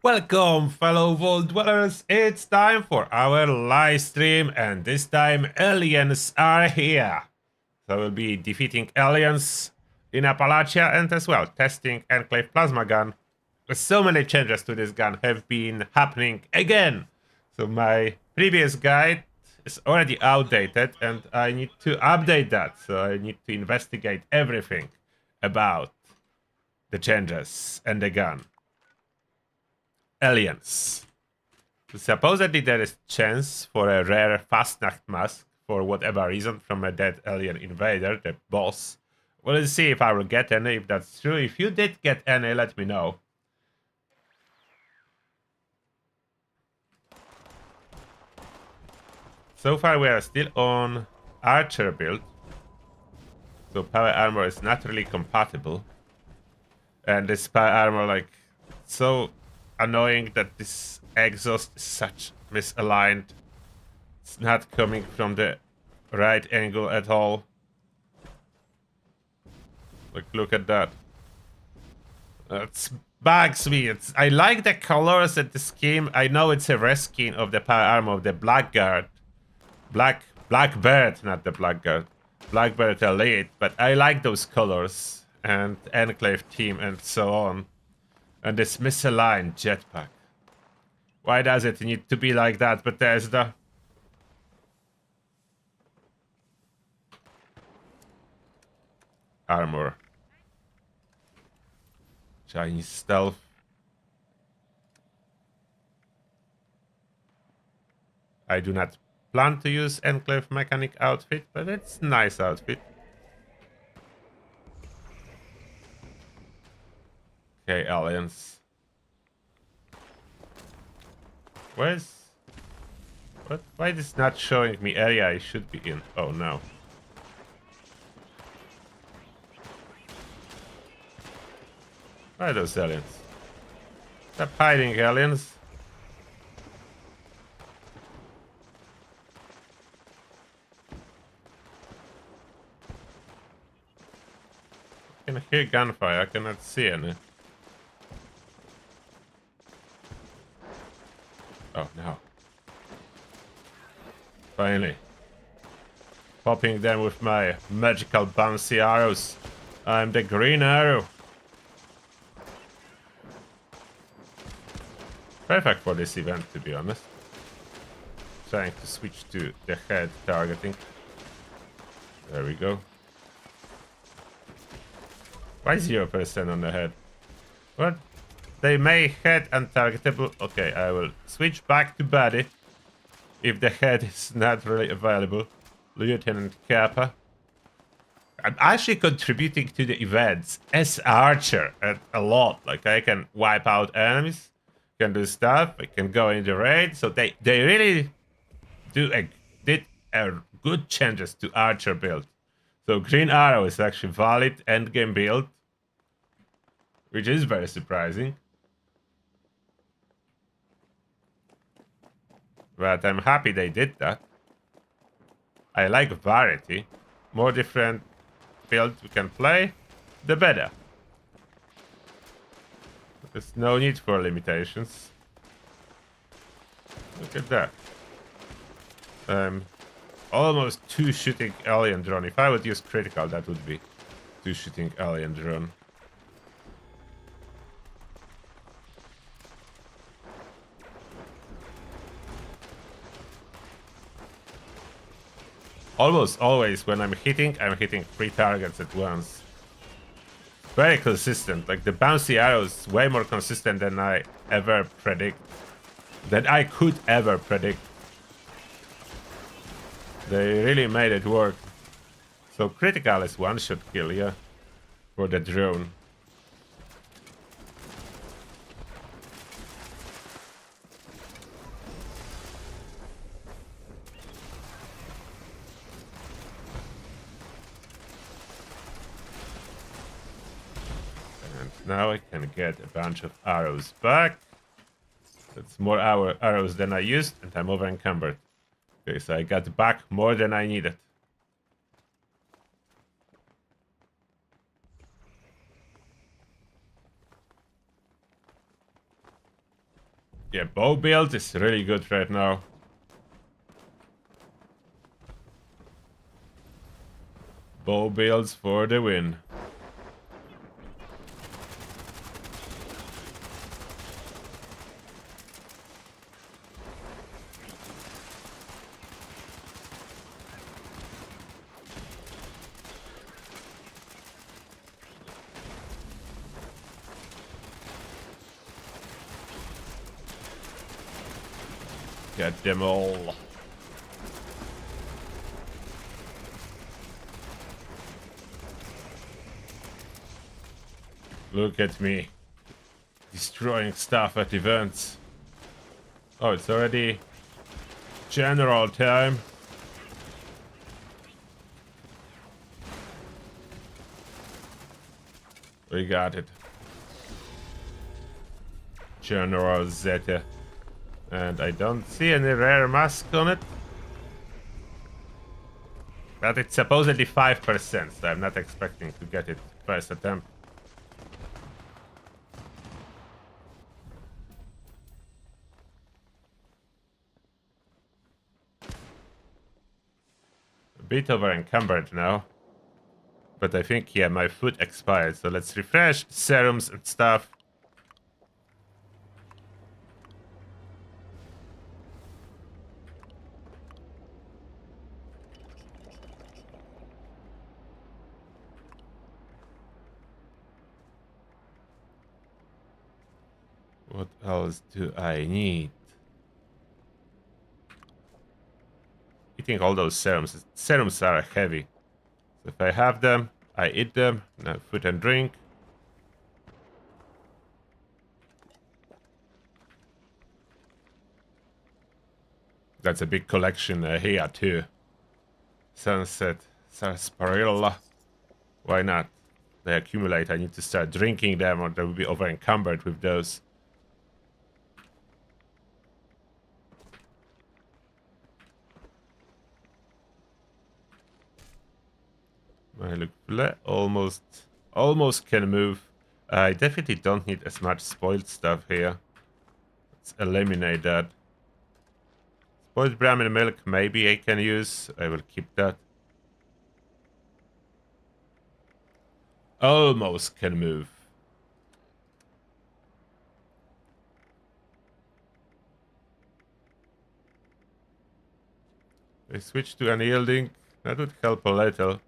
Welcome, fellow Vault Dwellers. It's time for our live stream, and this time aliens are here. So we'll be defeating aliens in Appalachia and as well testing Enclave plasma gun. So many changes to this gun have been happening again. So my previous guide is already outdated and I need to update that. So I need to investigate everything about the changes and the gun. Aliens. Supposedly there is chance for a rare Fastnacht mask for whatever reason from a dead alien invader, the boss. We'll see if I will get any, if that's true. If you did get any, let me know. So far we are still on archer build. So power armor is not really compatible. And this power armor, like, so annoying that this exhaust is such misaligned. It's not coming from the right angle at all. Like, look at that. It bugs me. I like the colors and the scheme. I know it's a reskin of the power armor of the Blackguard. Blackbird, not the Blackguard. Blackbird Elite, but I like those colors and Enclave team and so on. And this misaligned jetpack. Why does it need to be like that, Bethesda? Armor. Chinese stealth. I do not plan to use Enclave mechanic outfit, but it's a nice outfit. Okay, aliens. Where's... What? Why is it not showing me area I should be in? Oh, no. Where are those aliens? Stop hiding, aliens. I can hear gunfire, I cannot see any. Oh, no. Finally. Popping them with my magical bouncy arrows. I'm the green arrow. Perfect for this event, to be honest. Trying to switch to the head targeting. There we go. Why 0% on the head? What? They may head untargetable. Okay, I will switch back to body. If the head is not really available. Lieutenant Kappa. I'm actually contributing to the events as Archer a lot. Like, I can wipe out enemies. Can do stuff. I can go in the raid. So they really did a good changes to Archer build. So Green Arrow is actually valid endgame build. Which is very surprising. But I'm happy they did that. I like variety. More different builds we can play, the better. There's no need for limitations. Look at that. Almost 2-shooting alien drone. If I would use critical, that would be 2-shooting alien drone. Almost always when I'm hitting 3 targets at once. Very consistent. Like, the bouncy arrows way more consistent than I ever predict. Than I could ever predict. They really made it work. So critical is 1-shot kill, yeah. For the drone. Now I can get a bunch of arrows back. That's more arrows than I used, and I'm over encumbered. Okay, so I got back more than I needed. Yeah, bow build is really good right now. Bow builds for the win. Get them all. Look at me. Destroying stuff at events. Oh, it's already general time. We got it. General Zeta. And I don't see any rare mask on it. But it's supposedly 5%, so I'm not expecting to get it first attempt. A bit over encumbered now. But I think, yeah, my food expired, so let's refresh serums and stuff. What else do I need? Eating all those serums. Serums are heavy. So if I have them, I eat them. Now food and drink. That's a big collection here too. Sunset, sarsaparilla. Why not? They accumulate. I need to start drinking them or they will be over encumbered with those. I look almost can move. I definitely don't need as much spoiled stuff here. Let's eliminate that. Spoiled Brahmin milk, maybe I can use. I will keep that. Almost can move. I switch to unyielding. That would help a little.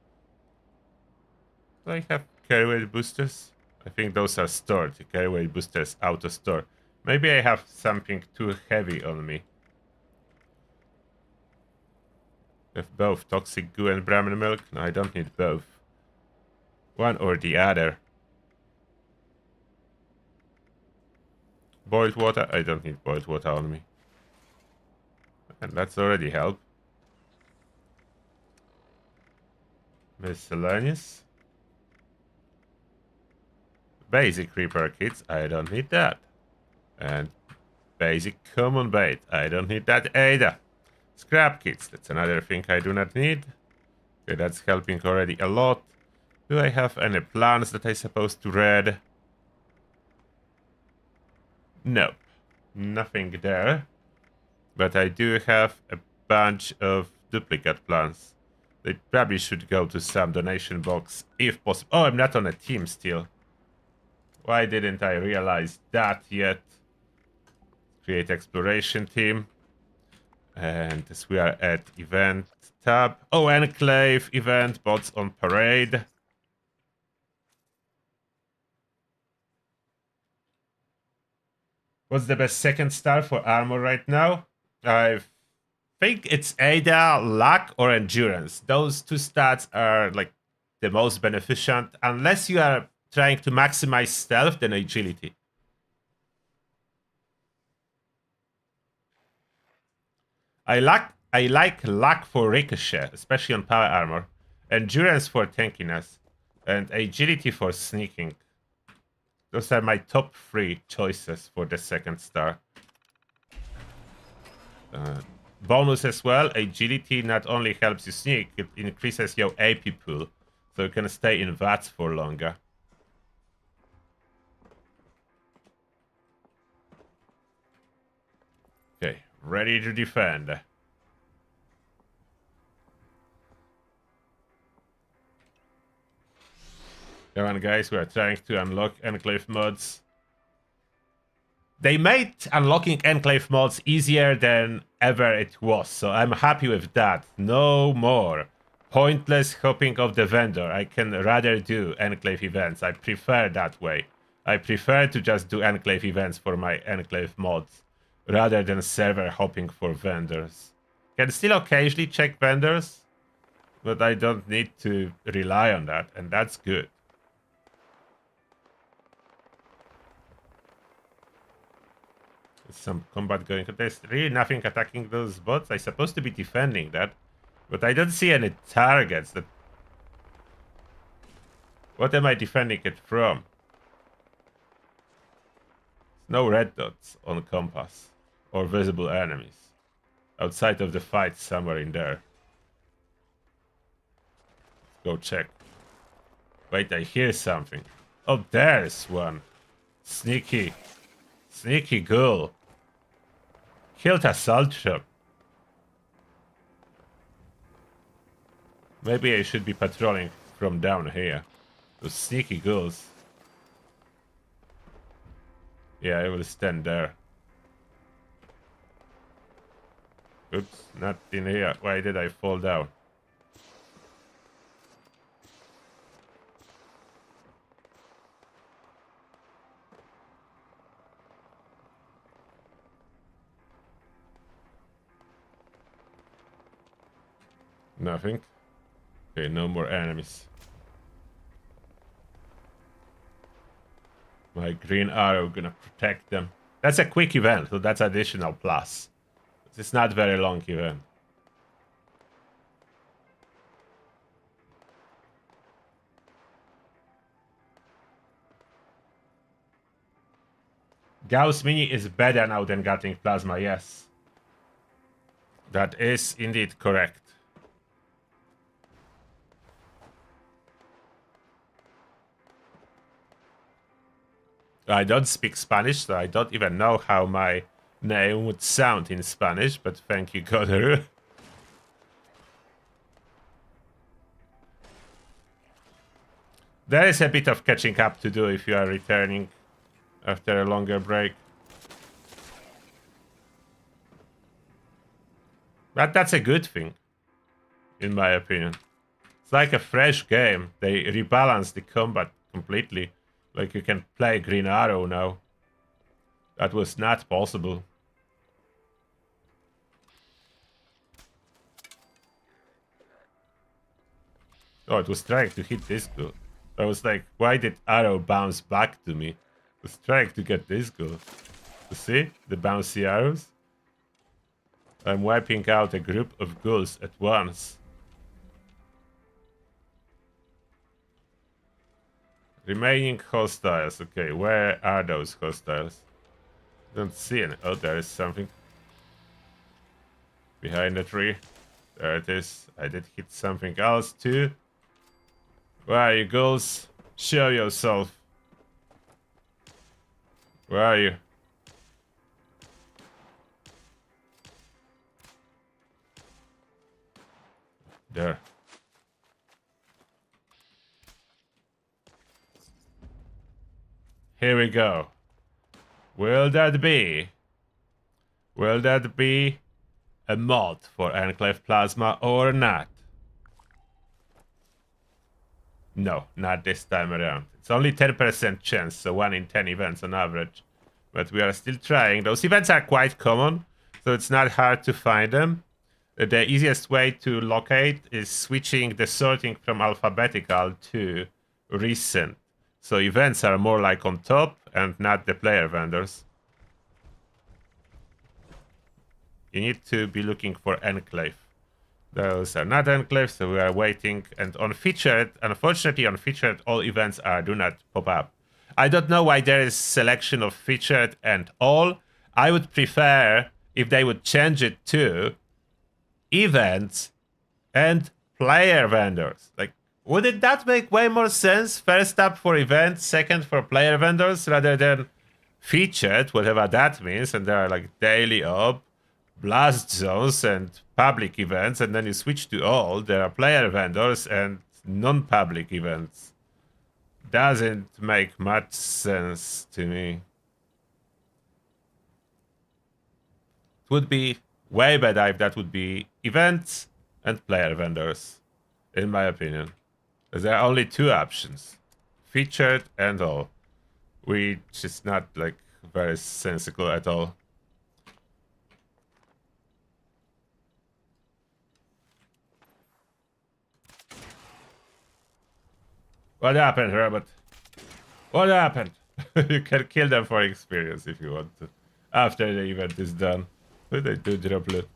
Do I have carry weight boosters? I think those are stored. The carry weight boosters auto store. Maybe I have something too heavy on me. Have both toxic goo and Brahmin milk? No, I don't need both. One or the other. Boiled water? I don't need boiled water on me. And that's already help. Miscellaneous. Basic repair kits, I don't need that. And basic common bait, I don't need that either. Scrap kits, that's another thing I do not need. Okay, that's helping already a lot. Do I have any plans that I supposed to read? Nope, nothing there. But I do have a bunch of duplicate plans. They probably should go to some donation box if possible. Oh, I'm not on a team still. Why didn't I realize that yet? Create exploration team. And as we are at event tab. Oh, Enclave event, bots on parade. What's the best second star for armor right now? I think it's either luck or endurance. Those two stats are like the most beneficent. Unless you are trying to maximize stealth, then agility. I like luck for ricochet, especially on power armor. Endurance for tankiness. And agility for sneaking. Those are my top 3 choices for the second star. Bonus as well. Agility not only helps you sneak, it increases your AP pool. So you can stay in VATS for longer. Ready to defend. Come on, guys, we are trying to unlock Enclave mods. They made unlocking Enclave mods easier than ever it was, so I'm happy with that. No more pointless hoping of the vendor. I can rather do Enclave events. I prefer that way. I prefer to just do Enclave events for my Enclave mods, rather than server hopping for vendors. Can still occasionally check vendors, but I don't need to rely on that, and that's good. Some combat going on. There's really nothing attacking those bots. I'm supposed to be defending that, but I don't see any targets. What am I defending it from? No red dots on compass or visible enemies outside of the fight somewhere in there. Let's go check. Wait, I hear something. Oh, there's one. Sneaky ghoul. Killed a salt shop. Maybe I should be patrolling from down here. Those sneaky ghouls. Yeah, I will stand there. Oops, not in here. Why did I fall down? Nothing. Okay, no more enemies. My green arrow gonna protect them. That's a quick event, so that's additional plus. It's not very long event. Gauss Mini is better now than Gatling Plasma, yes. That is indeed correct. I don't speak Spanish, so I don't even know how my name would sound in Spanish, but thank you, Godaru. There is a bit of catching up to do if you are returning after a longer break. But that's a good thing, in my opinion. It's like a fresh game. They rebalance the combat completely. Like you can play Green Arrow now. That was not possible. Oh, it was trying to hit this guy. I was like, why did arrow bounce back to me? It was trying to get this guy. You see? The bouncy arrows? I'm wiping out a group of ghouls at once. Remaining hostiles. Okay, where are those hostiles? Don't see any. Oh, there is something. Behind the tree. There it is. I did hit something else too. Where are you, ghouls? Show yourself. Where are you? There. Here we go. Will that be a mod for Enclave Plasma or not? No, not this time around. It's only 10% chance, so 1 in 10 events on average. But we are still trying. Those events are quite common, so it's not hard to find them. The easiest way to locate is switching the sorting from alphabetical to recent. So events are more like on top and not the player vendors. You need to be looking for Enclave. Those are not Enclave, so we are waiting. And on featured, unfortunately on featured, all events do not pop up. I don't know why there is selection of featured and all. I would prefer if they would change it to events and player vendors. Like, wouldn't that make way more sense? First up for events, second for player vendors, rather than featured, whatever that means, and there are like daily up, blast zones and public events, and then you switch to all, there are player vendors and non-public events. Doesn't make much sense to me. It would be way better if that would be events and player vendors, in my opinion. There are only two options, featured and all, which is not like very sensible at all. What happened, Robert? What happened? You can kill them for experience if you want to, after the event is done. But they do drop loot.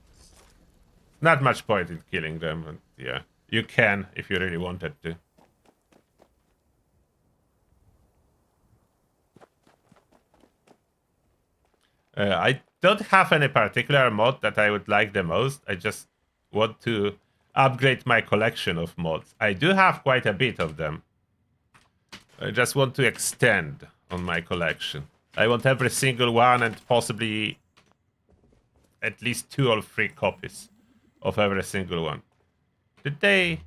Not much point in killing them, but yeah, you can if you really wanted to. I don't have any particular mod that I would like the most. I just want to upgrade my collection of mods. I do have quite a bit of them. I just want to extend on my collection. I want every single one and possibly at least 2 or 3 copies of every single one. Did they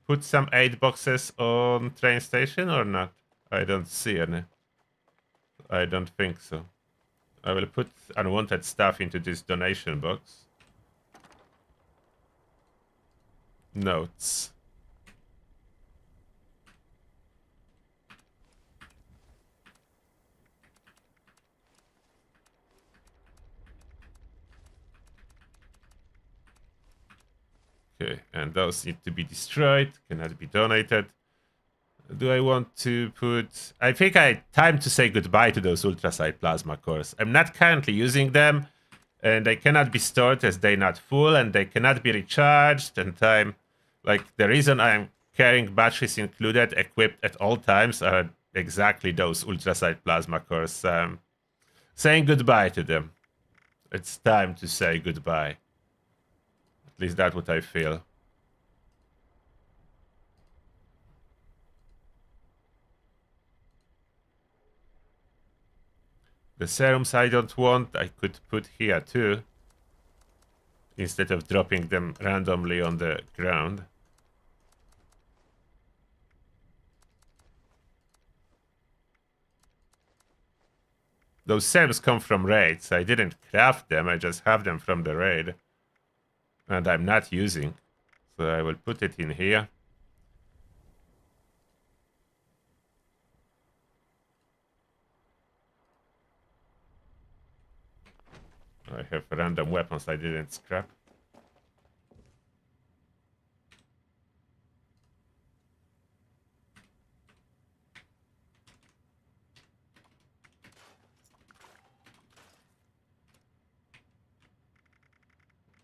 put some aid boxes on train station or not? I don't see any. I don't think so. I will put unwanted stuff into this donation box. Notes. Okay, and those need to be destroyed, cannot be donated. Do I want to put... I think time to say goodbye to those ultraside plasma cores. I'm not currently using them, and they cannot be stored as they're not full, and they cannot be recharged, and like, the reason I'm carrying batteries included, equipped at all times, are exactly those ultraside plasma cores. Saying goodbye to them. It's time to say goodbye. At least that's what I feel. The serums I don't want, I could put here too, instead of dropping them randomly on the ground. Those serums come from raids. I didn't craft them, I just have them from the raid. And I'm not using. So I will put it in here. I have random weapons I didn't scrap.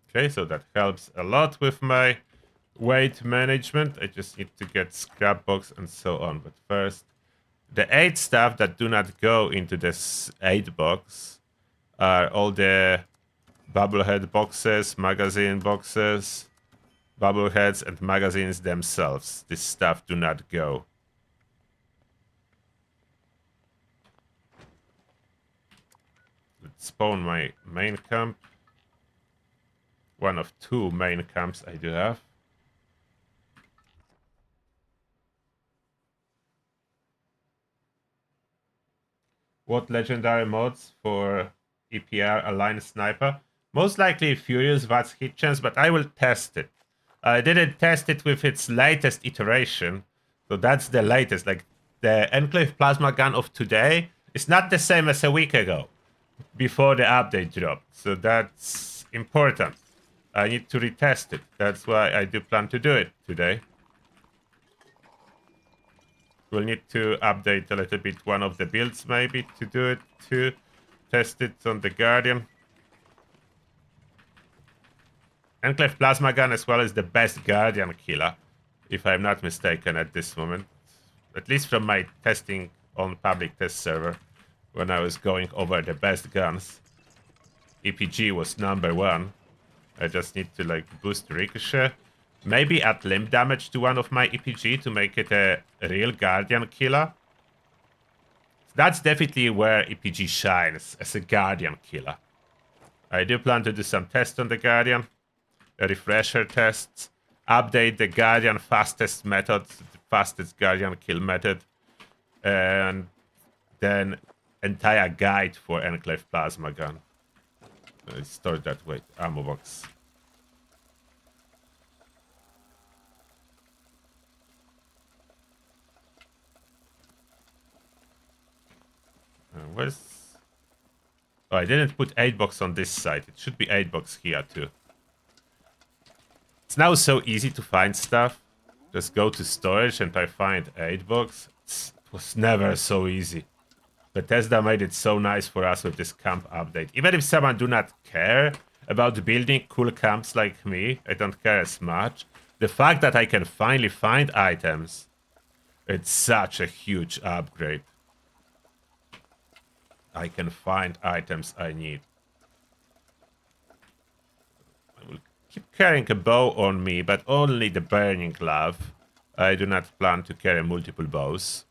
Okay, so that helps a lot with my weight management. I just need to get scrap box and so on. But first, the 8 stuff that do not go into this 8 box are all the bubblehead boxes, magazine boxes, bubbleheads, and magazines themselves. This stuff do not go. Let's spawn my main camp. One of 2 main camps I do have. What legendary mods for EPR Align Sniper? Most likely Furious VATS hit chance, but I will test it. I didn't test it with its latest iteration, so that's the latest. Like, the Enclave plasma gun of today is not the same as a week ago, before the update dropped, so that's important. I need to retest it. That's why I do plan to do it today. We'll need to update a little bit one of the builds maybe to do it, to test it on the Guardian. Enclave plasma gun as well is the best Guardian killer, if I'm not mistaken at this moment. At least from my testing on public test server, when I was going over the best guns. EPG was #1. I just need to like boost ricochet. Maybe add limb damage to one of my EPG to make it a real Guardian killer. That's definitely where EPG shines, as a Guardian killer. I do plan to do some tests on the Guardian. Refresher tests. Update the Guardian fastest method, the fastest Guardian kill method. And then entire guide for Enclave plasma gun. Store that way. Ammo box. Where's... Oh, I didn't put 8 box on this side. It should be 8 box here too. It's now so easy to find stuff. Just go to storage and I find 8 box. It was never so easy. Bethesda made it so nice for us with this camp update. Even if someone do not care about building cool camps like me, I don't care as much. The fact that I can finally find items, it's such a huge upgrade. I can find items I need. I will keep carrying a bow on me, but only the burning glove. I do not plan to carry multiple bows.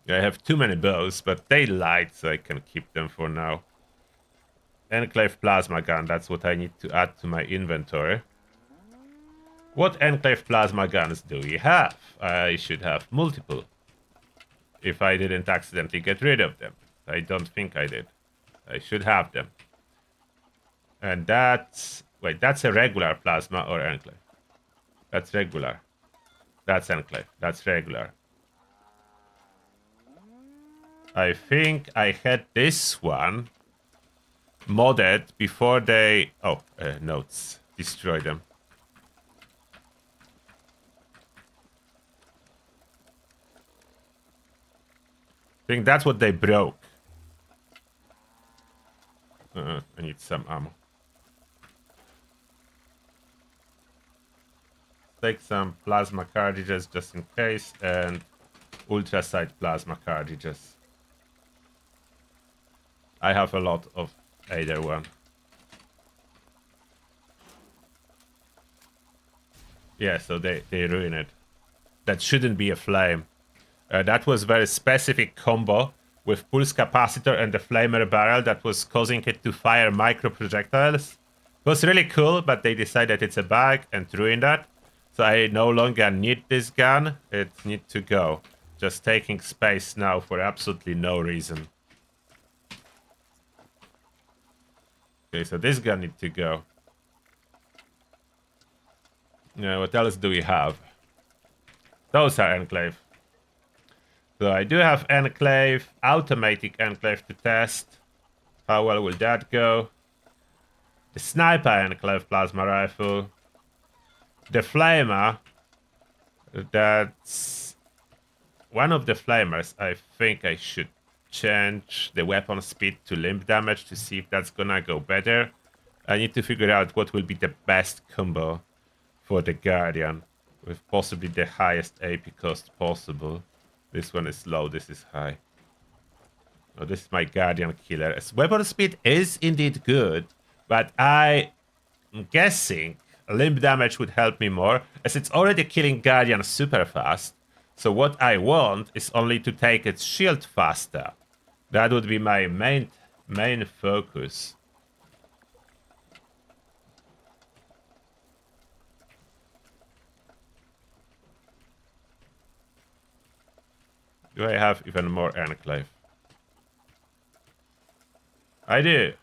I have too many bows, but they light, so I can keep them for now. Enclave plasma gun, that's what I need to add to my inventory. What Enclave plasma guns do we have? I should have multiple. If I didn't accidentally get rid of them. I don't think I did. I should have them. And that's... Wait, that's a regular plasma or Enclave? That's regular. That's Enclave. That's regular. I think I had this one modded before they... Oh, notes. Destroy them. I think that's what they broke. I need some ammo. Take some plasma cartridges just in case, and ultrasight plasma cartridges. I have a lot of either one. Yeah, so they ruin it. That shouldn't be a flame. That was very specific combo with pulse capacitor and the flamer barrel that was causing it to fire micro projectiles. It was really cool, but they decided it's a bug and ruined that. So I no longer need this gun. It needs to go. Just taking space now for absolutely no reason. Okay, so this gun needs to go. Yeah, what else do we have? Those are Enclave. So I do have Enclave, automatic Enclave to test. How well will that go? The sniper Enclave plasma rifle. The flamer. That's one of the flamers. I think I should change the weapon speed to limb damage to see if that's gonna go better. I need to figure out what will be the best combo for the Guardian with possibly the highest AP cost possible. This one is low, this is high. Oh, this is my Guardian killer. As weapon speed is indeed good, but I'm guessing limb damage would help me more, as it's already killing Guardian super fast. So what I want is only to take its shield faster. That would be my main focus. Do I have even more Enclave? I do.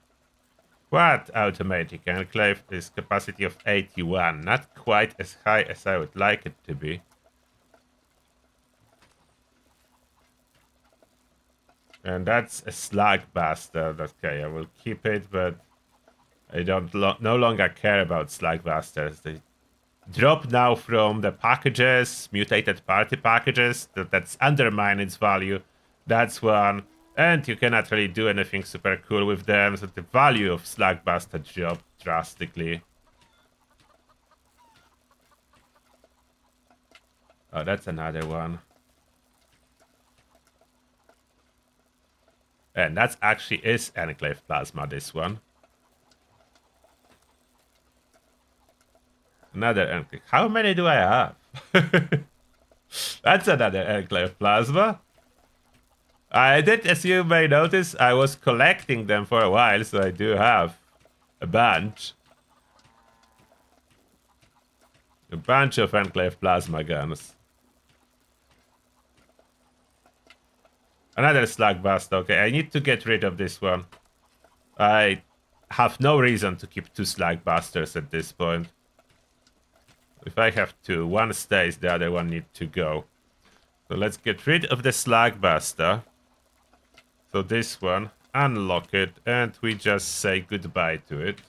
What automatic Enclave is capacity of 81. Not quite as high as I would like it to be. And that's a slug bastard. Okay, I will keep it, but I don't no longer care about slug bastards. They drop now from the packages, mutated party packages. That's undermine its value. That's one. And you cannot really do anything super cool with them, so the value of slug bastard dropped drastically. Oh, that's another one. And that actually is Enclave plasma, this one. Another Enclave. How many do I have? That's another Enclave plasma. I did, as you may notice, I was collecting them for a while, so I do have a bunch. A bunch of Enclave plasma guns. Another slugbuster. Okay, I need to get rid of this one. I have no reason to keep 2 slugbusters at this point. If I have 2, one stays, the other one needs to go. So let's get rid of the slugbuster. So this one, unlock it, and we just say goodbye to it.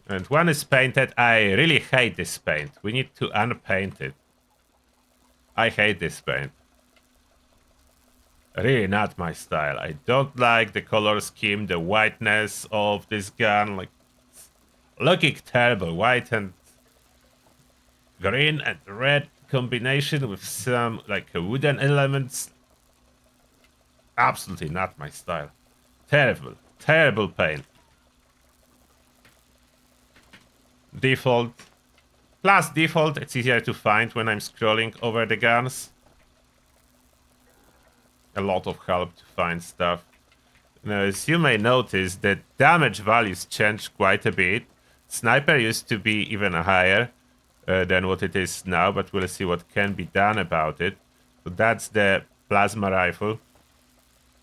And one is painted. I really hate this paint. We need to unpaint it. I hate this paint. Really not my style. I don't like the color scheme, the whiteness of this gun. Like, it's looking terrible. White and green and red combination with some like wooden elements. Absolutely not my style. Terrible. Terrible paint. Default. Plus default, it's easier to find when I'm scrolling over the guns. A lot of help to find stuff. Now, as you may notice, the damage values changed quite a bit. Sniper used to be even higher than what it is now, but we'll see what can be done about it. So that's the plasma rifle.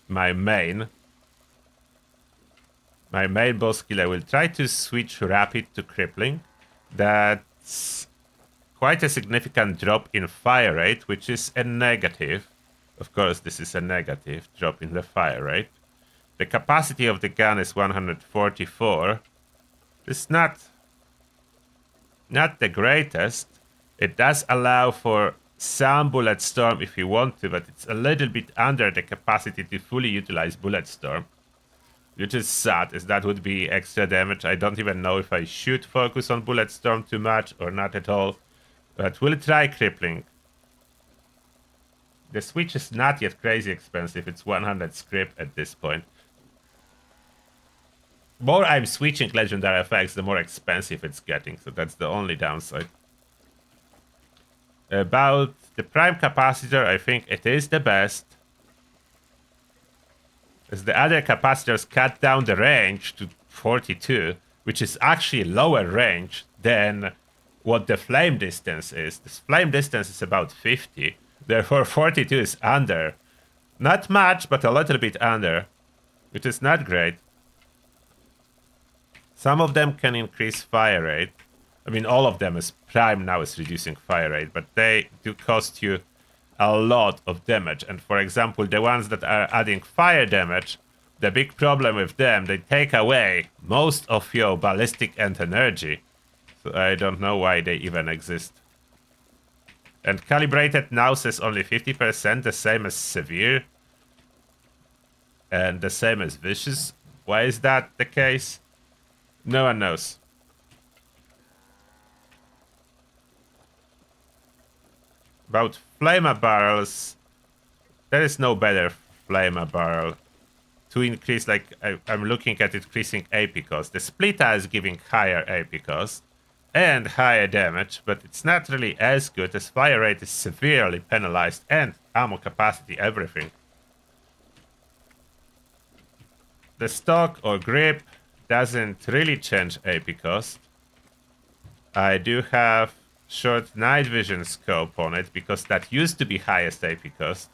My main boss skill. I will try to switch rapid to crippling. That's quite a significant drop in fire rate, which is a negative. Of course, this is a negative drop in the fire rate. The capacity of the gun is 144. It's not the greatest. It does allow for some bullet storm if you want to, but it's a little bit under the capacity to fully utilize bullet storm. Which is sad, as that would be extra damage. I don't even know if I should focus on bullet storm too much or not at all. But we'll try crippling. The switch is not yet crazy expensive. It's 100 script at this point. The more I'm switching legendary effects, the more expensive it's getting. So that's the only downside. About the prime capacitor, I think it is the best. As the other capacitors cut down the range to 42, which is actually lower range than what the flame distance is. The flame distance is about 50. Therefore, 42 is under. Not much, but a little bit under, which is not great. Some of them can increase fire rate. I mean, all of them is prime now is reducing fire rate, but they do cost you a lot of damage. And for example, the ones that are adding fire damage, the big problem with them, they take away most of your ballistic and energy. So I don't know why they even exist. And calibrated now says only 50%, the same as severe. And the same as vicious. Why is that the case? No one knows. About flamer barrels, there is no better flamer barrel to increase, like I'm looking at it increasing AP cost. The splitter is giving higher AP cost and higher damage, but it's not really as good as fire rate is severely penalized and ammo capacity, everything. The stock or grip doesn't really change AP cost. I do have short night vision scope on it because that used to be highest AP cost.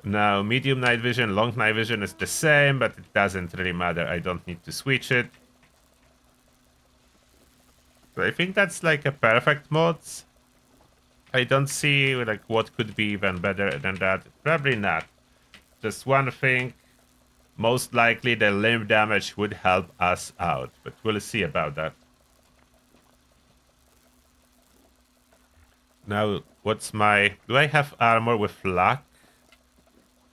Now medium night vision, long night vision is the same, but it doesn't really matter. I don't need to switch it. So I think that's like a perfect mod. I don't see like what could be even better than that. Probably not. Just one thing. Most likely the limb damage would help us out, but we'll see about that. Now, what's my... Do I have armor with luck?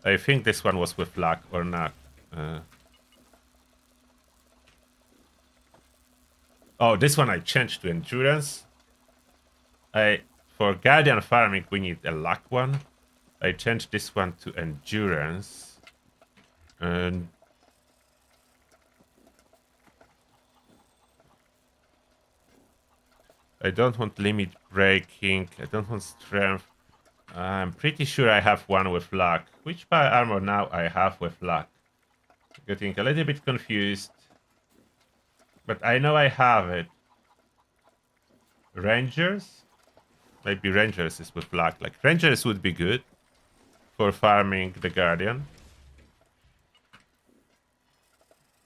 I think this one was with luck or not. Oh, this one I changed to endurance. For guardian farming, we need a luck one. I changed this one to endurance. And I don't want limit breaking. I don't want strength. I'm pretty sure I have one with luck. Which power armor now I have with luck? Getting a little bit confused. But I know I have it. Rangers? Maybe Rangers is with luck. Like, Rangers would be good for farming the Guardian.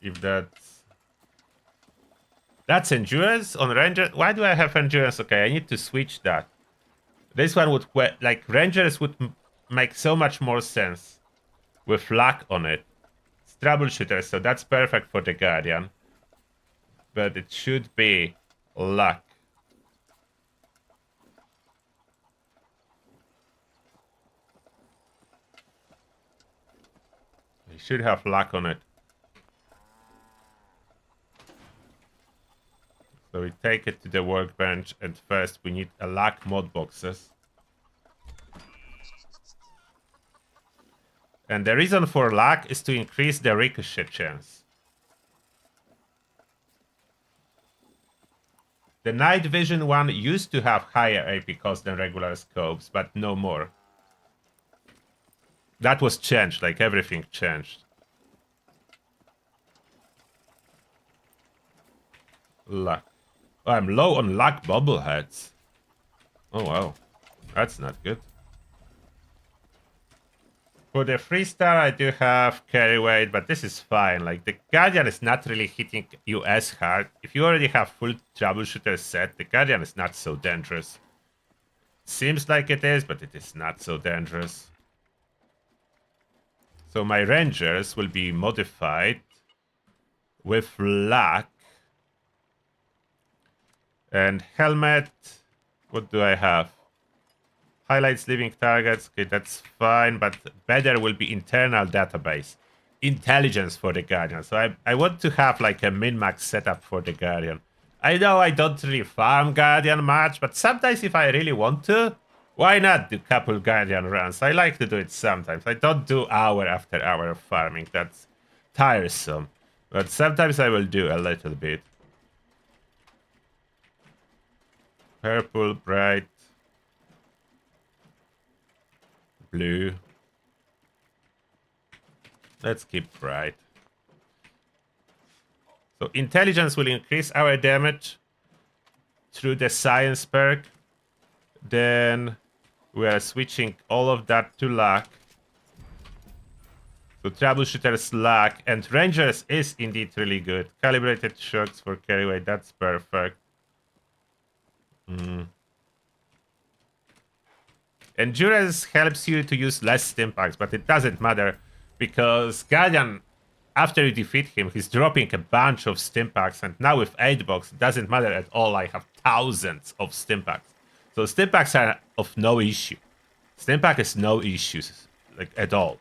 If that's... That's Endurance on Ranger? Why do I have Endurance? Okay, I need to switch that. This one would... Like, Rangers would make so much more sense with luck on it. It's troubleshooter, so that's perfect for the Guardian. But it should be luck. You should have luck on it. So we take it to the workbench, and first we need a luck mod boxes. And the reason for luck is to increase the ricochet chance. The night vision one used to have higher AP cost than regular scopes, but no more. That was changed, like everything changed. Luck. Oh, I'm low on luck bobbleheads. Oh wow, that's not good. For the 3-star, I do have carry weight, but this is fine. Like, the Guardian is not really hitting you as hard. If you already have full troubleshooter set, the Guardian is not so dangerous. Seems like it is, but it is not so dangerous. So my Rangers will be modified with luck. And helmet, what do I have? Highlights living targets, okay, that's fine, but better will be internal database. Intelligence for the Guardian. So I want to have like a min-max setup for the Guardian. I know I don't really farm Guardian much, but sometimes if I really want to, why not do couple Guardian runs? I like to do it sometimes. I don't do hour after hour of farming. That's tiresome. But sometimes I will do a little bit. Purple, bright. Blue. Let's keep bright. So intelligence will increase our damage through the science perk. Then we are switching all of that to luck. So troubleshooters luck, and rangers is indeed really good. Calibrated shocks for carry weight, that's perfect. Endurance helps you to use less stim packs, but it doesn't matter because Guardian, after you defeat him, he's dropping a bunch of stim packs, and now with 8 box, it doesn't matter at all. I have thousands of stim packs. So stim packs are of no issue. Stim pack is no issues, like, at all.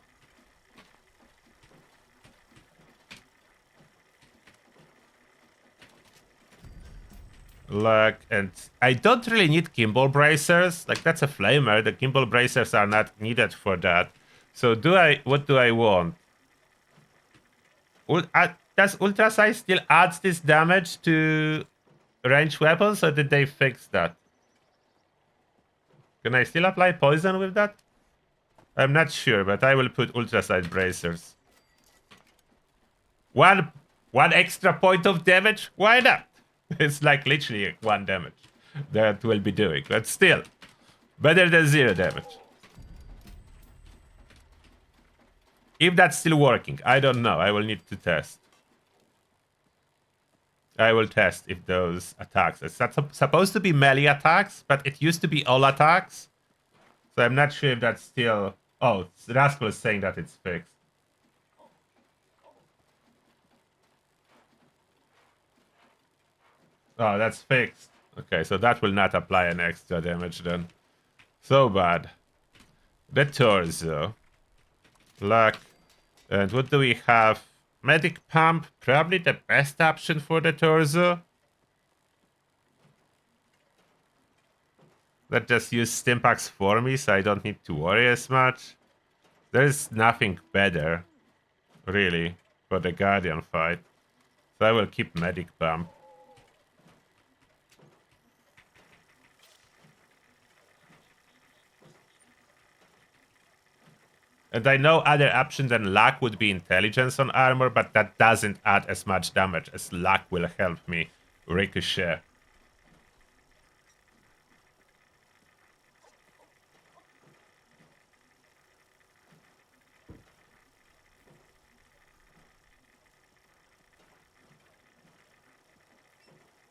Like, and I don't really need gimbal bracers. Like, that's a flamer. The gimbal bracers are not needed for that. So what do I want? Does Ultra Size still adds this damage to ranged weapons, or did they fix that? Can I still apply poison with that? I'm not sure, but I will put Ultra Size bracers. One extra point of damage? Why not? It's like literally 1 damage that will be doing, but still better than 0 damage. If that's still working, I don't know. I will need to test. I will test if those attacks. It's not supposed to be melee attacks, but it used to be all attacks. So I'm not sure if that's still... Oh, Rascal is saying that it's fixed. Oh, that's fixed. Okay, so that will not apply an extra damage then. So bad. The torso. Luck. And what do we have? Medic pump. Probably the best option for the torso. Let's just use Stimpaks for me, so I don't need to worry as much. There's nothing better, really, for the Guardian fight. So I will keep Medic pump. And I know other option than luck would be intelligence on armor, but that doesn't add as much damage as luck will help me ricochet.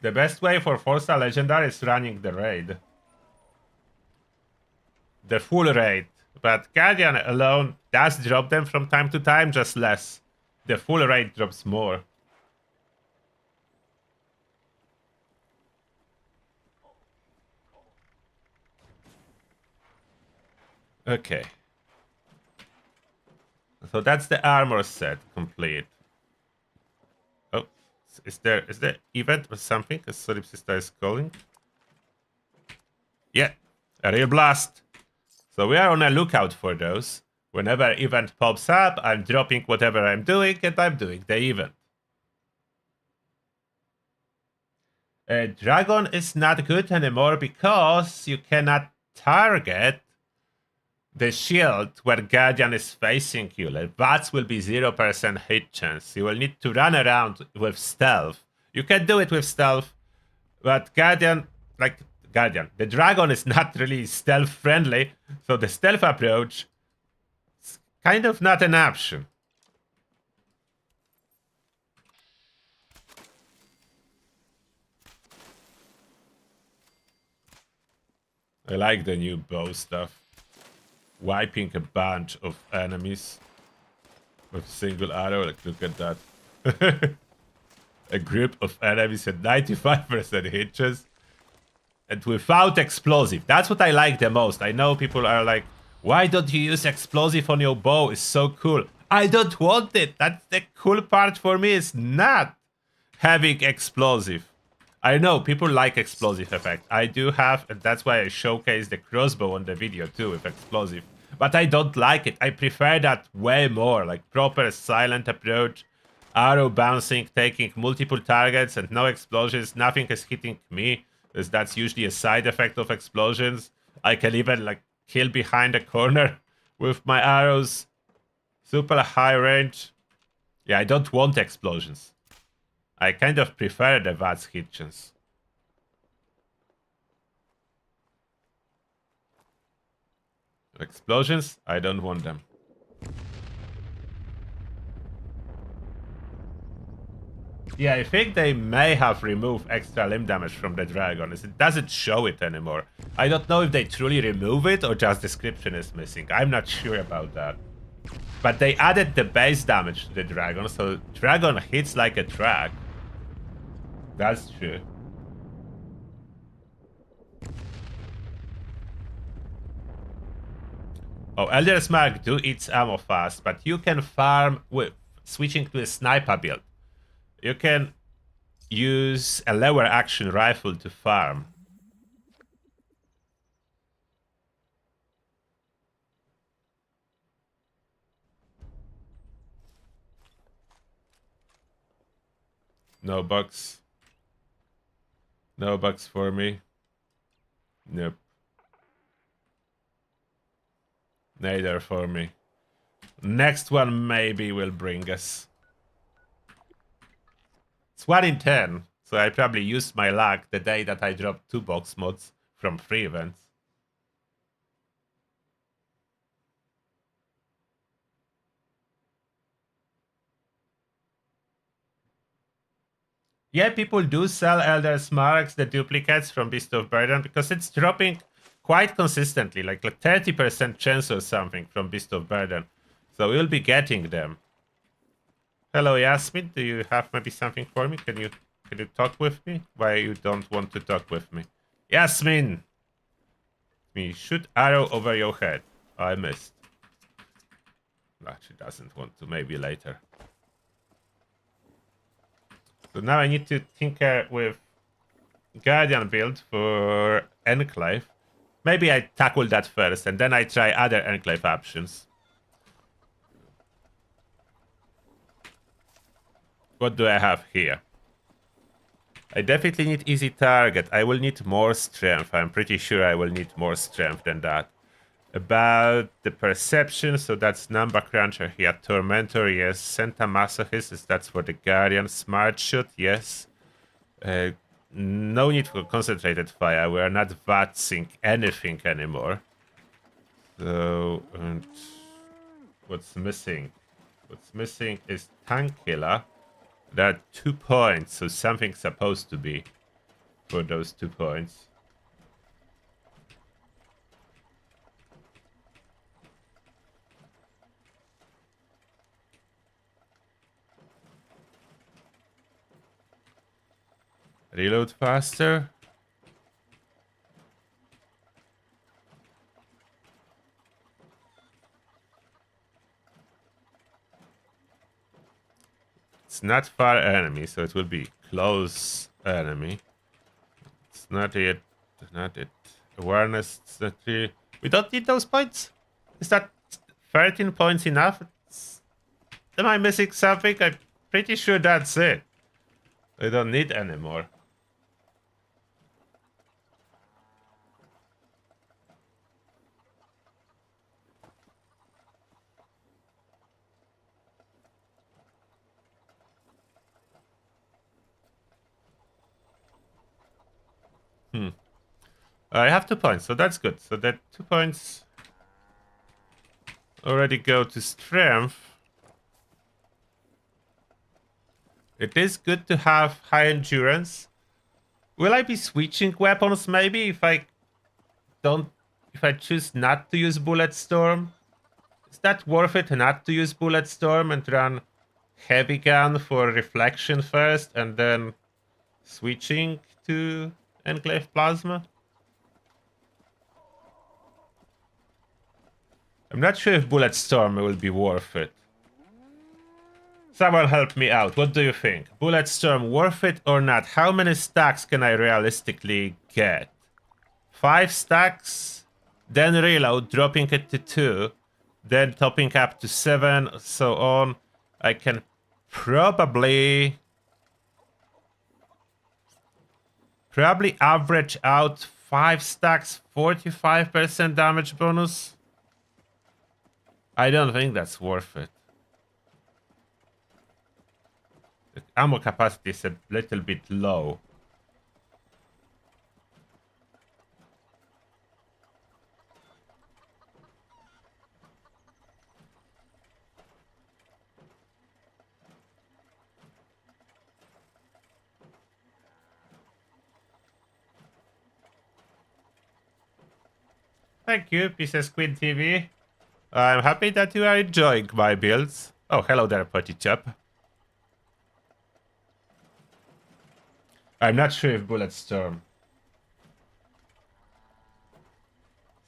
The best way for 4-star legendary is running the raid. The full raid. But Guardian alone does drop them from time to time, just less. The full raid drops more. Okay. So that's the armor set complete. Oh, is there event or something? A solipsista is calling. Yeah, a real blast. So we are on a lookout for those. Whenever event pops up, I'm dropping whatever I'm doing, and I'm doing the event. Dragon is not good anymore because you cannot target the shield where Guardian is facing you. Like, bats will be 0% hit chance. You will need to run around with stealth. You can do it with stealth, but Guardian, the Dragon is not really stealth friendly, so the stealth approach is kind of not an option. I like the new bow stuff. Wiping a bunch of enemies with single arrow. Like, look at that. A group of enemies at 95% hit chance. And without explosive. That's what I like the most. I know people are like, why don't you use explosive on your bow? It's so cool. I don't want it. That's the cool part for me, is not having explosive. I know people like explosive effect. I do have, and that's why I showcase the crossbow on the video too with explosive. But I don't like it. I prefer that way more, like proper silent approach, arrow bouncing, taking multiple targets and no explosions. Nothing is hitting me, because that's usually a side effect of explosions. I can even like kill behind a corner with my arrows. Super high range. Yeah, I don't want explosions. I kind of prefer the VATS hit chance. Explosions? I don't want them. Yeah, I think they may have removed extra limb damage from the dragon. It doesn't show it anymore. I don't know if they truly remove it or just description is missing. I'm not sure about that. But they added the base damage to the dragon, so dragon hits like a truck. That's true. Oh, Elder's Mark do eats ammo fast, but you can farm with switching to a sniper build. You can use a lower action rifle to farm. No bugs. No bugs for me. Nope. Neither for me. Next one maybe will bring us. It's 1 in 10, so I probably used my luck the day that I dropped 2 box mods from 3 events. Yeah, people do sell Elder's Marks, the duplicates from Beast of Burden, because it's dropping quite consistently, like 30% chance or something from Beast of Burden. So we'll be getting them. Hello, Yasmin. Do you have maybe something for me? Can you talk with me? Why you don't want to talk with me? Yasmin! Me shoot arrow over your head. I missed. No, she doesn't want to. Maybe later. So now I need to tinker with Guardian build for Enclave. Maybe I tackle that first and then I try other Enclave options. What do I have here? I definitely need easy target. I will need more strength. I'm pretty sure I will need more strength than that. About the perception, so that's Number Cruncher here. Tormentor, yes. Santa Masochist, that's for the Guardian. Smart Shot, yes. No need for Concentrated Fire. We are not vatsing anything anymore. So, and what's missing? What's missing is Tank Killer. There are 2 points, so something's supposed to be for those 2 points. Reload faster. It's not far enemy, so it will be close enemy. It's not it. Not it. Awareness. It's not really... We don't need those points. Is that 13 points enough? Am I missing something? I'm pretty sure that's it. I don't need any more. I have 2 points, so that's good. So that 2 points already go to strength. It is good to have high endurance. Will I be switching weapons maybe if I choose not to use Bulletstorm? Is that worth it not to use Bulletstorm and run Heavy Gun for Reflection first and then switching to Enclave Plasma? I'm not sure if Bulletstorm will be worth it. Someone help me out. What do you think? Bulletstorm worth it or not? How many stacks can I realistically get? 5 stacks, then reload, dropping it to 2, then topping up to 7, so on. I can probably average out 5 stacks, 45% damage bonus. I don't think that's worth it. The ammo capacity is a little bit low. Thank you, Pieces Squid TV. I'm happy that you are enjoying my builds. Oh, hello there, Potty Chap. I'm not sure if Bulletstorm.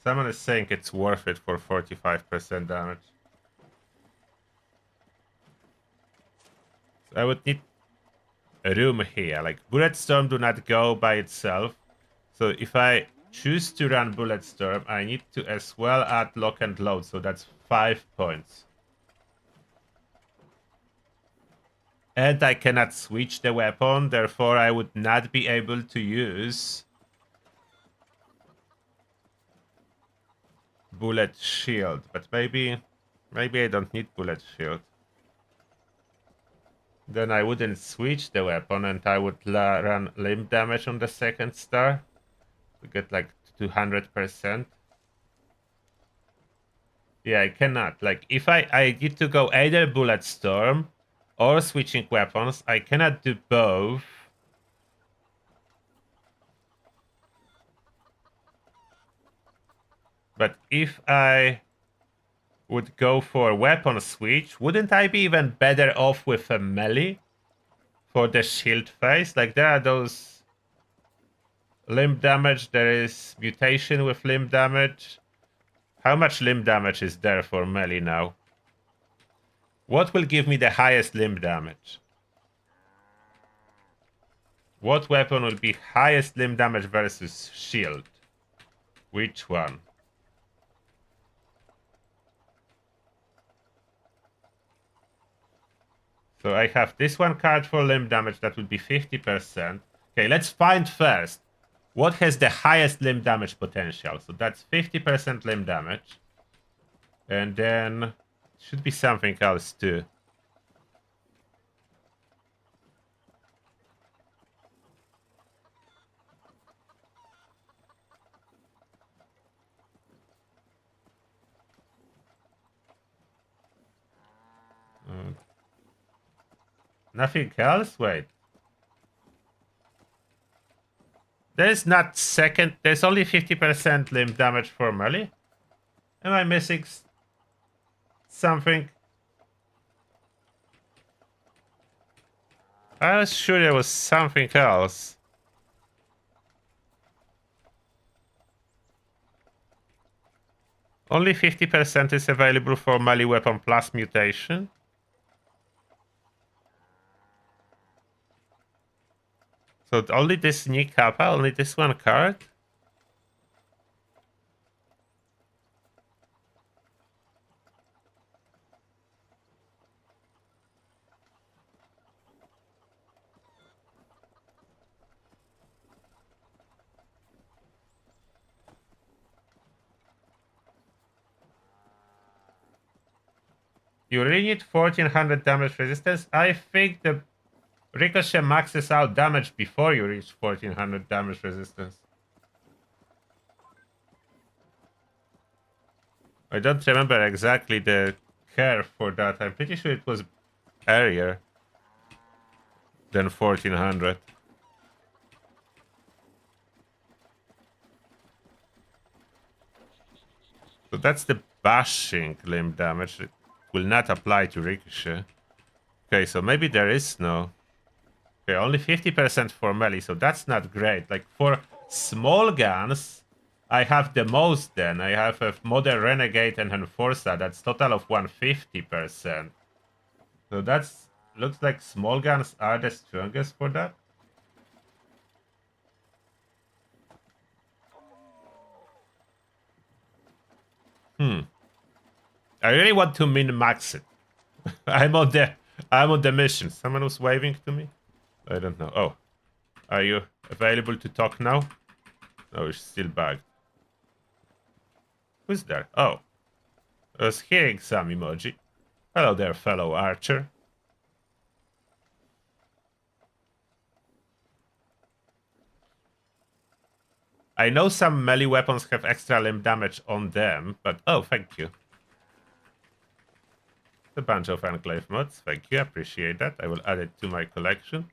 Someone is saying it's worth it for 45% damage. So I would need a room here. Like, Bulletstorm do not go by itself. So if I choose to run Bulletstorm, I need to as well add Lock and Load. So that's 5 points. And I cannot switch the weapon, therefore I would not be able to use Bullet Shield. But maybe I don't need Bullet Shield. Then I wouldn't switch the weapon and I would run limb damage on the second star to get like 200%. Yeah, I cannot. Like, if I need to go either Bulletstorm or switching weapons, I cannot do both. But if I would go for weapon switch, wouldn't I be even better off with a melee for the shield phase? Like, there are those limb damage, there is mutation with limb damage. How much limb damage is there for melee now? What will give me the highest limb damage? What weapon will be highest limb damage versus shield? Which one? So I have this one card for limb damage that would be 50%. Okay, let's find first What has the highest limb damage potential? So that's 50% limb damage. And then should be something else too. Nothing else? Wait. There's not second. There's only 50% limb damage for melee. Am I missing something? I was sure there was something else. Only 50% is available for melee weapon plus mutation. So only this new kappa, only this one card? You really need 1400 damage resistance. I think the ricochet maxes out damage before you reach 1400 damage resistance. I don't remember exactly the curve for that. I'm pretty sure it was earlier than 1400. So that's the bashing limb damage. It will not apply to ricochet. Okay, so maybe there is no. Okay, only 50% for melee, so that's not great. Like for small guns, I have the most then. I have a Modern Renegade and Enforcer. That's total of 150%. So that's looks like small guns are the strongest for that. I really want to min-max it. I'm on the mission. Someone was waving to me? I don't know. Oh. Are you available to talk now? No, it's still bugged. Who's there? Oh. I was hearing some emoji. Hello there, fellow archer. I know some melee weapons have extra limb damage on them, but oh, thank you. A bunch of Enclave mods. Thank you, appreciate that. I will add it to my collection.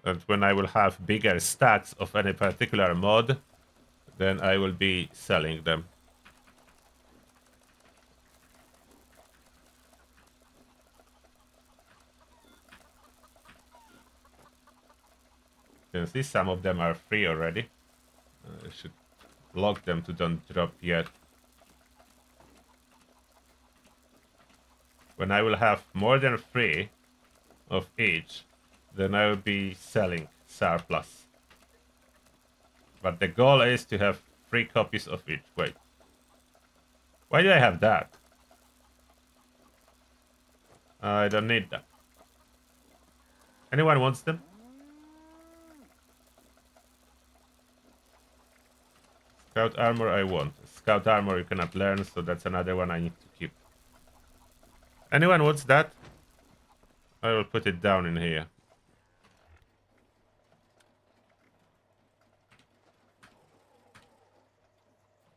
And when I will have bigger stacks of any particular mod, then I will be selling them. You can see some of them are free already. I should lock them to don't drop yet. When I will have more than 3 of each, then I will be selling surplus. But the goal is to have 3 copies of each. Wait. Why do I have that? I don't need that. Anyone wants them? Scout armor I want. Scout armor you cannot learn, so that's another one I need to keep. Anyone wants that? I will put it down in here.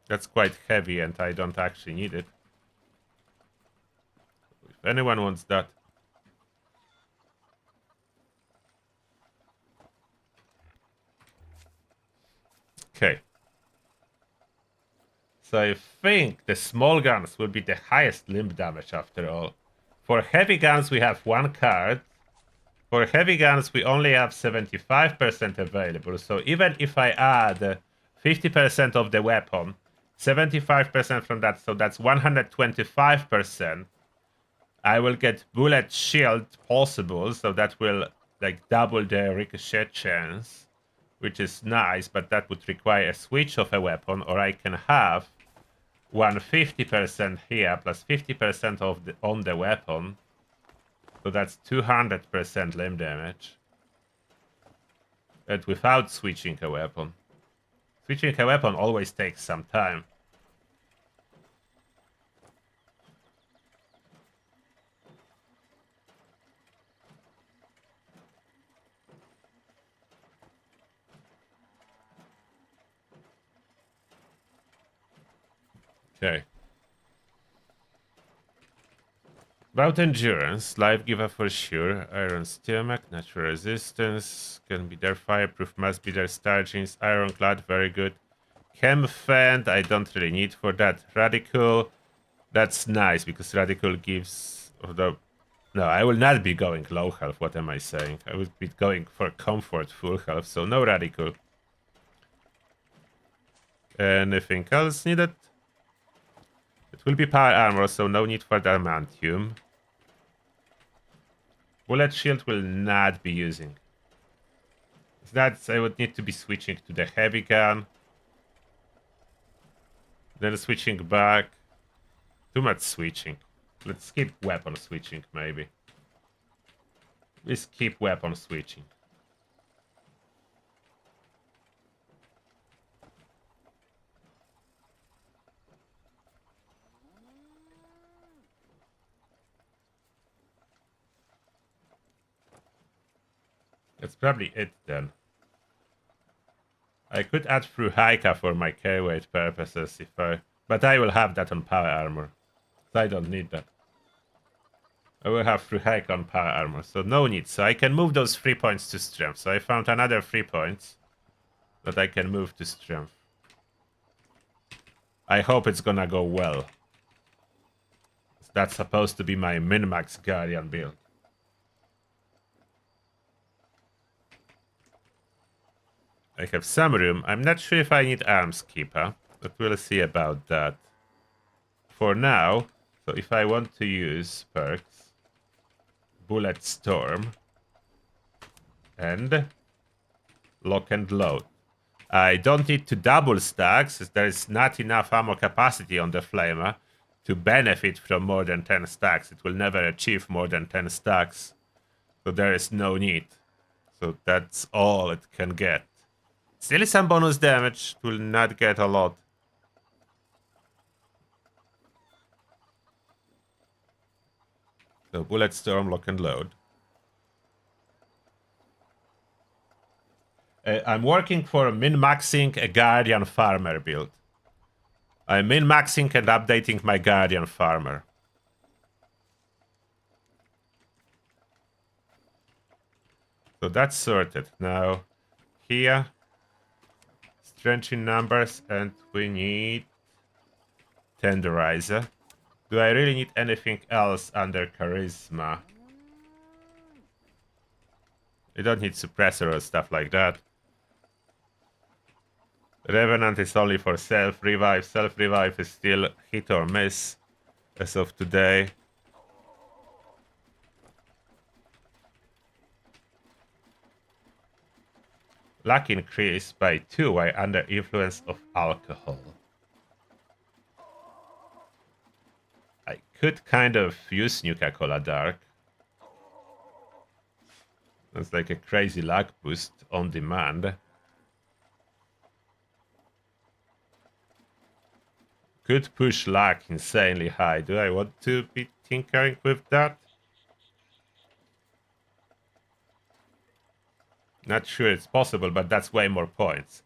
That's quite heavy and I don't actually need it. If anyone wants that. Okay. So I think the small guns will be the highest limb damage after all. For heavy guns we have 1 card. For heavy guns we only have 75% available. So even if I add 50% of the weapon, 75% from that, so that's 125%. I will get bullet shield possible, so that will like double the ricochet chance, which is nice, but that would require a switch of a weapon, or I can have 150% here plus 50% of on the weapon. So that's 200% limb damage. And without switching a weapon. Switching a weapon always takes some time. Okay. About endurance, life giver for sure. Iron stomach, natural resistance, can be there. Fireproof must be there. Stargings, ironclad, very good. Chem fend, I don't really need for that. Radical, that's nice because radical gives. Although, no, I will not be going low health. What am I saying? I would be going for comfort, full health. So no radical. Anything else needed? It will be power armor, so no need for adamantium. Bullet shield will not be using. That's I would need to be switching to the heavy gun. Then switching back. Too much switching. Let's skip weapon switching, maybe. We skip weapon switching. That's probably it then. I could add through Haika for my K-weight purposes if but I will have that on power armor. So I don't need that. I will have through Haika on power armor, so no need. So I can move those 3 points to strength. So I found another 3 points that I can move to strength. I hope it's gonna go well. That's supposed to be my min-max Guardian build. I have some room. I'm not sure if I need Arms Keeper, but we'll see about that. For now, so if I want to use perks, Bullet Storm and Lock and Load. I don't need to double stacks, as there is not enough ammo capacity on the Flamer to benefit from more than 10 stacks. It will never achieve more than 10 stacks, so there is no need. So that's all it can get. Still some bonus damage, it will not get a lot. So Bullet Storm, Lock and Load. I'm working for min-maxing a Guardian Farmer build. I'm min-maxing and updating my Guardian Farmer. So that's sorted. Now, here, strength in numbers, and we need Tenderizer. Do I really need anything else under Charisma? I don't need Suppressor or stuff like that. Revenant is only for self-revive. Self-revive is still hit or miss as of today. Luck increased by 2 while under influence of alcohol. I could kind of use Nuka-Cola Dark. It's like a crazy luck boost on demand. Could push luck insanely high. Do I want to be tinkering with that? Not sure it's possible, but that's way more points.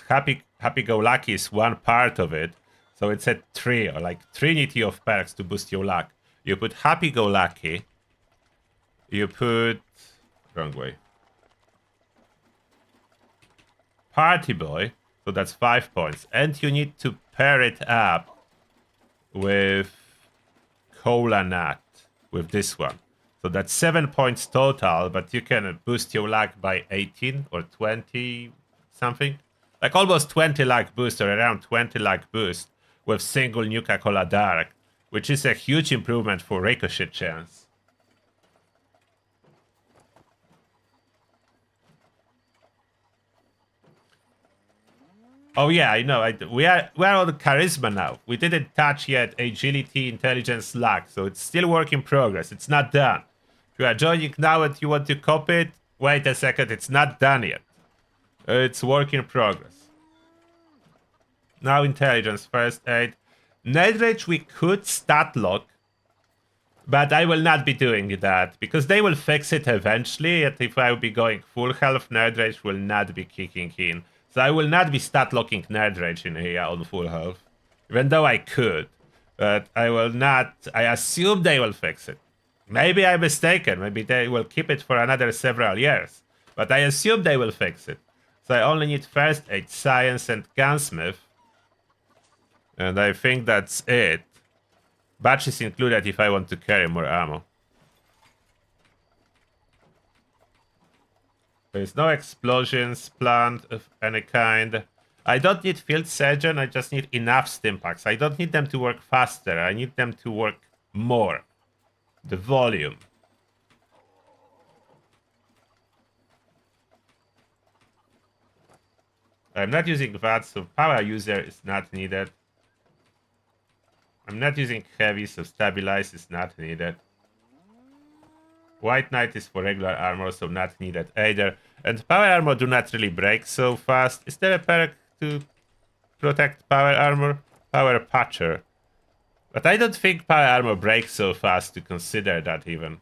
Happy-go-lucky is one part of it, so it's a 3 or like trinity of perks to boost your luck. You put happy-go-lucky, you put wrong way. Party boy, so that's 5 points, and you need to pair it up with cola nut with this one. So that's 7 points total, but you can boost your luck by 18 or 20 something. Like almost 20 luck boost or around 20 luck boost with single Nuka-Cola Dark, which is a huge improvement for ricochet chance. Oh yeah, I know. We are on charisma now. We didn't touch yet agility, intelligence, luck, so it's still work in progress. It's not done. If you are joining now and you want to copy it, wait a second. It's not done yet. It's work in progress. Now intelligence, first aid. Nade Rage we could stat lock, but I will not be doing that, because they will fix it eventually, and if I will be going full health, Nerd Rage will not be kicking in. So I will not be stat locking Nerd Rage in here on full health, even though I could. But I will not, I assume they will fix it. Maybe I'm mistaken, maybe they will keep it for another several years, but I assume they will fix it. So I only need first aid, science, and gunsmith. And I think that's it. Batch is included if I want to carry more ammo. There's no explosions planned of any kind. I don't need field surgeon, I just need enough stimpaks. I don't need them to work faster, I need them to work more. The volume. I'm not using that, so power user is not needed. I'm not using heavy, so stabilize is not needed. White Knight is for regular armor, so not needed either. And power armor do not really break so fast. Is there a perk to protect power armor? Power patcher. But I don't think power armor breaks so fast to consider that even.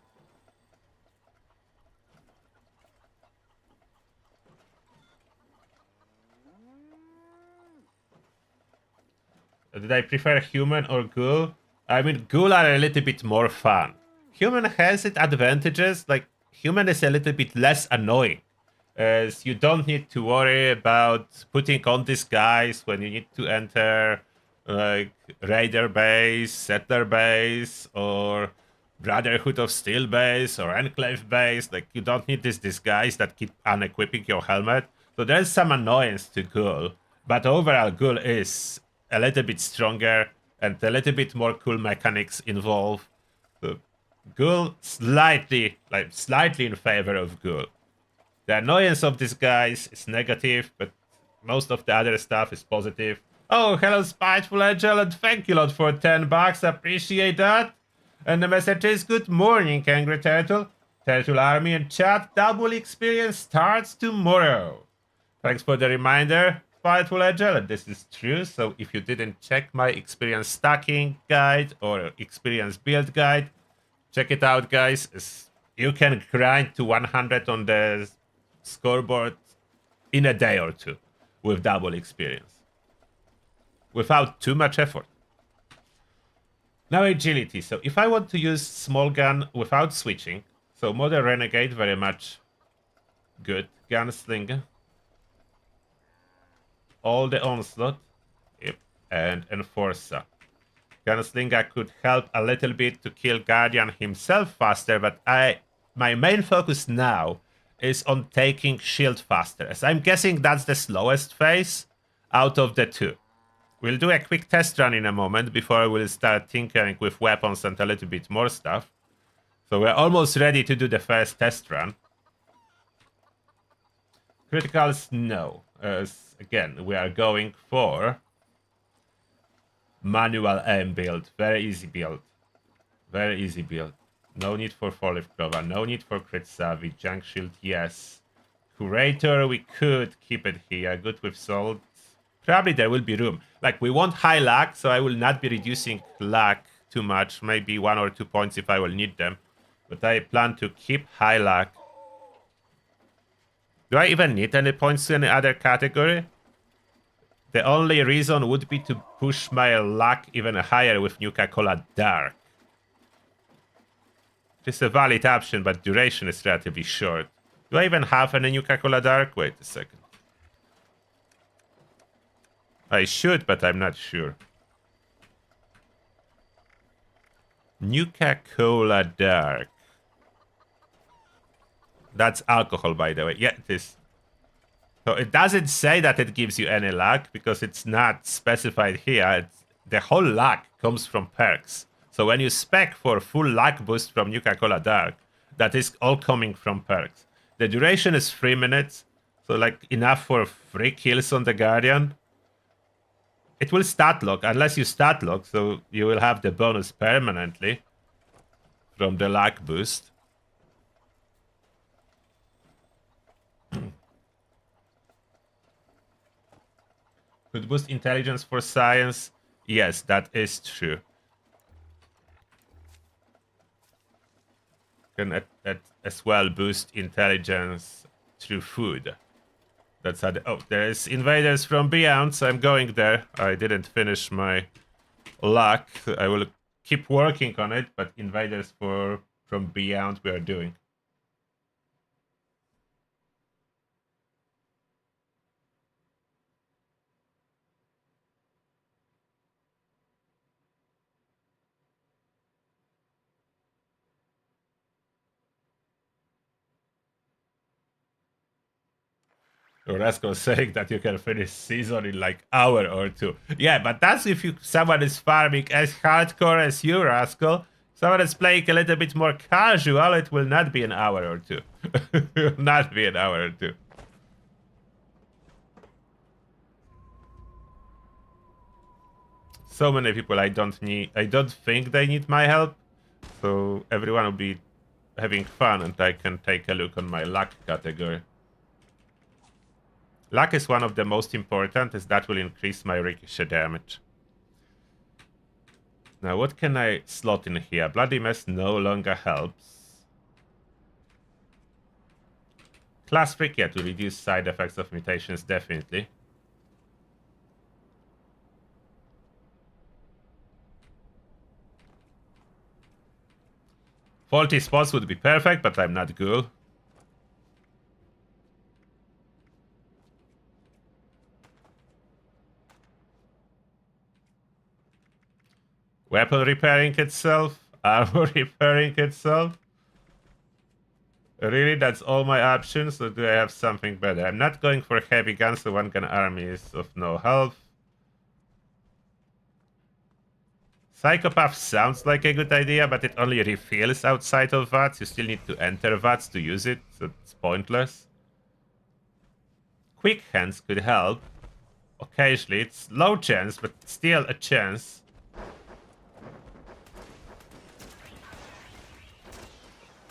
Did I prefer human or ghoul? I mean, ghoul are a little bit more fun. Human has its advantages, like human is a little bit less annoying. As you don't need to worry about putting on disguise when you need to enter like Raider base, Settler base, or Brotherhood of Steel base, or Enclave base. Like you don't need this disguise that keep unequipping your helmet. So there's some annoyance to Ghoul, but overall Ghoul is a little bit stronger and a little bit more cool mechanics involved. So Ghoul slightly in favor of Ghoul. The annoyance of this guys is negative, but most of the other stuff is positive. Oh, hello Spiteful Angel, and thank you lot for 10 bucks, appreciate that. And the message is good morning, Angry Turtle. Turtle Army and chat, double experience starts tomorrow. Thanks for the reminder, Spiteful Angel, and this is true, so if you didn't check my experience stacking guide or experience build guide, check it out, guys. You can grind to 100 on the scoreboard in a day or two with double experience without too much effort. Now agility. So if I want to use small gun without switching, so Modern Renegade very much good. Gunslinger, all the onslaught, yep, and Enforcer. Gunslinger could help a little bit to kill Guardian himself faster, but my main focus now is on taking shield faster, as I'm guessing that's the slowest phase out of the two. We'll do a quick test run in a moment before we'll start tinkering with weapons and a little bit more stuff. So we're almost ready to do the first test run. Criticals, no. As again, we are going for manual aim build. Very easy build. Very easy build. No need for Four-Leaf Clover. No need for Crit Savvy. Junk Shield, yes. Curator, we could keep it here. Good with Salt. Probably there will be room. Like, we want high luck, so I will not be reducing luck too much. Maybe 1 or 2 points if I will need them. But I plan to keep high luck. Do I even need any points to any other category? The only reason would be to push my luck even higher with Nuka-Cola Dark. It is a valid option, but duration is relatively short. Do I even have any Nuka-Cola Dark? Wait a second. I should, but I'm not sure. Nuka-Cola Dark. That's alcohol, by the way. Yeah, it is. So it doesn't say that it gives you any luck, because it's not specified here. The whole luck comes from perks. So when you spec for full luck boost from Nuka-Cola Dark, that is all coming from perks. The duration is 3 minutes, so like enough for 3 kills on the Guardian. It will stat lock, unless you stat lock, so you will have the bonus permanently from the luck boost. Could boost intelligence for science. Yes, that is true. Can as well boost intelligence through food. That's how. Oh, there's invaders from beyond, so I'm going there. I didn't finish my luck. I will keep working on it, but invaders from beyond we are doing. Rascal saying that you can finish season in like hour or two. Yeah, but that's if someone is farming as hardcore as you, Rascal. Someone is playing a little bit more casual, it will not be an hour or two. It will not be an hour or two. So many people I don't think they need my help. So everyone will be having fun and I can take a look on my luck category. Luck is one of the most important, as that will increase my ricochet damage. Now, what can I slot in here? Bloody Mess no longer helps. Class Freak, yeah, to reduce side effects of mutations, definitely. Faulty spots would be perfect, but I'm not ghoul. Weapon repairing itself, armor repairing itself. Really, that's all my options, or do I have something better? I'm not going for heavy guns, so one gun army is of no help. Psychopath sounds like a good idea, but it only refills outside of VATS. You still need to enter VATS to use it, so it's pointless. Quick Hands could help. Occasionally, it's low chance, but still a chance.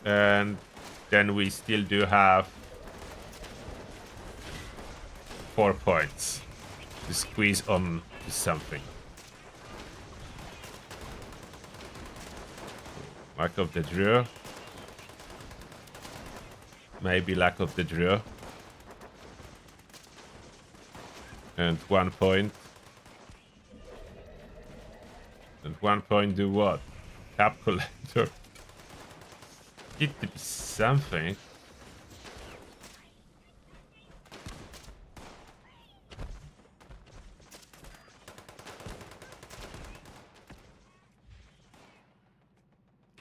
And then we still do have 4 points to squeeze on to something. Lack of the Drew. Maybe lack of the Drew. And 1 point. And 1 point do what? Cap collector. Need to be something.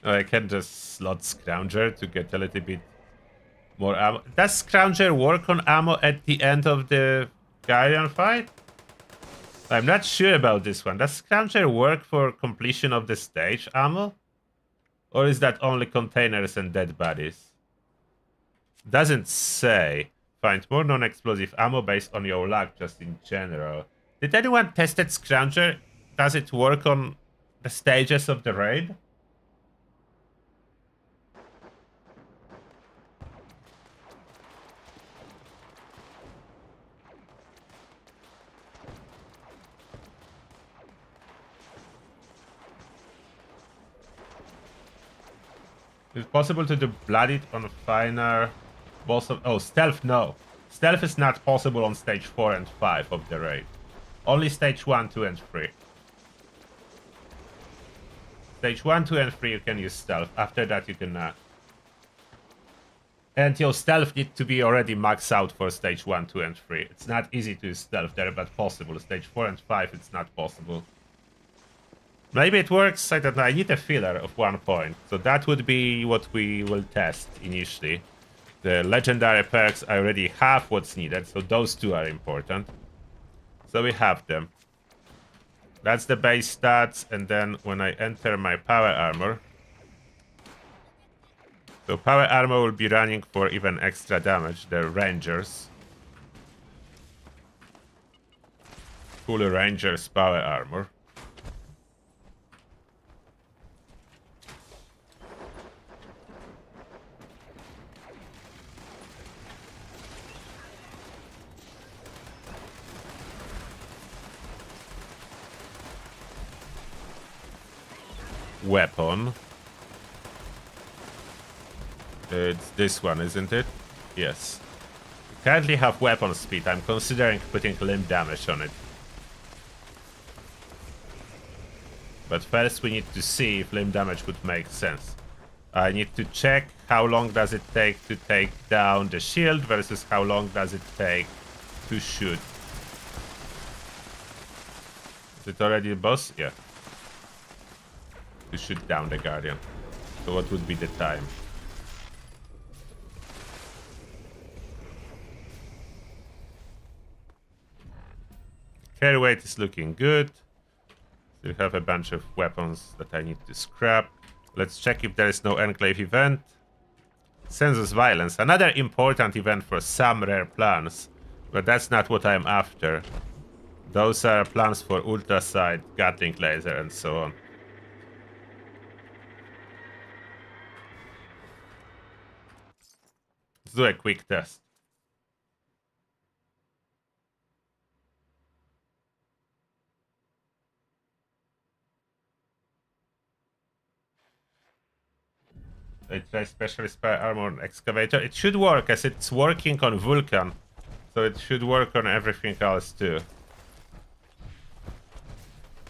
Oh, I can just slot Scrounger to get a little bit more ammo. Does Scrounger work on ammo at the end of the Guardian fight? I'm not sure about this one. Does Scrounger work for completion of the stage ammo? Or is that only containers and dead bodies? Doesn't say. Find more non-explosive ammo based on your luck, just in general. Did anyone tested Scrounger? Does it work on the stages of the raid? Is it possible to do bloodied on finer boss of... Oh, stealth, no. Stealth is not possible on stage 4 and 5 of the raid. Only stage 1, 2, and 3. Stage 1, 2, and 3 you can use stealth. After that you cannot. And your stealth needs to be already maxed out for stage 1, 2, and 3. It's not easy to use stealth there, but possible. Stage 4 and 5 it's not possible. Maybe it works, I don't know. I need a filler of 1 point. So that would be what we will test initially. The legendary perks, I already have what's needed, so those 2 are important. So we have them. That's the base stats, and then when I enter my power armor... So power armor will be running for even extra damage, the Rangers. Full Rangers power armor. weapon. It's this one, isn't it? Yes. We currently have weapon speed. I'm considering putting limb damage on it. But first we need to see if limb damage would make sense. I need to check how long does it take to take down the shield versus how long does it take to shoot. Is it already a boss? Yeah. To shoot down the Guardian. So what would be the time? Carry weight is looking good. Still have a bunch of weapons that I need to scrap. Let's check if there is no Enclave event. Census Violence. Another important event for some rare plans. But that's not what I'm after. Those are plans for Ultra Sight, Gatling Laser, and so on. Let's do a quick test. I try Specialist Spy Armor on Excavator. It should work as it's working on Vulcan. So it should work on everything else too.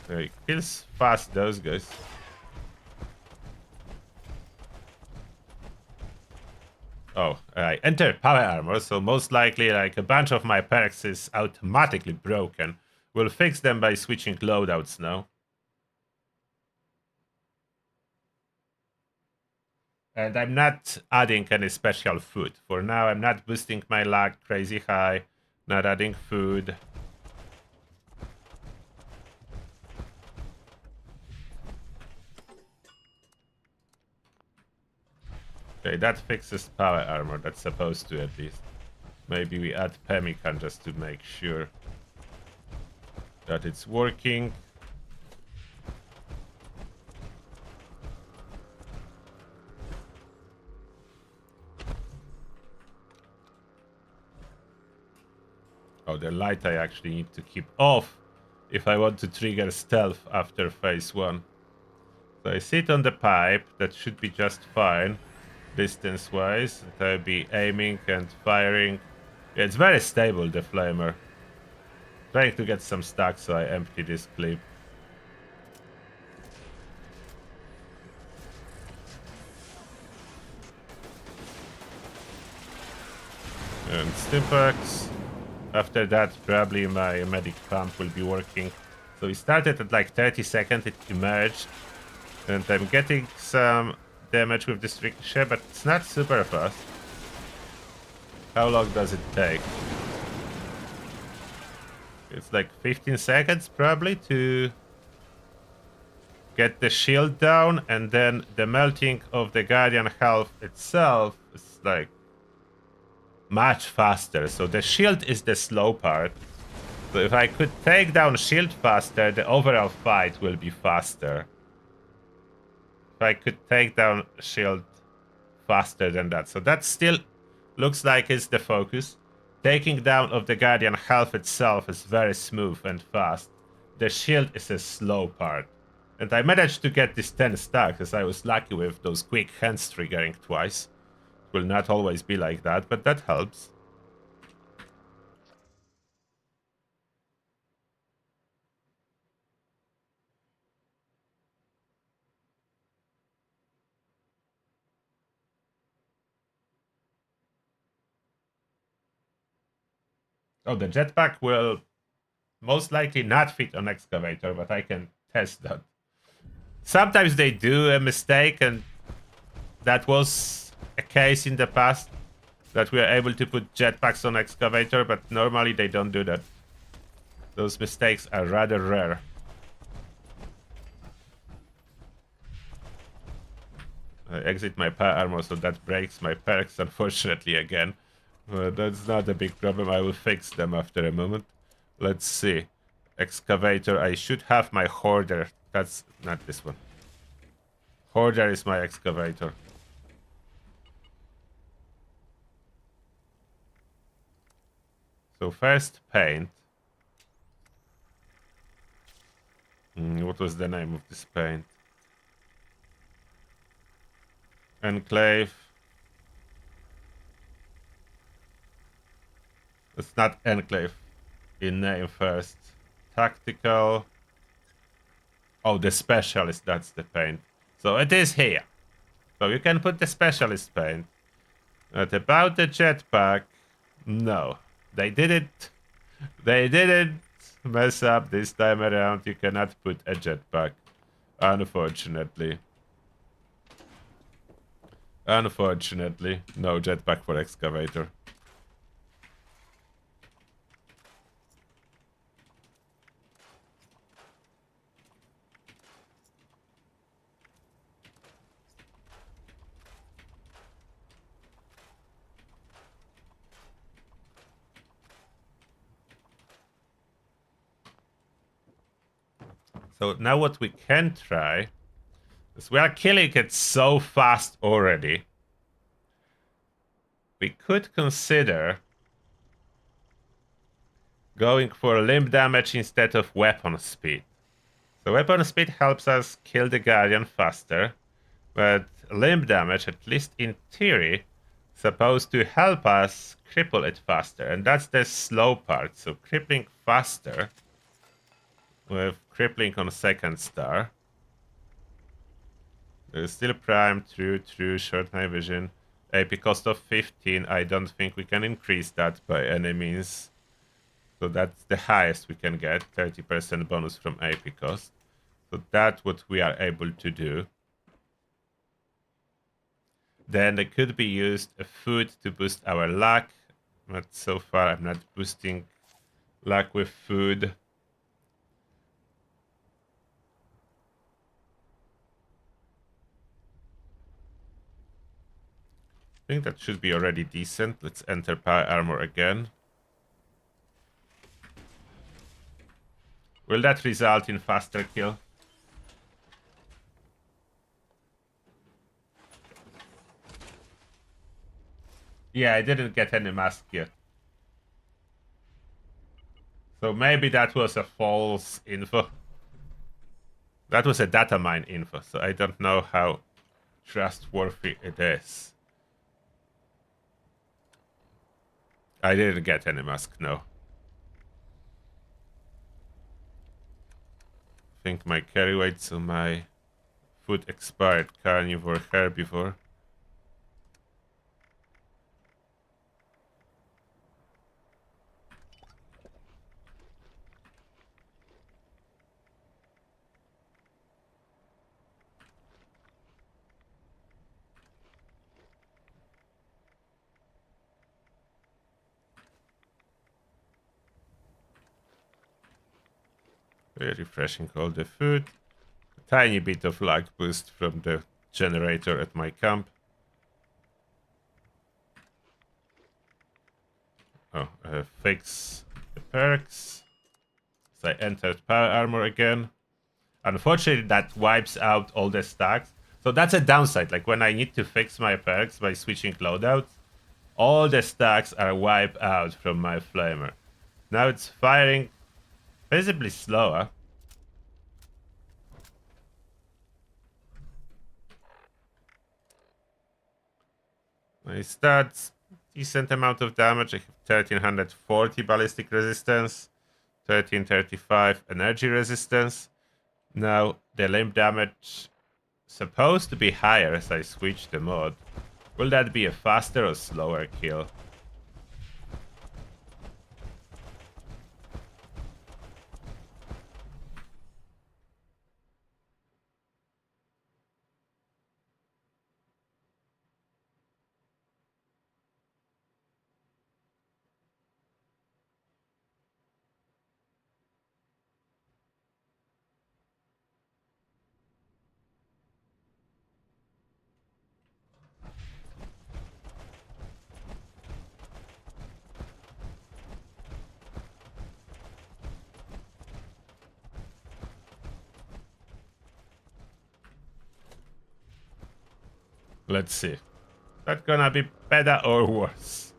It kills fast those guys. Oh, I entered Power Armor, so most likely like a bunch of my perks is automatically broken. We'll fix them by switching loadouts now. And I'm not adding any special food. For now, I'm not boosting my lag crazy high. Not adding food. Okay, that fixes power armor. That's supposed to at least. Maybe we add Pemmican just to make sure that it's working. Oh, the light I actually need to keep off if I want to trigger stealth after phase 1. So I sit on the pipe. That should be just fine, distance-wise. I'll be aiming and firing. Yeah, it's very stable, the flamer. Trying to get some stacks, so I empty this clip. And Stimpaks. After that, probably my medic pump will be working. So we started at like 30 seconds, it emerged. And I'm getting some damage with this ricochet, but it's not super fast. How long does it take? It's like 15 seconds probably to get the shield down, and then the melting of the Guardian health itself is like much faster. So the shield is the slow part. So if I could take down shield faster, the overall fight will be faster. If I could take down shield faster than that. So that still looks like it's the focus. Taking down of the Guardian health itself is very smooth and fast. The shield is a slow part. And I managed to get this 10 stacks as I was lucky with those quick hands triggering twice. Will not always be like that, but that helps. Oh, the jetpack will most likely not fit on Excavator, but I can test that. Sometimes they do a mistake, and that was a case in the past that we are able to put jetpacks on Excavator, but normally they don't do that. Those mistakes are rather rare. I exit my power armor, so that breaks my perks, unfortunately, again. That's not a big problem. I will fix them after a moment. Let's see. Excavator. I should have my Hoarder. That's not this one. Hoarder is my Excavator. So first paint. What was the name of this paint? Enclave. It's not Enclave in name first. Tactical. Oh, the specialist, that's the paint. So it is here. So you can put the specialist paint. But about the jetpack, no. They didn't mess up this time around. You cannot put a jetpack. Unfortunately. Unfortunately, no jetpack for excavator. So now what we can try is we are killing it so fast already. We could consider going for limb damage instead of weapon speed. So weapon speed helps us kill the Guardian faster, but limb damage, at least in theory, supposed to help us cripple it faster, and that's the slow part. So crippling faster with crippling on second star. There's still prime, true, short night vision. AP cost of 15. I don't think we can increase that by any means. So that's the highest we can get, 30% bonus from AP cost. So that's what we are able to do. Then it could be used a food to boost our luck. But so far I'm not boosting luck with food. I think that should be already decent. Let's enter power armor again. Will that result in faster kill? Yeah, I didn't get any mask yet. So maybe that was a false info. That was a data mine info, so I don't know how trustworthy it is. I didn't get any mask, no. I think my carry weight, so my food expired. Carnivore, herbivore. Very refreshing all the food. A tiny bit of luck boost from the generator at my camp. Oh, fix the perks. So I entered power armor again. Unfortunately, that wipes out all the stacks. So that's a downside. Like when I need to fix my perks by switching loadouts, all the stacks are wiped out from my flamer. Now it's firing visibly slower. My stats, decent amount of damage. I have 1340 ballistic resistance, 1335 energy resistance. Now the limb damage supposed to be higher as I switch the mod. Will that be a faster or slower kill? Let's see. That gonna be better or worse?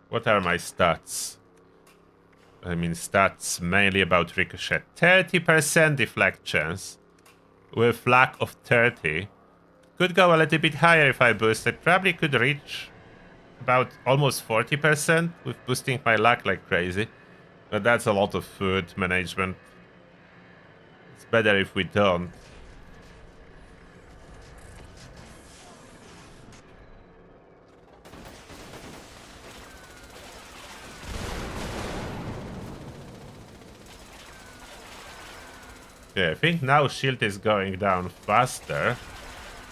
What are my stats? I mean, stats mainly about ricochet. 30% deflect chance with lack of 30. Could go a little bit higher if I boost. I probably could reach about almost 40% with boosting my luck like crazy. But that's a lot of food management. It's better if we don't. Yeah, I think now shield is going down faster.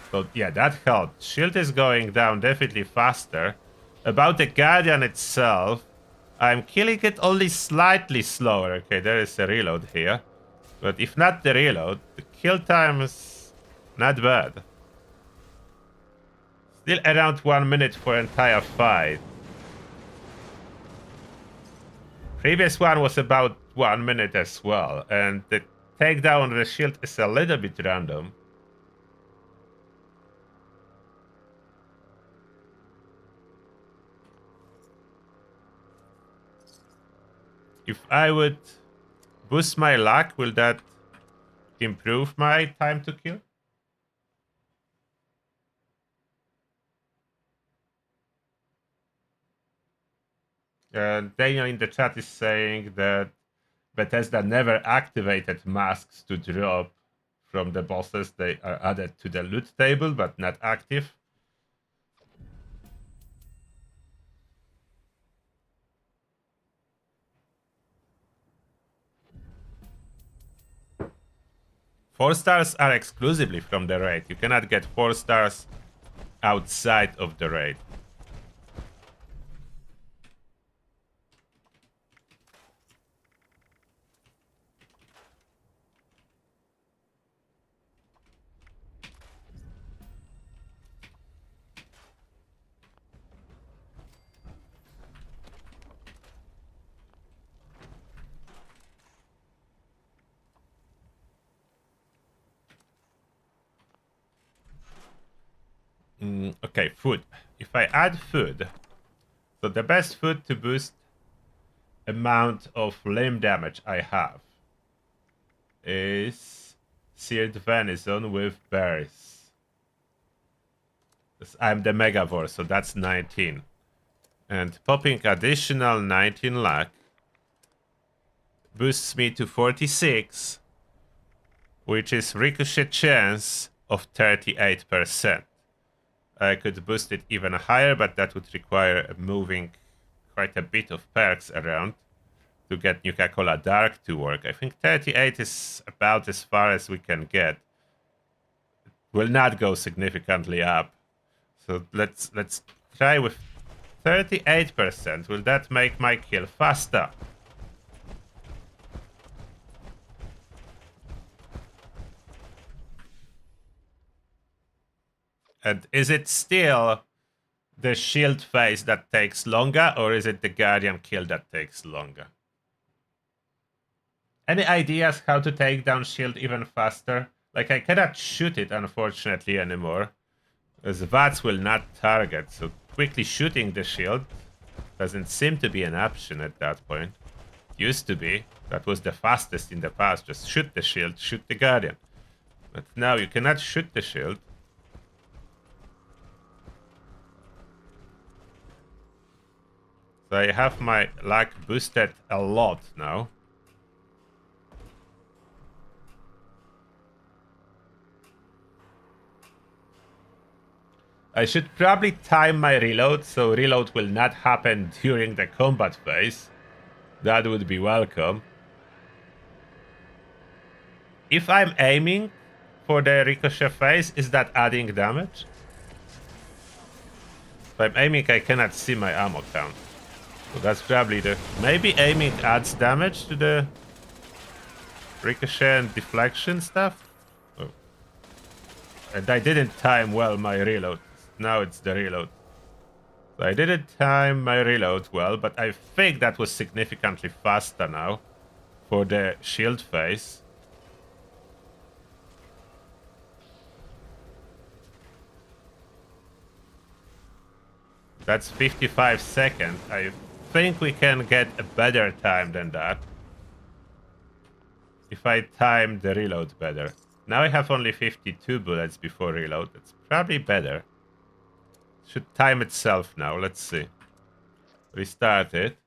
So yeah, that helped. Shield is going down definitely faster. About the Guardian itself, I'm killing it only slightly slower. Okay, there is a reload here. But if not the reload, the kill time is not bad. Still around 1 minute for entire fight. Previous one was about 1 minute as well. And the takedown of the shield is a little bit random. If I would boost my luck, will that improve my time to kill? Daniel in the chat is saying that Bethesda never activated masks to drop from the bosses. They are added to the loot table, but not active. Four stars are exclusively from the raid. You cannot get 4 stars outside of the raid. Okay, food. If I add food, so the best food to boost amount of limb damage I have is seared venison with berries. I'm the megavore, so that's 19. And popping additional 19 luck boosts me to 46, which is ricochet chance of 38%. I could boost it even higher, but that would require moving quite a bit of perks around to get Nuka-Cola Dark to work. I think 38 is about as far as we can get. It will not go significantly up. So let's try with 38%. Will that make my kill faster? And is it still the shield phase that takes longer, or is it the Guardian kill that takes longer? Any ideas how to take down shield even faster? Like, I cannot shoot it, unfortunately, anymore. As VATS will not target, so quickly shooting the shield doesn't seem to be an option at that point. Used to be. That was the fastest in the past. Just shoot the shield, shoot the Guardian. But now you cannot shoot the shield. So I have my luck boosted a lot now. I should probably time my reload, so reload will not happen during the combat phase. That would be welcome. If I'm aiming for the ricochet phase, is that adding damage? If I'm aiming, I cannot see my ammo count. So that's probably the... Maybe aiming adds damage to the ricochet and deflection stuff? Oh. And I didn't time well my reload. Now it's the reload. So I didn't time my reload well, but I think that was significantly faster now for the shield phase. That's 55 seconds. I think we can get a better time than that. If I time the reload better. Now I have only 52 bullets before reload. It's probably better. Should time itself now. Let's see. Restart it.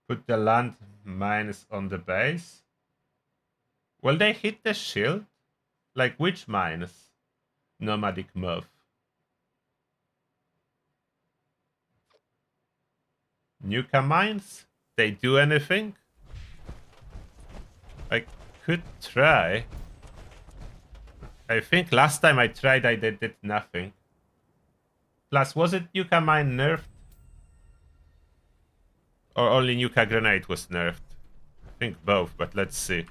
Put the land mines on the base. Will they hit the shield? Like which mines? Nomadic move. Nuka mines? They do anything? I could try. I think last time I tried I did nothing. Plus, was it Nuka mine nerfed? Or only Nuka grenade was nerfed? I think both, but let's see.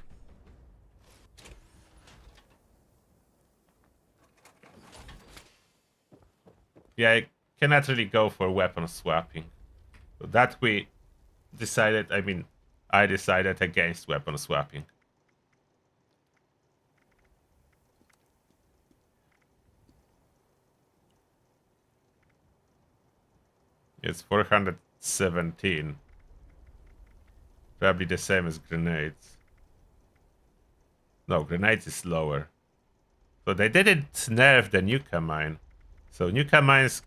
Yeah, I cannot really go for weapon swapping. So that we decided, I decided against weapon swapping. It's 417. Probably the same as grenades. No, grenades is lower. So they didn't nerf the Nuka mine. So Nuka mines,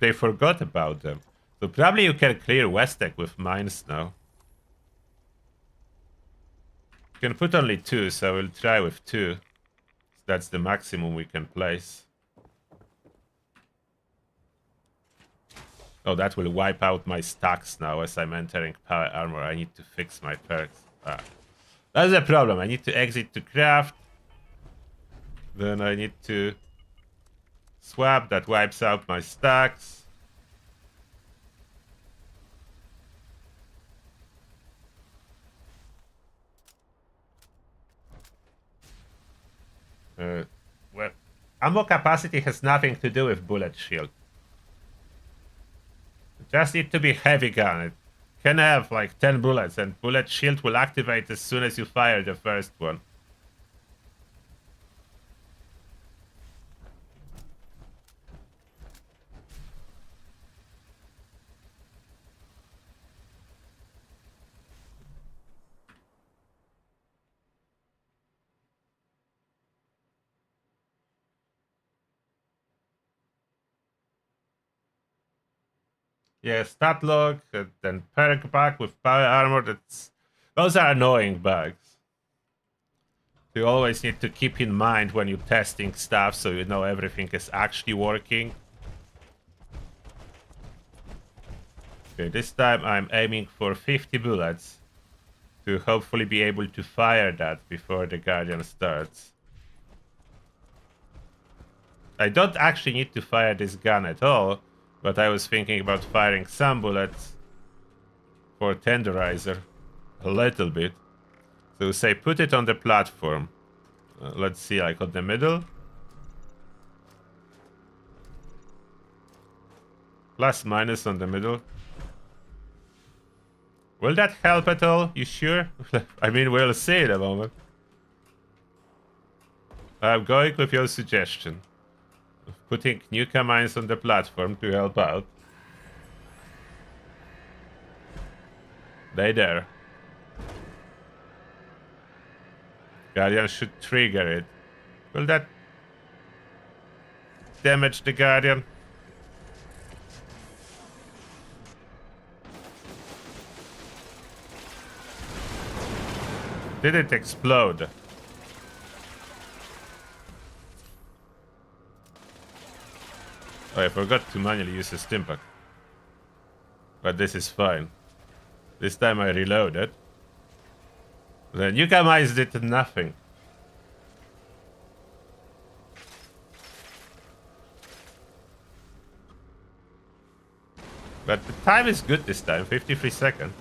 they forgot about them. So probably you can clear Westek with mines now. You can put only 2, so we'll try with 2. That's the maximum we can place. Oh, that will wipe out my stacks now as I'm entering power armor. I need to fix my perks. That's the problem. I need to exit to craft. Then I need to swap. That wipes out my stacks. Well, ammo capacity has nothing to do with bullet shield. It just need to be heavy gun. It can have like 10 bullets, and bullet shield will activate as soon as you fire the first one. Yeah, stat log, then perk back with power armor. Those are annoying bugs. You always need to keep in mind when you're testing stuff so you know everything is actually working. Okay, this time I'm aiming for 50 bullets to hopefully be able to fire that before the Guardian starts. I don't actually need to fire this gun at all. But I was thinking about firing some bullets for tenderizer. A little bit. So say put it on the platform. Let's see, like on the middle. Plus minus on the middle. Will that help at all? You sure? I mean, we'll see in a moment. I'm going with your suggestion. Putting Nuka mines on the platform to help out. They there. Guardian should trigger it. Will that damage the Guardian? Did it explode? Oh, I forgot to manually use a stimpak. But this is fine. This time I reloaded. The Nuka mines did nothing. But the time is good this time, 53 seconds.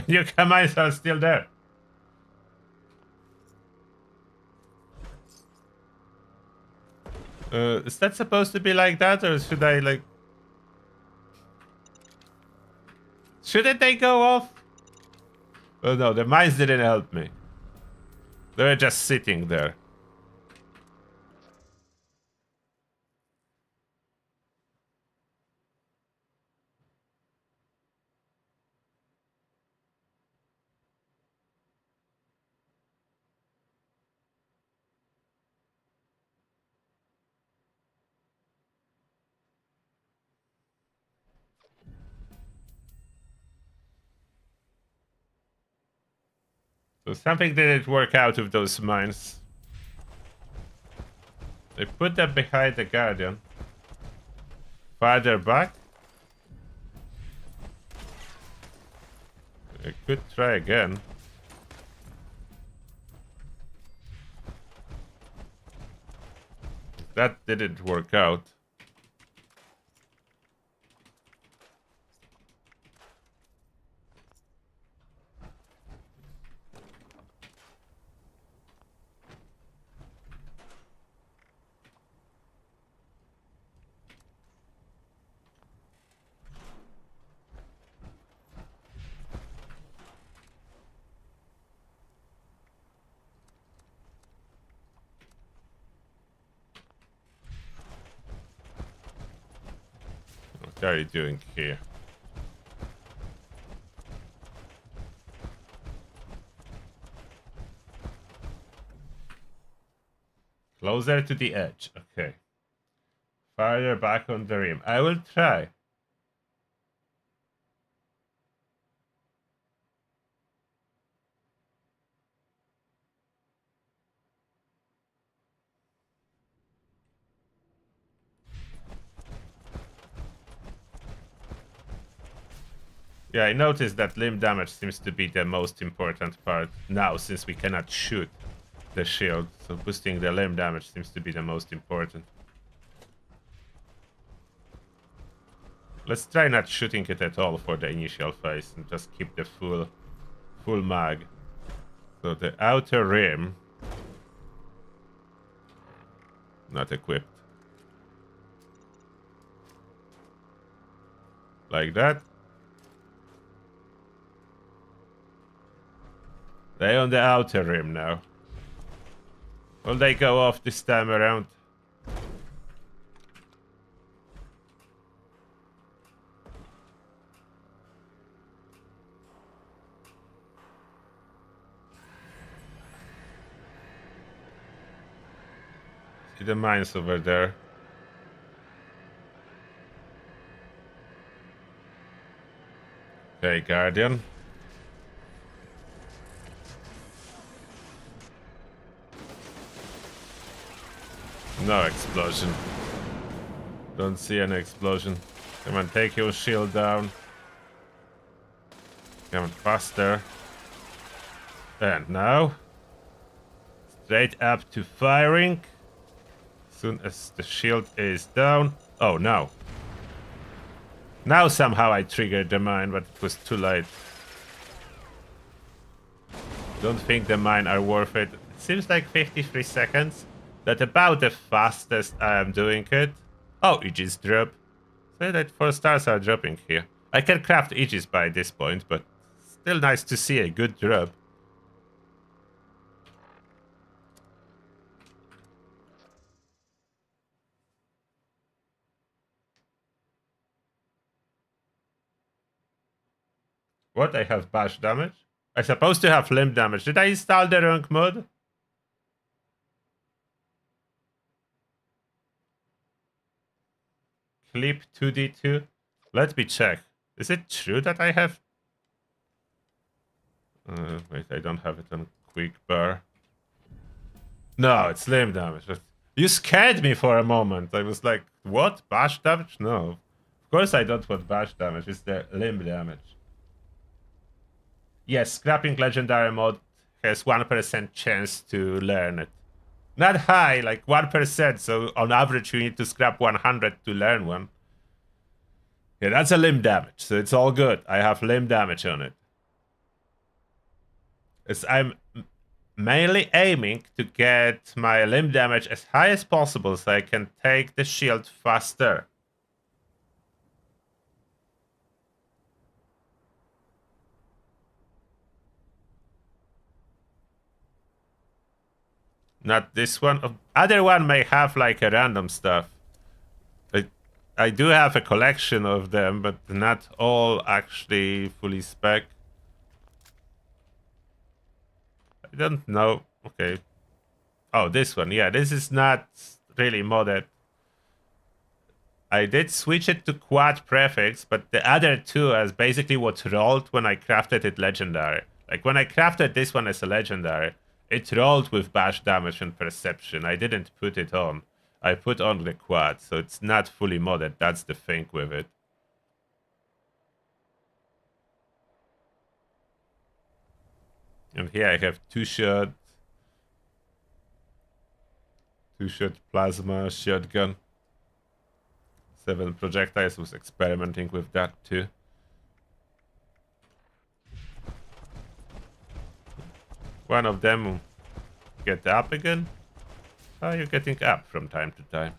Nuka mines are still there. Is that supposed to be like that, or should I like... Shouldn't they go off? Oh no, the mines didn't help me. They were just sitting there. So something didn't work out with those mines. They put them behind the Guardian. Farther back. I could try again. That didn't work out. What are you doing here? Closer to the edge. Okay. Farther back on the rim. I will try. Yeah, I noticed that limb damage seems to be the most important part now, since we cannot shoot the shield. So boosting the limb damage seems to be the most important. Let's try not shooting it at all for the initial phase and just keep the full mag. So the outer rim, not equipped. Like that. They're on the outer rim now. Will they go off this time around? See the mines over there. Okay, Guardian. No explosion. Don't see an explosion. Come on, take your shield down. Come on, faster. And now, straight up to firing. As soon as the shield is down. Oh no. Now somehow I triggered the mine, but it was too late. Don't think the mine are worth it. It seems like 53 seconds. That's about the fastest I am doing it. Oh, Aegis drop. Say that 4 stars are dropping here. I can craft Aegis by this point, but still nice to see a good drop. What? I have bash damage? I'm supposed to have limb damage. Did I install the wrong mod? Clip 2d2. Let me check. Is it true that I have... wait, I don't have it on quick bar. No, it's limb damage. You scared me for a moment. I was like, what? Bash damage? No. Of course I don't want bash damage. It's the limb damage. Yes, scrapping legendary mode has 1% chance to learn it. Not high, like 1%, so on average you need to scrap 100 to learn one. Yeah, that's a limb damage, so it's all good. I have limb damage on it. I'm mainly aiming to get my limb damage as high as possible so I can take the shield faster. Not this one. Other one may have like a random stuff. I do have a collection of them, but not all actually fully spec. I don't know. Okay. Oh, this one. Yeah, this is not really modded. I did switch it to quad prefix, but the other two is basically what rolled when I crafted it legendary. Like when I crafted this one as a legendary, it rolled with bash damage and perception. I didn't put it on. I put on the quad, so it's not fully modded. That's the thing with it. And here I have two-shot plasma shotgun. 7 projectiles. Was experimenting with that too. One of them get up again. How are you getting up from time to time?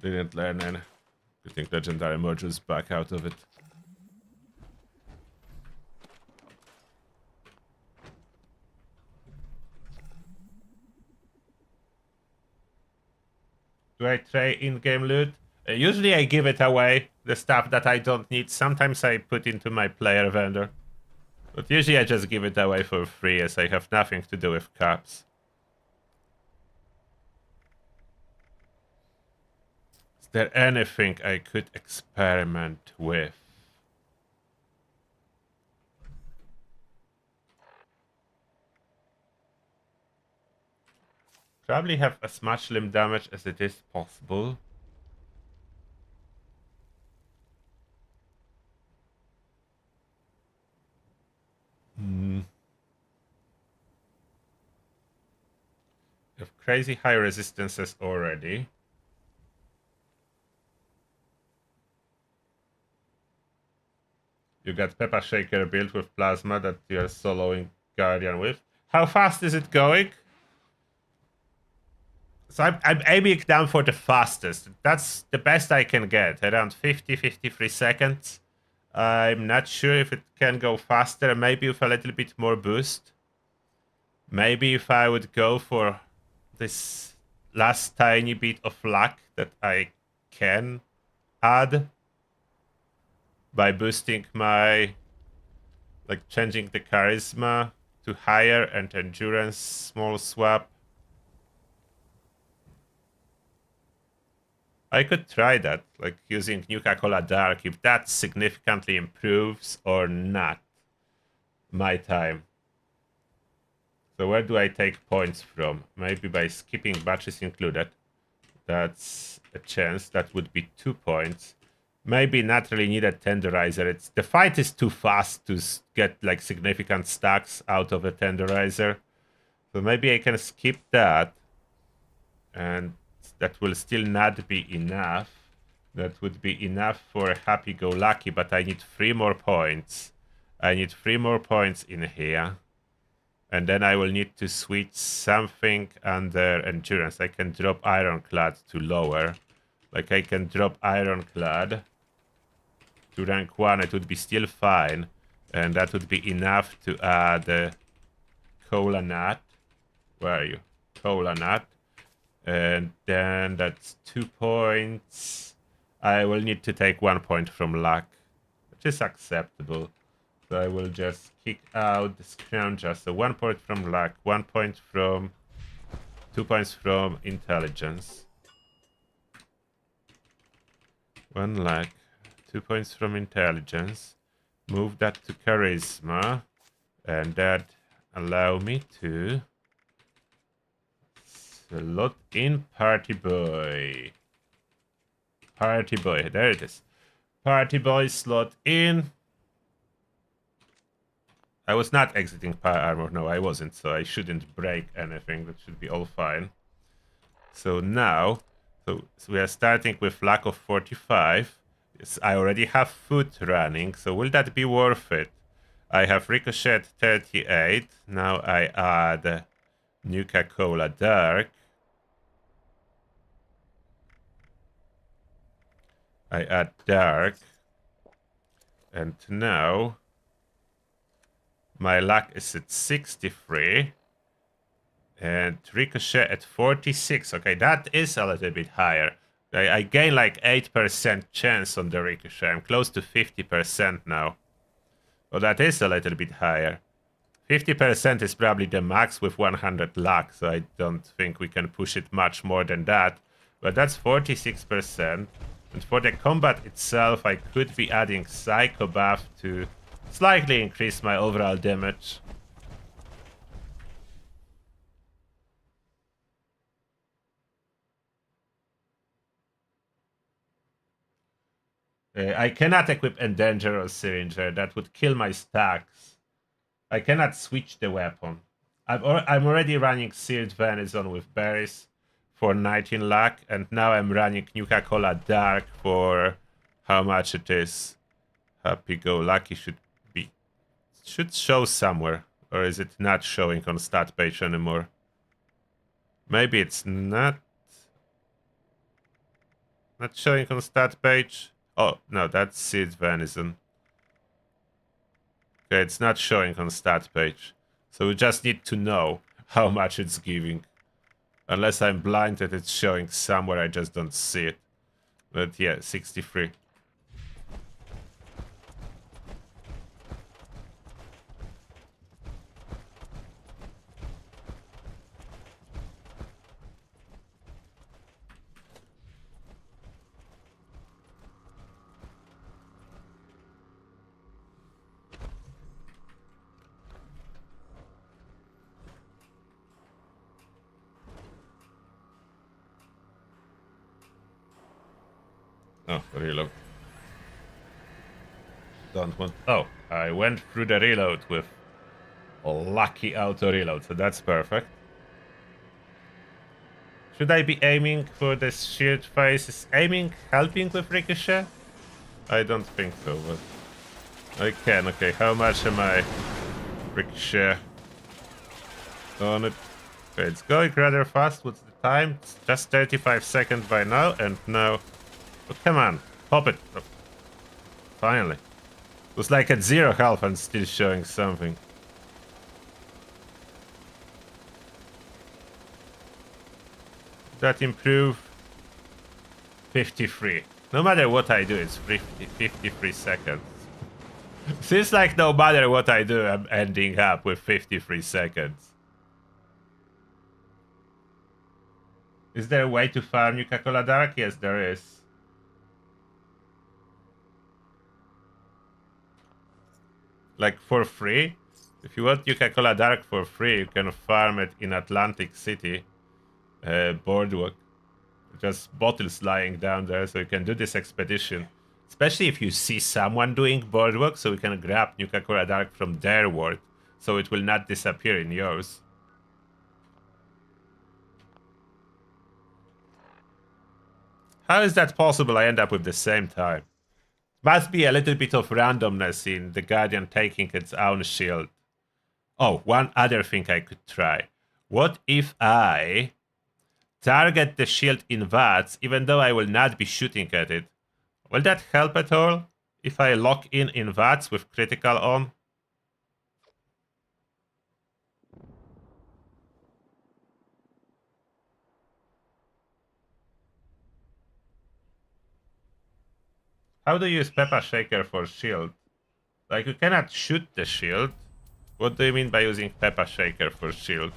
Didn't learn any. You think legendary emerges back out of it? Do I trade in-game loot? Usually I give it away, the stuff that I don't need. Sometimes I put into my player vendor. But usually I just give it away for free as I have nothing to do with caps. Is there anything I could experiment with? Probably have as much limb damage as it is possible. You have crazy high resistances already. You got Peppa Shaker built with plasma that you're soloing Guardian with. How fast is it going? So I'm aiming down for the fastest. That's the best I can get. Around 53 seconds. I'm not sure if it can go faster. Maybe with a little bit more boost. Maybe if I would go for this last tiny bit of luck that I can add by boosting my, like changing the charisma to higher and endurance small swap. I could try that, like using Nuka-Cola Dark, if that significantly improves or not my time. So where do I take points from? Maybe by skipping batches included. That's a chance. That would be 2 points. Maybe not really needed tenderizer. The fight is too fast to get like significant stacks out of a tenderizer. So maybe I can skip that. And that will still not be enough. That would be enough for happy-go-lucky, but I need 3 more points. I need 3 more points in here. And then I will need to switch something under endurance. I can drop Ironclad to lower. Like I can drop Ironclad to rank 1. It would be still fine. And that would be enough to add Cola Nut. Where are you? Cola Nut. And then that's 2 points. I will need to take 1 point from luck, which is acceptable. So I will just kick out the Scrounger. So 1 point from luck, 1 point from... 2 points from intelligence. 1 luck, 2 points from intelligence. Move that to charisma. And that allow me to... slot in Party Boy. Party Boy, there it is. Party Boy slot in. I was not exiting Power Armor, no I wasn't, so I shouldn't break anything, that should be all fine. So now, so we are starting with lack of 45. Yes, I already have food running, so will that be worth it? I have Ricochet 38, now I add Nuka-Cola Dark. I add Dark. And now my luck is at 63. And Ricochet at 46. Okay, that is a little bit higher. I gain like 8% chance on the ricochet. I'm close to 50% now. Well, that is a little bit higher. 50% is probably the max with 100 luck, so I don't think we can push it much more than that. But that's 46%. And for the combat itself, I could be adding Psycho buff to slightly increase my overall damage. I cannot equip Endanger or Syringer. That would kill my stacks. I cannot switch the weapon. I'm already running Seared Venison with berries for 19 luck, and now I'm running Nuka-Cola Dark for how much it is. Happy-go-lucky should show somewhere, or is it not showing on stat page anymore? Maybe it's not showing on stat page. Oh no, that's Seared Venison. Okay, it's not showing on stat page. So we just need to know how much it's giving. Unless I'm blind that it's showing somewhere, I just don't see it. But yeah, 63. Oh, reload. Don't want... Oh, I went through the reload with a lucky auto reload, so that's perfect. Should I be aiming for the shield face? Is aiming helping with ricochet? I don't think so, but I can. Okay, how much am I? Ricochet on it. Okay, it's going rather fast. What's the time? It's just 35 seconds by now, and now... Oh, come on, pop it. Oh, finally. It was like at 0 health and still showing something. That improve 53. No matter what I do, it's 53 seconds. Seems like no matter what I do, I'm ending up with 53 seconds. Is there a way to farm Nuka-Cola Dark? Yes, there is. Like for free. If you want Nuka-Cola Dark for free, you can farm it in Atlantic City. Boardwalk. Just bottles lying down there, so you can do this expedition. Especially if you see someone doing boardwalk, so you can grab Nuka-Cola Dark from their world, so it will not disappear in yours. How is that possible? I end up with the same time. Must be a little bit of randomness in the Guardian taking its own shield. Oh, one other thing I could try. What if I target the shield in VATS, even though I will not be shooting at it? Will that help at all? If I lock in VATS with critical on? How do you use Peppa Shaker for shield? Like, you cannot shoot the shield. What do you mean by using Peppa Shaker for shield?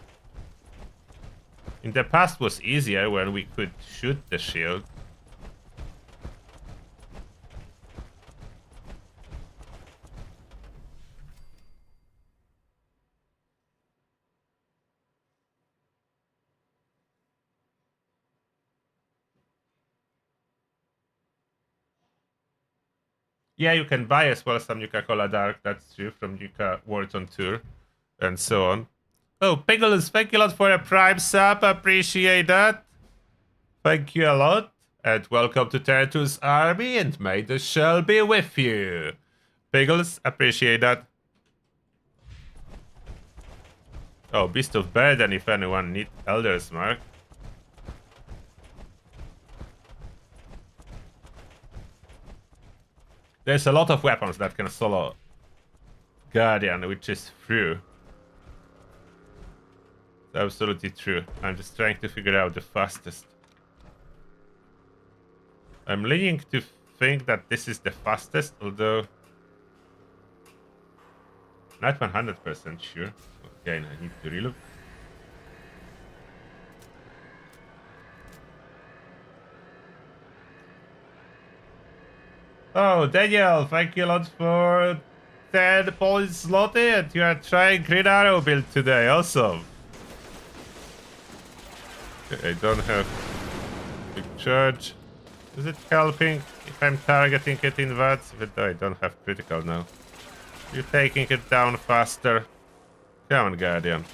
In the past was easier when we could shoot the shield. Yeah, you can buy as well some Nuka-Cola Dark, that's true, from Nuka World on Tour, and so on. Oh, Pickles, thank you a lot for a Prime sub, appreciate that. Thank you a lot, and welcome to Terratu's army, and may the shell be with you. Pickles, appreciate that. Oh, Beast of Burden if anyone needs Elder's Mark. There's a lot of weapons that can solo Guardian, which is true. It's absolutely true. I'm just trying to figure out the fastest. I'm leaning to think that this is the fastest, although not 100% sure. Again, I need to relook. Oh, Daniel, thank you a lot for 10 Polish zloty, and you are trying Green Arrow build today. Awesome. Okay, I don't have big charge. Is it helping if I'm targeting it in VATS? I don't have critical now. You're taking it down faster. Come on, Guardian.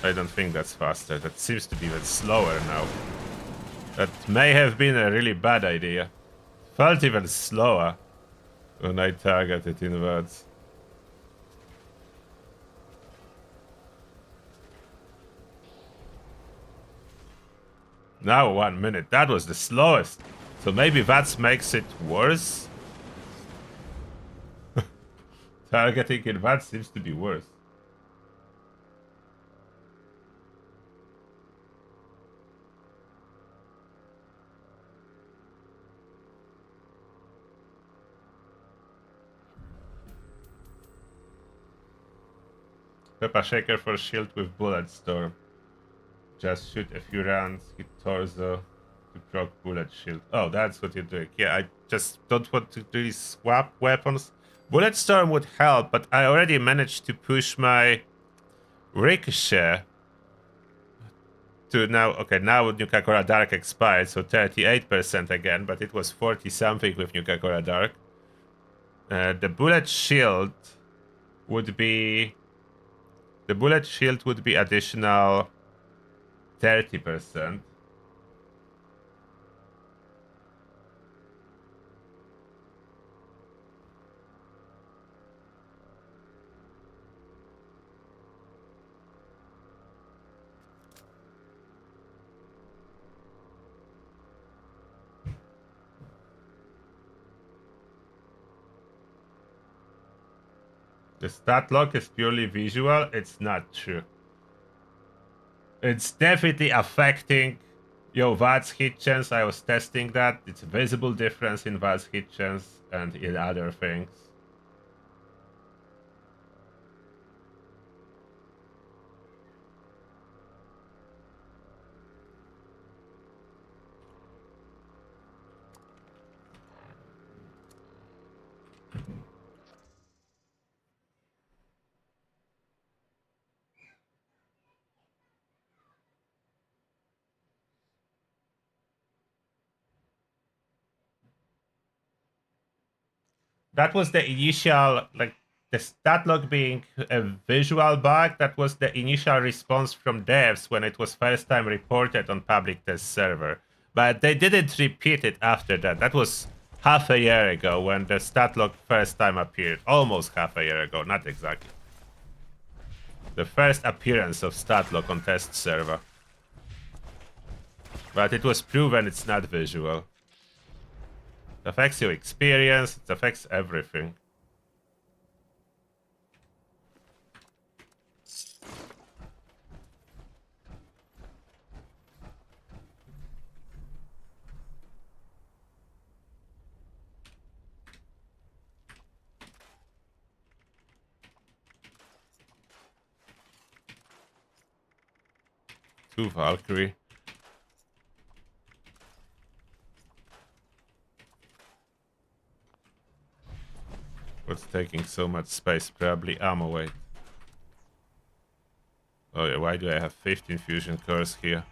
I don't think that's faster. That seems to be even slower now. That may have been a really bad idea. Felt even slower when I targeted inwards. Now 1 minute. That was the slowest. So maybe that makes it worse? Targeting in that seems to be worse. Peppa Shaker for shield with bullet storm. Just shoot a few rounds, hit torso to proc bullet shield. Oh, that's what you're doing. Yeah, I just don't want to really swap weapons. Bullet storm would help, but I already managed to push my ricochet to now. Okay, now Nuka-Cola Dark expired, so 38% again, but it was 40 something with Nuka-Cola Dark. The bullet shield would be. The bullet shield would be additional 30%. The stat lock is purely visual. It's not true. It's definitely affecting your VATS hit chance. I was testing that. It's a visible difference in VATS hit chance and in other things. That was the initial, like, the stat log being a visual bug. That was the initial response from devs when it was first time reported on public test server. But they didn't repeat it after that. That was half a year ago when the stat log first time appeared. Almost half a year ago, not exactly. The first appearance of stat log on test server. But it was proven it's not visual. It affects your experience, it affects everything. Two Valkyrie. What's taking so much space? Probably ammo weight. Oh yeah, why do I have 15 fusion cores here?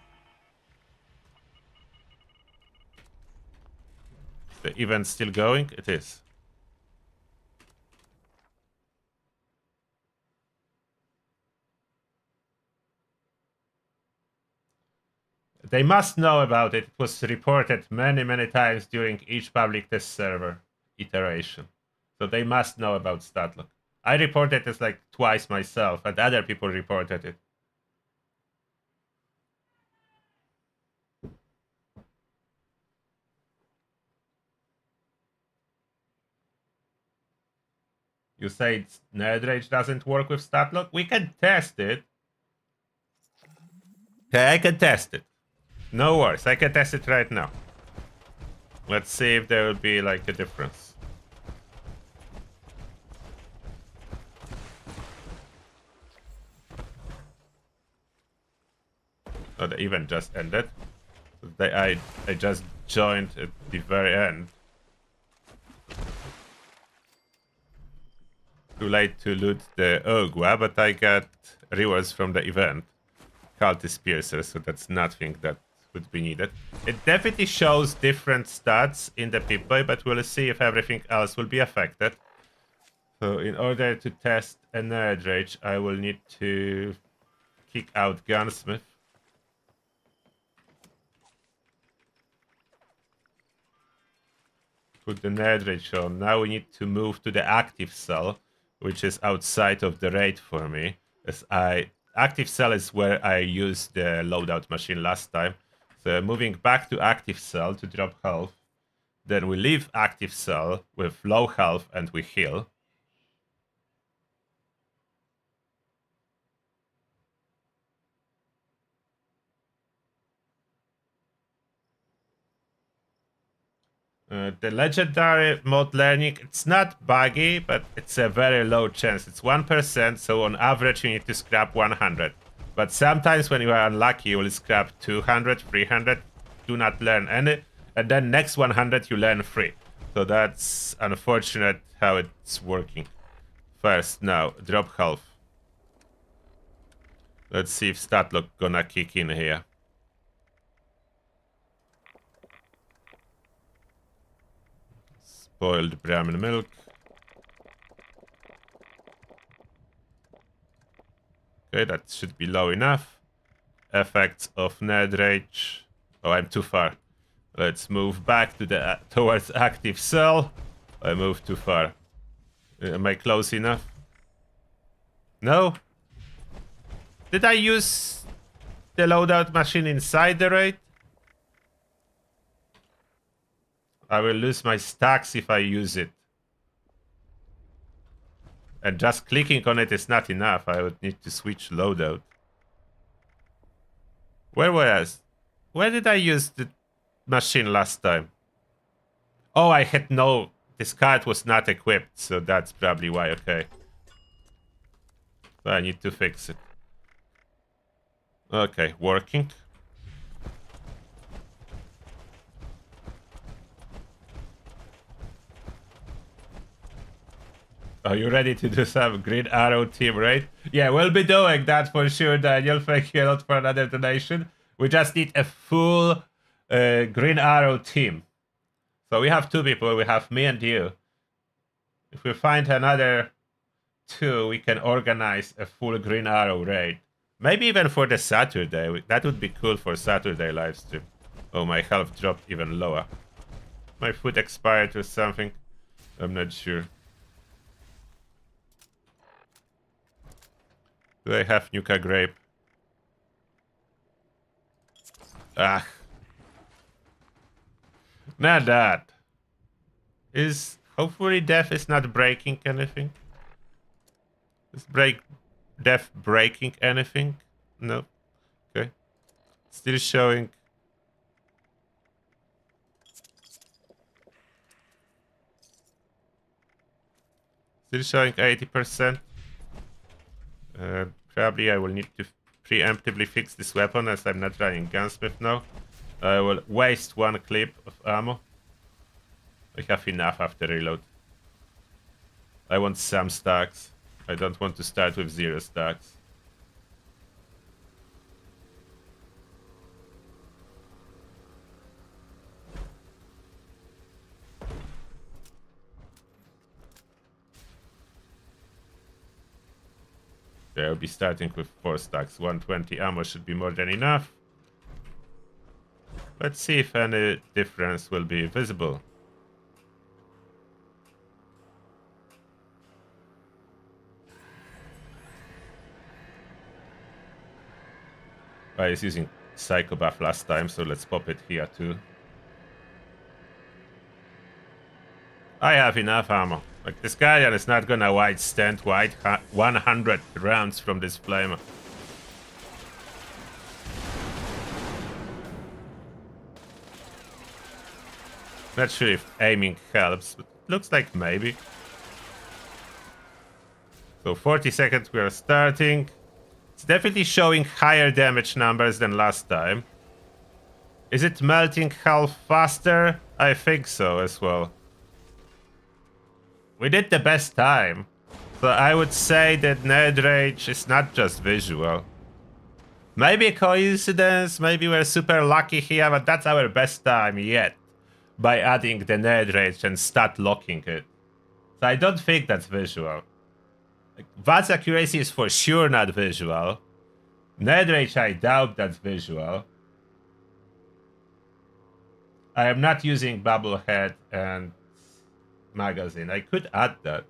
Is the event still going? It is. They must know about it. It was reported many, many times during each public test server iteration. So they must know about StatLock. I reported this like twice myself, and other people reported it. You say Nerd Rage doesn't work with StatLock? We can test it. Okay, I can test it. No worries, I can test it right now. Let's see if there will be like a difference. Oh, the event just ended. I just joined at the very end. Too late to loot the Ogua, but I got rewards from the event. Cultist Piercer, so that's nothing that would be needed. It definitely shows different stats in the Pip-Boy, but we'll see if everything else will be affected. So in order to test a Nerd Rage, I will need to kick out Gunsmith. Put the Nerd Rage on. Now we need to move to the active cell, which is outside of the raid for me. As active cell is where I used the loadout machine last time. So moving back to active cell to drop health. Then we leave active cell with low health and we heal. The legendary mode learning, it's not buggy, but it's a very low chance. It's 1%, so on average you need to scrap 100. But sometimes when you are unlucky, you will scrap 200, 300, do not learn any, and then next 100 you learn 3. So that's unfortunate how it's working. First, now, drop health. Let's see if stat lock gonna kick in here. Boiled Brahmin milk. Okay, that should be low enough. Effects of Nerd Rage. Oh, I'm too far. Let's move back to the towards active cell. I moved too far. Am I close enough? No? Did I use the loadout machine inside the raid? I will lose my stacks if I use it. And just clicking on it is not enough. I would need to switch loadout. Where did I use the machine last time? Oh, I had no... This card was not equipped, so that's probably why. Okay. So I need to fix it. Okay, working. Are you ready to do some Green Arrow team raid? Yeah, we'll be doing that for sure, Daniel. Thank you a lot for another donation. We just need a full Green Arrow team. So we have 2 people. We have me and you. If we find another 2, we can organize a full Green Arrow raid. Maybe even for the Saturday. That would be cool for Saturday livestream. Oh, my health dropped even lower. My food expired or something. I'm not sure. Do I have Nuka Grape? Ah. Not that. Hopefully death is not breaking anything. Is death breaking anything? No. Okay. Still showing. Still showing 80%. Probably I will need to preemptively fix this weapon as I'm not running Gunsmith now. I will waste 1 clip of ammo. I have enough after reload. I want some stacks. I don't want to start with 0 stacks. I'll be starting with 4 stacks. 120 ammo should be more than enough. Let's see if any difference will be visible. I was using Psycho Buff last time, so let's pop it here too. I have enough ammo. Like, this Guardian is not gonna withstand 100 rounds from this flamer. Not sure if aiming helps, but looks like maybe. So 40 seconds we are starting. It's definitely showing higher damage numbers than last time. Is it melting half faster? I think so as well. We did the best time. So I would say that nerd rage is not just visual. Maybe a coincidence, maybe we're super lucky here, but that's our best time yet. By adding the nerd rage and stat locking it. So I don't think that's visual. Like, VATS accuracy is for sure not visual. Nerd rage, I doubt that's visual. I am not using Bubblehead and Magazine. I could add that.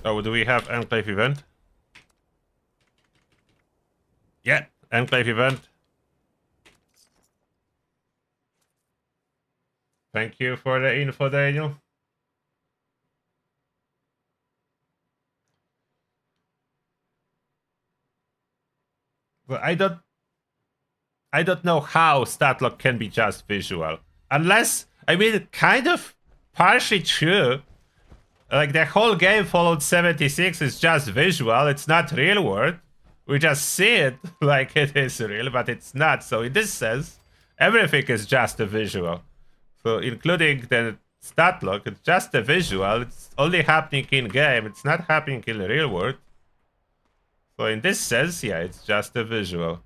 Oh, do we have Enclave event? Yeah, Enclave event. Thank you for the info, Daniel. But I don't know how Statlock can be just visual. Unless, I mean, kind of partially true. Like, the whole game Fallout 76 is just visual. It's not real world. We just see it like it is real, but it's not. So in this sense, everything is just a visual. So including the stat lock, it's just a visual. It's only happening in game. It's not happening in the real world. So in this sense, yeah, it's just a visual.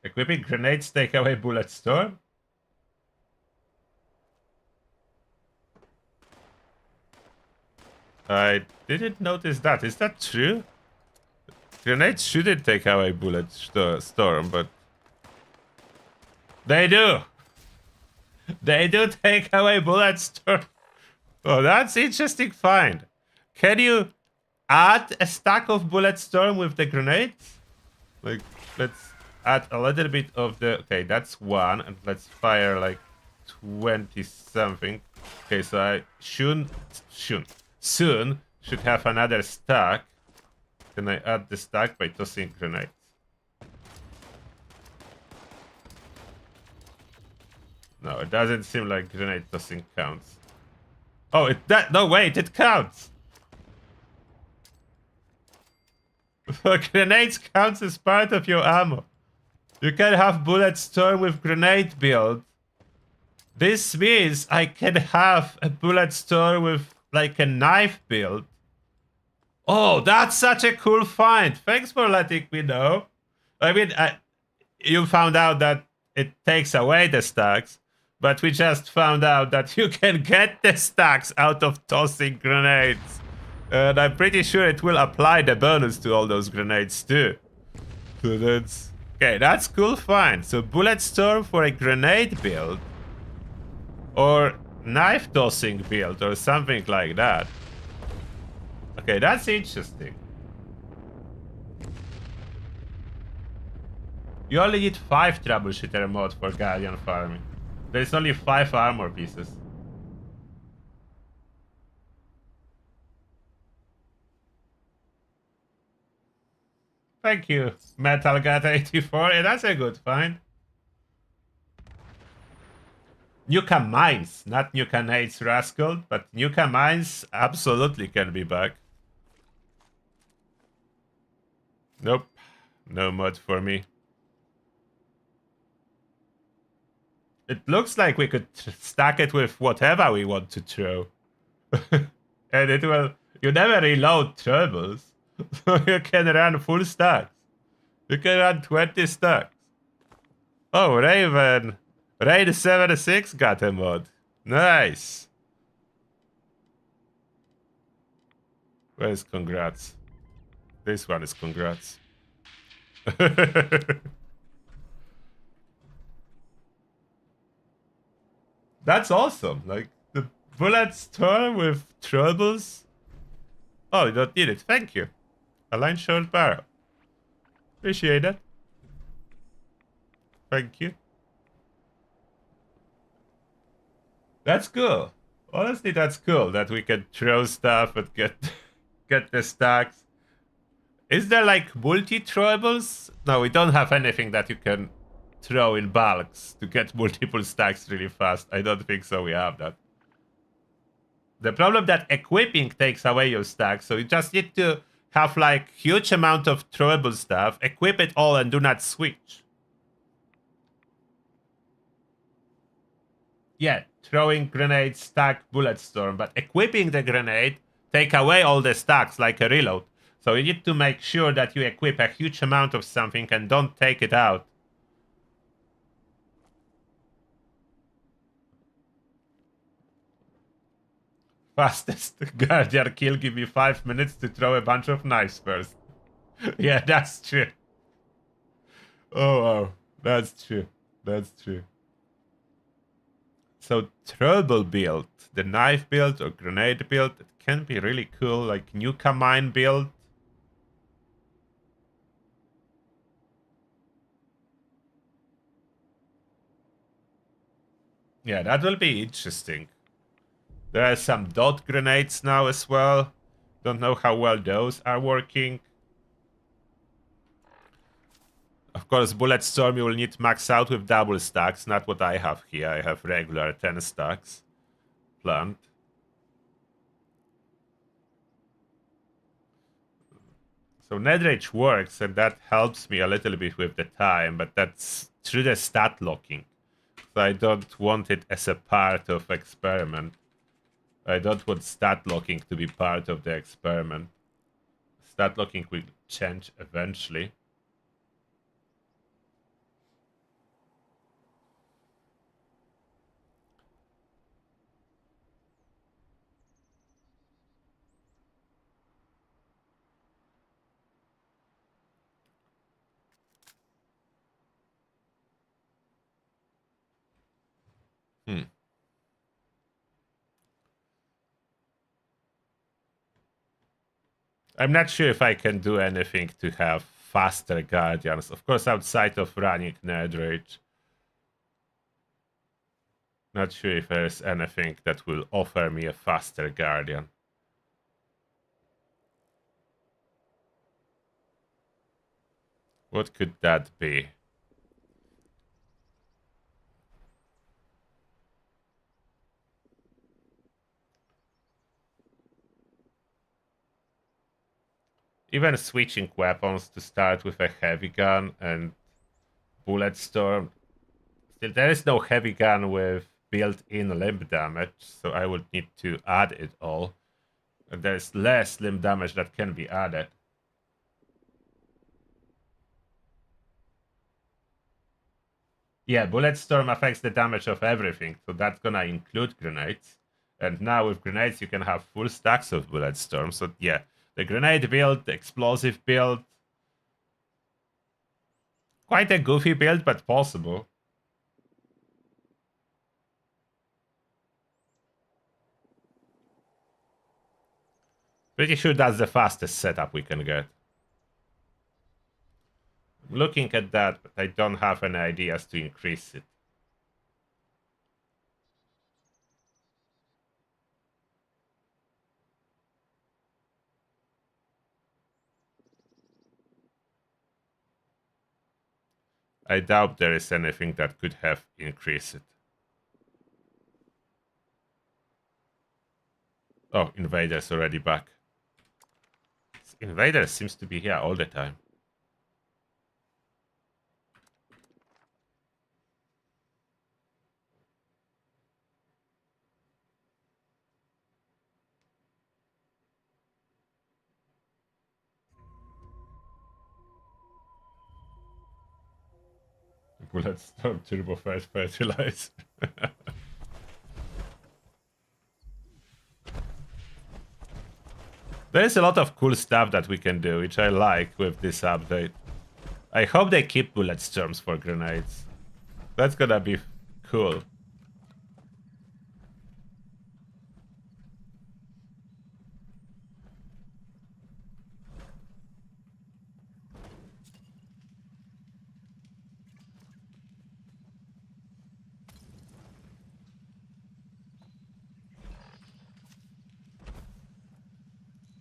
Equipping grenades take away bullet storm? I didn't notice that. Is that true? Grenades shouldn't take away bullet storm, but they do. They do take away bullet storm. Oh, that's interesting find. Can you add a stack of bullet storm with the grenades? Like, let's add a little bit of the... Okay, that's one, and let's fire like 20 something. Okay, so I soon should have another stack. Can I add the stack by tossing grenades? No, it doesn't seem like grenade tossing counts. Oh, no, wait, it counts. Grenades counts as part of your ammo. You can have bullet storm with grenade build. This means I can have a bullet storm with like a knife build. Oh, that's such a cool find. Thanks for letting me know. I mean, you found out that it takes away the stacks, but we just found out that you can get the stacks out of tossing grenades. And I'm pretty sure it will apply the bonus to all those grenades too. So that's... Okay, that's cool find. So bullet storm for a grenade build. Or knife tossing build or something like that. Okay, that's interesting. You only need 5 troubleshooter mod for Guardian farming. There's only 5 armor pieces. Thank you, MetalGat84. Yeah, that's a good find. Nuka Mines, not Nuka Nades Rascal, but Nuka Mines absolutely can be back. Nope, no mod for me. It looks like we could stack it with whatever we want to throw. And it will... You never reload troubles, so you can run full stacks. You can run 20 stacks. Oh, Raven. Raid 76 got a mod. Nice. Where's congrats? This one is congrats. That's awesome. Like, the bullet storm with troubles. Oh, you don't need it. Thank you. Align short barrel. Appreciate it. Thank you. That's cool. Honestly, that's cool that we can throw stuff and get the stacks. Is there like multi-throwables? No, we don't have anything that you can throw in bulks to get multiple stacks really fast. I don't think so we have that. The problem that equipping takes away your stacks, so you just need to have like huge amount of throwable stuff, equip it all and do not switch. Yeah, throwing grenade, stack, bullet storm, but equipping the grenade take away all the stacks like a reload. So you need to make sure that you equip a huge amount of something and don't take it out. Fastest Guardian kill, give me 5 minutes to throw a bunch of knives first. Yeah, that's true. Oh, wow. That's true. That's true. So, trouble build, the knife build or grenade build, it can be really cool, like Nuka Mine build. Yeah, that will be interesting. There are some dot grenades now as well. Don't know how well those are working. Of course, bullet storm you will need to max out with double stacks, not what I have here. I have regular 10 stacks planned. So Nedrage works, and that helps me a little bit with the time, but that's through the stat locking. So I don't want it as a part of experiment. I don't want stat locking to be part of the experiment. Stat locking will change eventually. I'm not sure if I can do anything to have faster guardians. Of course, outside of running Nedrage. Not sure if there's anything that will offer me a faster guardian. What could that be? Even switching weapons to start with a heavy gun and bullet storm. Still, there is no heavy gun with built-in limb damage, so I would need to add it all. And there's less limb damage that can be added. Yeah, bullet storm affects the damage of everything, so that's gonna include grenades. And now with grenades, you can have full stacks of bullet storm. So yeah, the grenade build, the explosive build. Quite a goofy build, but possible. Pretty sure that's the fastest setup we can get. I'm looking at that, but I don't have any ideas to increase it. I doubt there is anything that could have increased it. Oh, Invader's already back. Invader seems to be here all the time. Bulletstorm turbo first fertilizer. There's a lot of cool stuff that we can do, which I like with this update. I hope they keep bulletstorms for grenades. That's gonna be cool.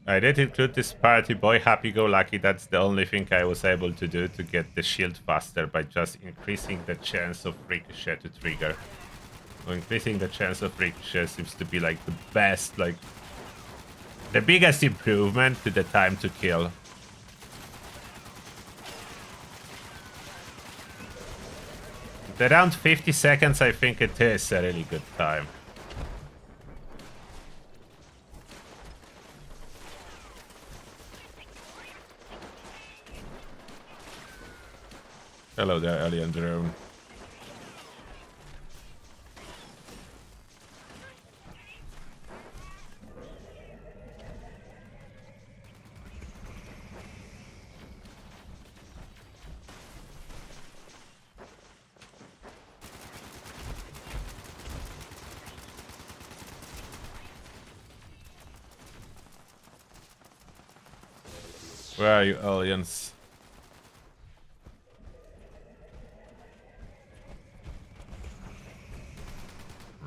I did include this party boy happy-go-lucky. That's the only thing I was able to do to get the shield faster by just increasing the chance of ricochet to trigger. So increasing the chance of ricochet seems to be like the best, like the biggest improvement to the time to kill. At around 50 seconds, I think it is a really good time. Hello there, alien drone. Where are you, aliens?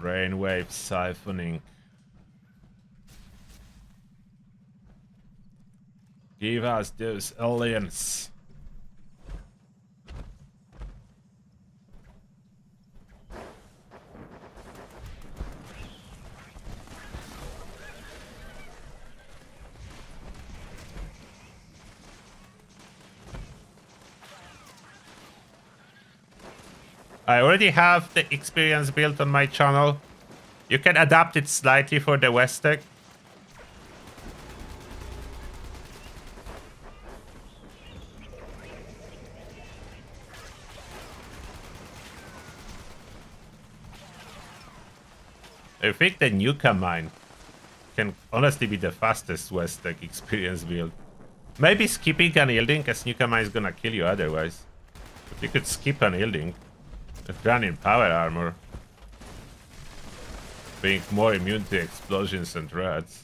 Rainwave siphoning. Give us those aliens. I already have the experience built on my channel. You can adapt it slightly for the West Tech. I think the Nuka mine can honestly be the fastest West Tech experience build. Maybe skipping unyielding, as Nuka mine is gonna kill you otherwise. But you could skip unyielding. Run in power armor. Being more immune to explosions and rats.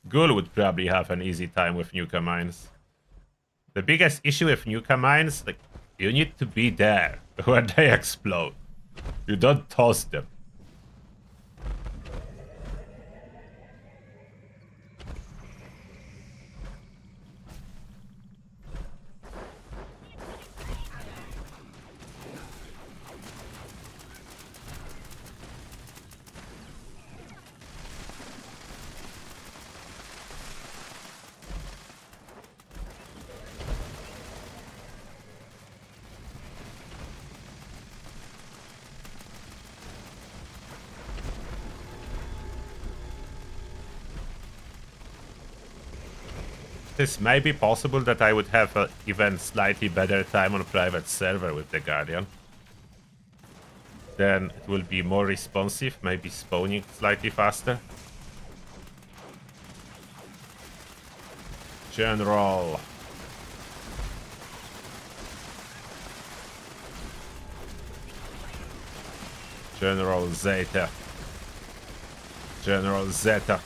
Ghoul would probably have an easy time with Nuka mines. The biggest issue with Nuka mines, like, you need to be there when they explode. You don't toss them. This may be possible that I would have an even slightly better time on a private server with the Guardian. Then it will be more responsive, maybe spawning slightly faster. General. General Zeta. General Zeta.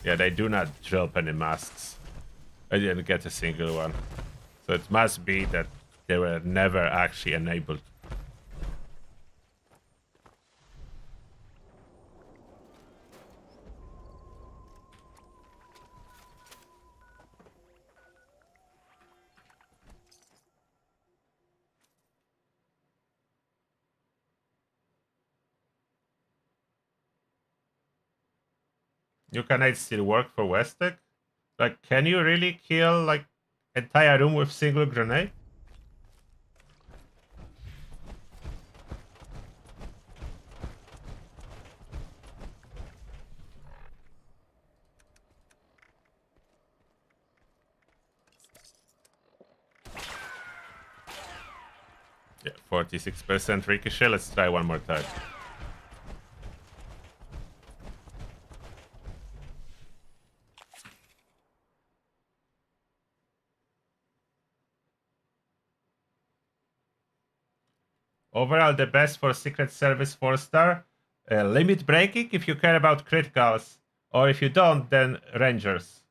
Yeah, they do not drop any masks. I didn't get a single one. So it must be that they were never actually enabled. You can still work for Westec? Like, can you really kill, like, entire room with single grenade? Yeah, 46% ricochet. Let's try one more time. Overall, the best for Secret Service 4-star. Limit breaking if you care about criticals. Or if you don't, then Rangers.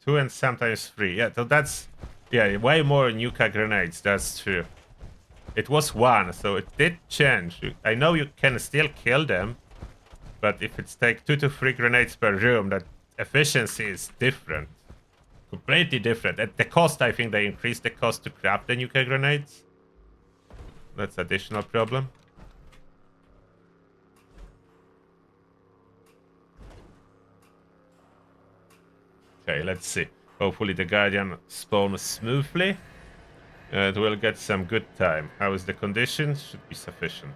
2 and sometimes 3. Yeah, so that's... Yeah, way more Nuka grenades, that's true. It was 1, so it did change. I know you can still kill them. But if it's take 2 to 3 grenades per room, that efficiency is different. Completely different. At the cost, I think they increased the cost to craft the nuclear grenades. That's additional problem. Okay, let's see. Hopefully the Guardian spawns smoothly. It will get some good time. How is the condition? Should be sufficient.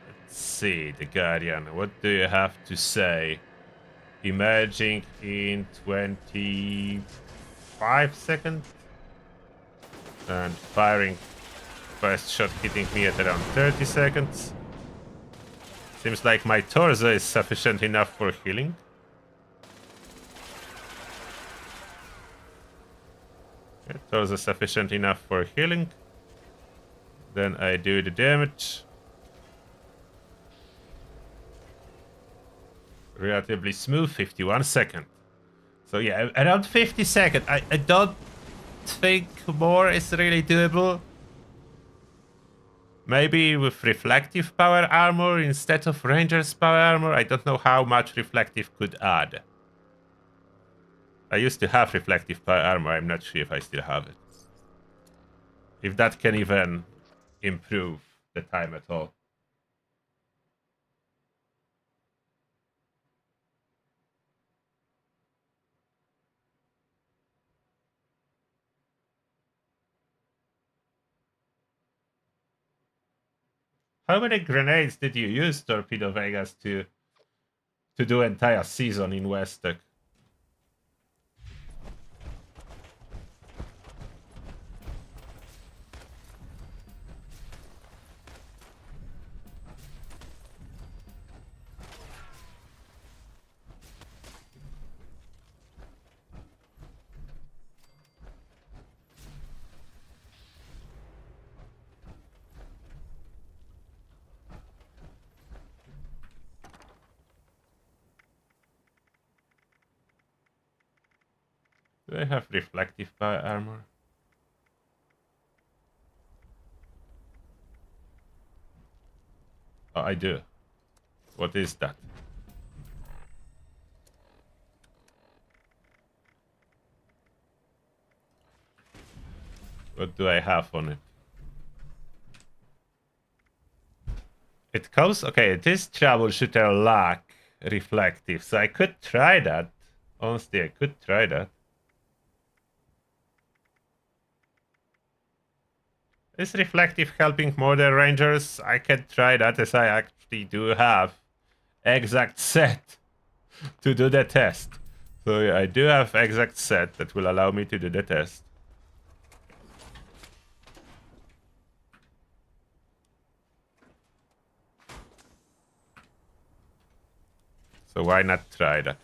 Let's see, the Guardian. What do you have to say? Emerging in 25 seconds. And firing. First shot hitting me at around 30 seconds. Seems like my torso is sufficient enough for healing. Okay, torso sufficient enough for healing. Then I do the damage. Relatively smooth, 51 seconds. So yeah, around 50 seconds. I don't think more is really doable. Maybe with reflective power armor instead of ranger's power armor. I don't know how much reflective could add. I used to have reflective power armor. I'm not sure if I still have it. If that can even improve the time at all. How many grenades did you use, Torpedo Vegas, to do entire season in Westek? Do I have reflective power armor? Oh, I do. What is that? What do I have on it? It comes... Okay, it is troubleshooter lack reflective, so I could try that. Honestly, I could try that. Is reflective helping more than rangers? I can try that, as I actually do have exact set to do the test. So yeah, I do have exact set that will allow me to do the test. So why not try that?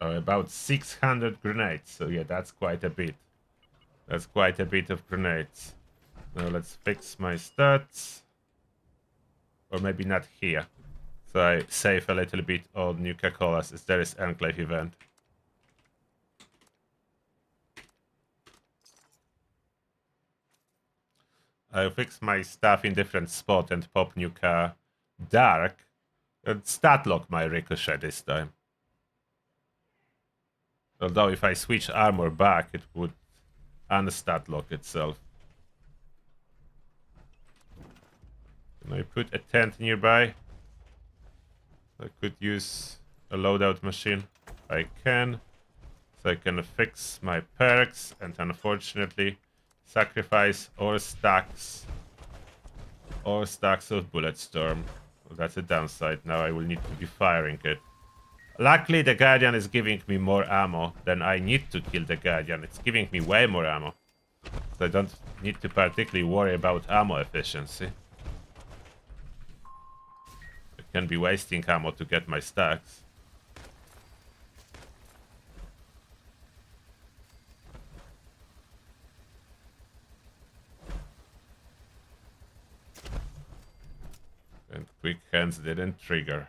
Oh, about 600 grenades. So yeah, that's quite a bit. That's quite a bit of grenades. Now let's fix my stats. Or maybe not here. So I save a little bit on Nuka-Colas as there is Enclave event. I'll fix my stuff in different spot and pop Nuka Dark. And stat lock my ricochet this time. Although if I switch armor back, it would unstat lock itself. Can I put a tent nearby? I could use a loadout machine. I can. So I can fix my perks and unfortunately sacrifice all stacks of Bulletstorm. That's a downside. Now I will need to be firing it. Luckily, the Guardian is giving me more ammo than I need to kill the Guardian. It's giving me way more ammo. So I don't need to particularly worry about ammo efficiency. I can be wasting ammo to get my stacks. And quick hands didn't trigger.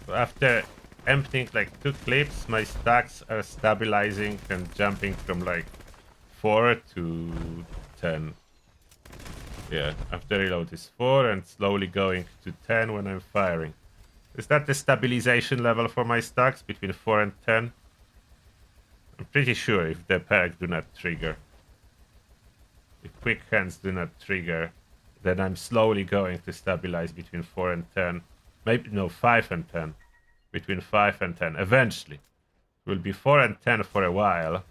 So after emptying like 2 clips, my stacks are stabilizing and jumping from like 4 to 10. Yeah, after reload is 4 and slowly going to 10 when I'm firing. Is that the stabilization level for my stacks, between 4 and 10? I'm pretty sure if the perk do not trigger. If quick hands do not trigger, then I'm slowly going to stabilize between 4 and 10. Maybe, no, 5 and 10. Between 5 and 10. Eventually. It will be 4 and 10 for a while.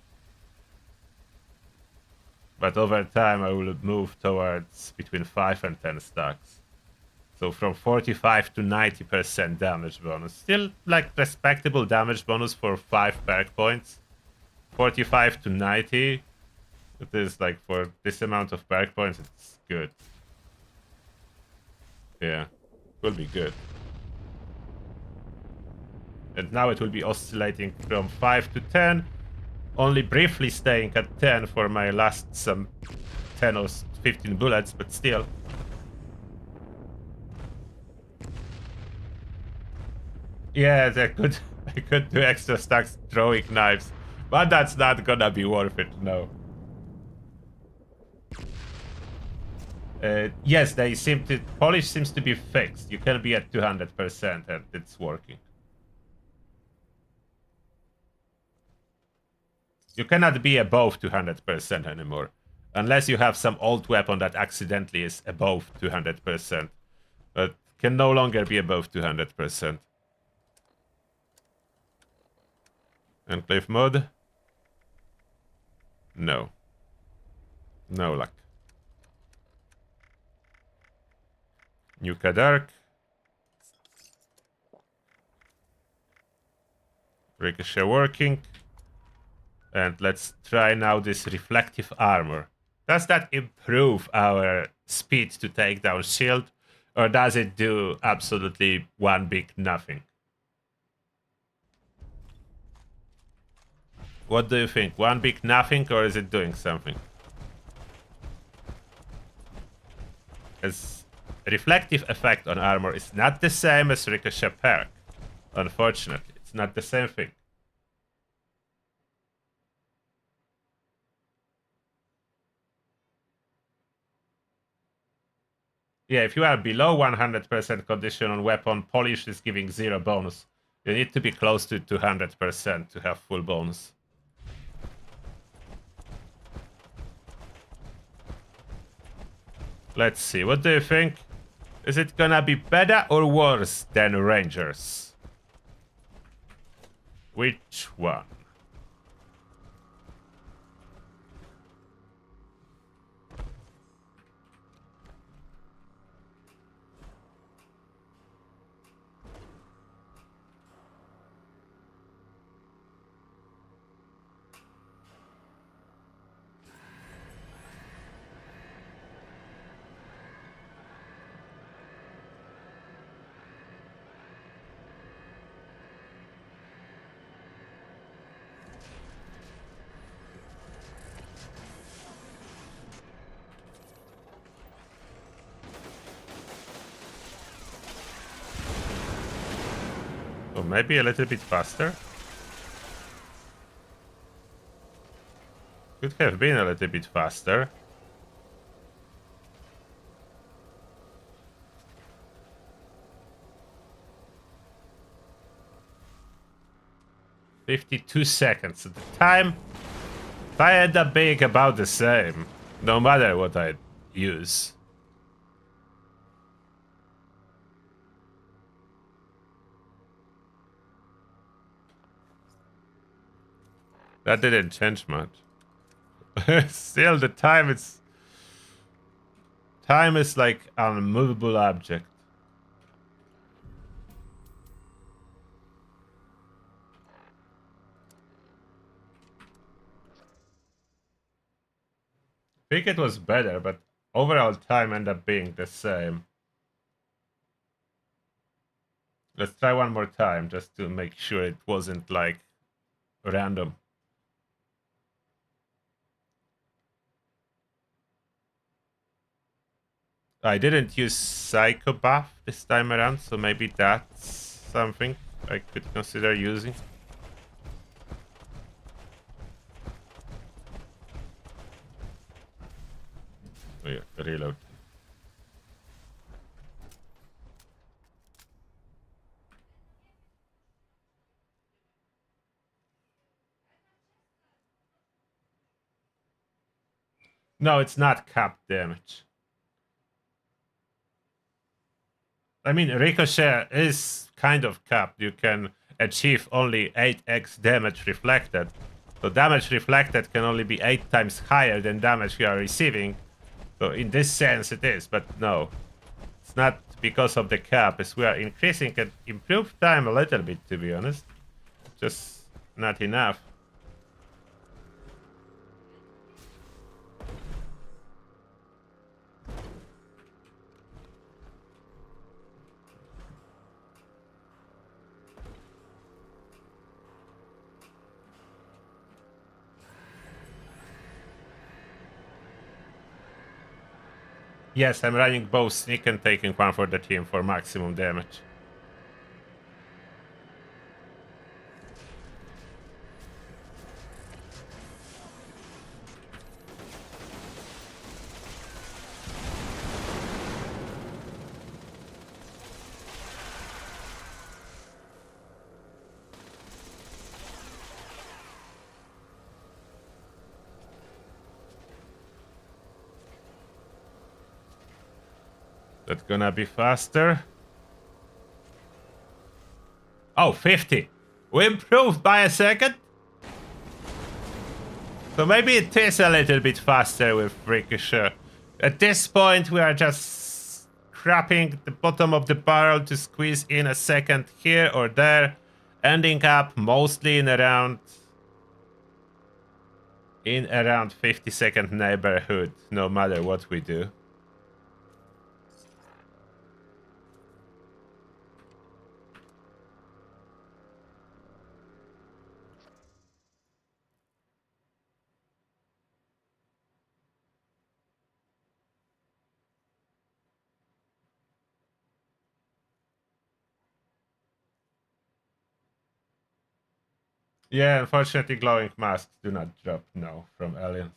But over time, I will move towards between 5 and 10 stacks. So from 45 to 90% damage bonus. Still, like, respectable damage bonus for 5 perk points. 45 to 90. It is, like, for this amount of perk points, it's good. Yeah, it will be good. And now it will be oscillating from 5 to 10. Only briefly staying at 10 for my last some 10 or 15 bullets, but still. Yeah, I could do extra stacks throwing knives, but that's not gonna be worth it, no. Yes, polish seems to be fixed. You can be at 200% and it's working. You cannot be above 200% anymore. Unless you have some old weapon that accidentally is above 200%. But can no longer be above 200%. Enclave mode? No. No luck. Nuka Dark. Ricochet working. And let's try now this reflective armor. Does that improve our speed to take down shield? Or does it do absolutely one big nothing? What do you think? One big nothing, or is it doing something? As reflective effect on armor is not the same as ricochet perk. Unfortunately, it's not the same thing. Yeah, if you are below 100% condition on weapon, polish is giving 0 bonus. You need to be close to 200% to have full bonus. Let's see, what do you think? Is it gonna be better or worse than Rangers? Which one? Or maybe a little bit faster? Could have been a little bit faster. "52 seconds." The time I end up being about the same, no matter what I use. That didn't change much. Still, the time is... Time is like an unmovable object. I think it was better, but overall time ended up being the same. Let's try one more time just to make sure it wasn't like random. I didn't use Psycho Buff this time around, so maybe that's something I could consider using. Oh yeah, reload. No, it's not capped damage. I mean, ricochet is kind of capped. You can achieve only 8x damage reflected. So damage reflected can only be 8 times higher than damage you are receiving. So in this sense it is, but no. It's not because of the cap, as we are increasing and improved time a little bit, to be honest. Just not enough. Yes, I'm running both sneak and taking one for the team for maximum damage. That's gonna be faster. Oh, 50. We improved by a second. So maybe it is a little bit faster with Ricochet. At this point, we are just scrapping the bottom of the barrel to squeeze in a second here or there, ending up mostly in around 50-second neighborhood, no matter what we do. Yeah, unfortunately, glowing masks do not drop now from aliens.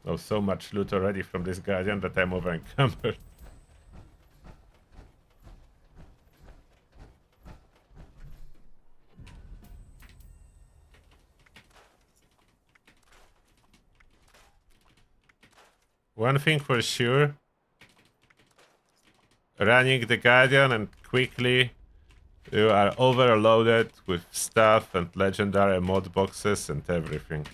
Oh, so much loot already from this Guardian that I'm over encumbered. One thing for sure, running the Guardian and quickly you are overloaded with stuff and legendary mod boxes and everything.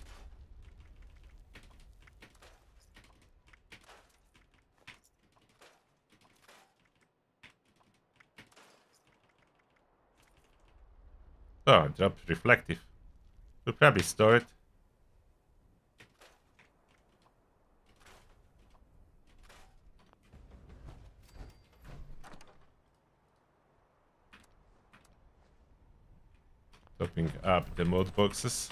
Oh, drop reflective. We'll probably store it. Topping up the mod boxes.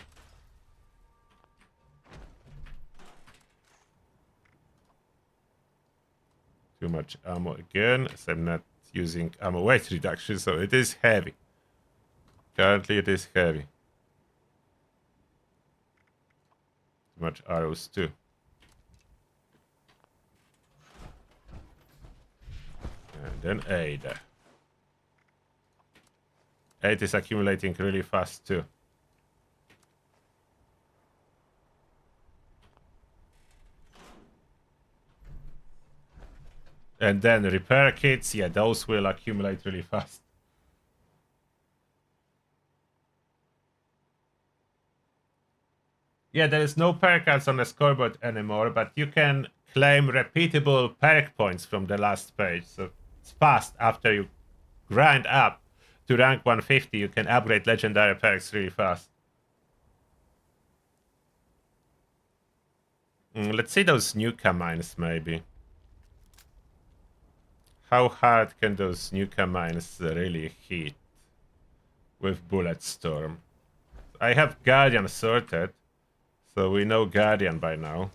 Too much ammo again, as I'm not using ammo weight reduction, so it is heavy. Currently it is heavy. Too much arrows too. And then 8. 8 is accumulating really fast too. And then repair kits, yeah, those will accumulate really fast. Yeah, there is no perk cards on the scoreboard anymore, but you can claim repeatable perk points from the last page. So it's fast after you grind up to rank 150, you can upgrade legendary perks really fast. Let's see those Nuka mines, maybe. How hard can those Nuka mines really hit with Bullet Storm? I have Guardian sorted, so we know Guardian by now.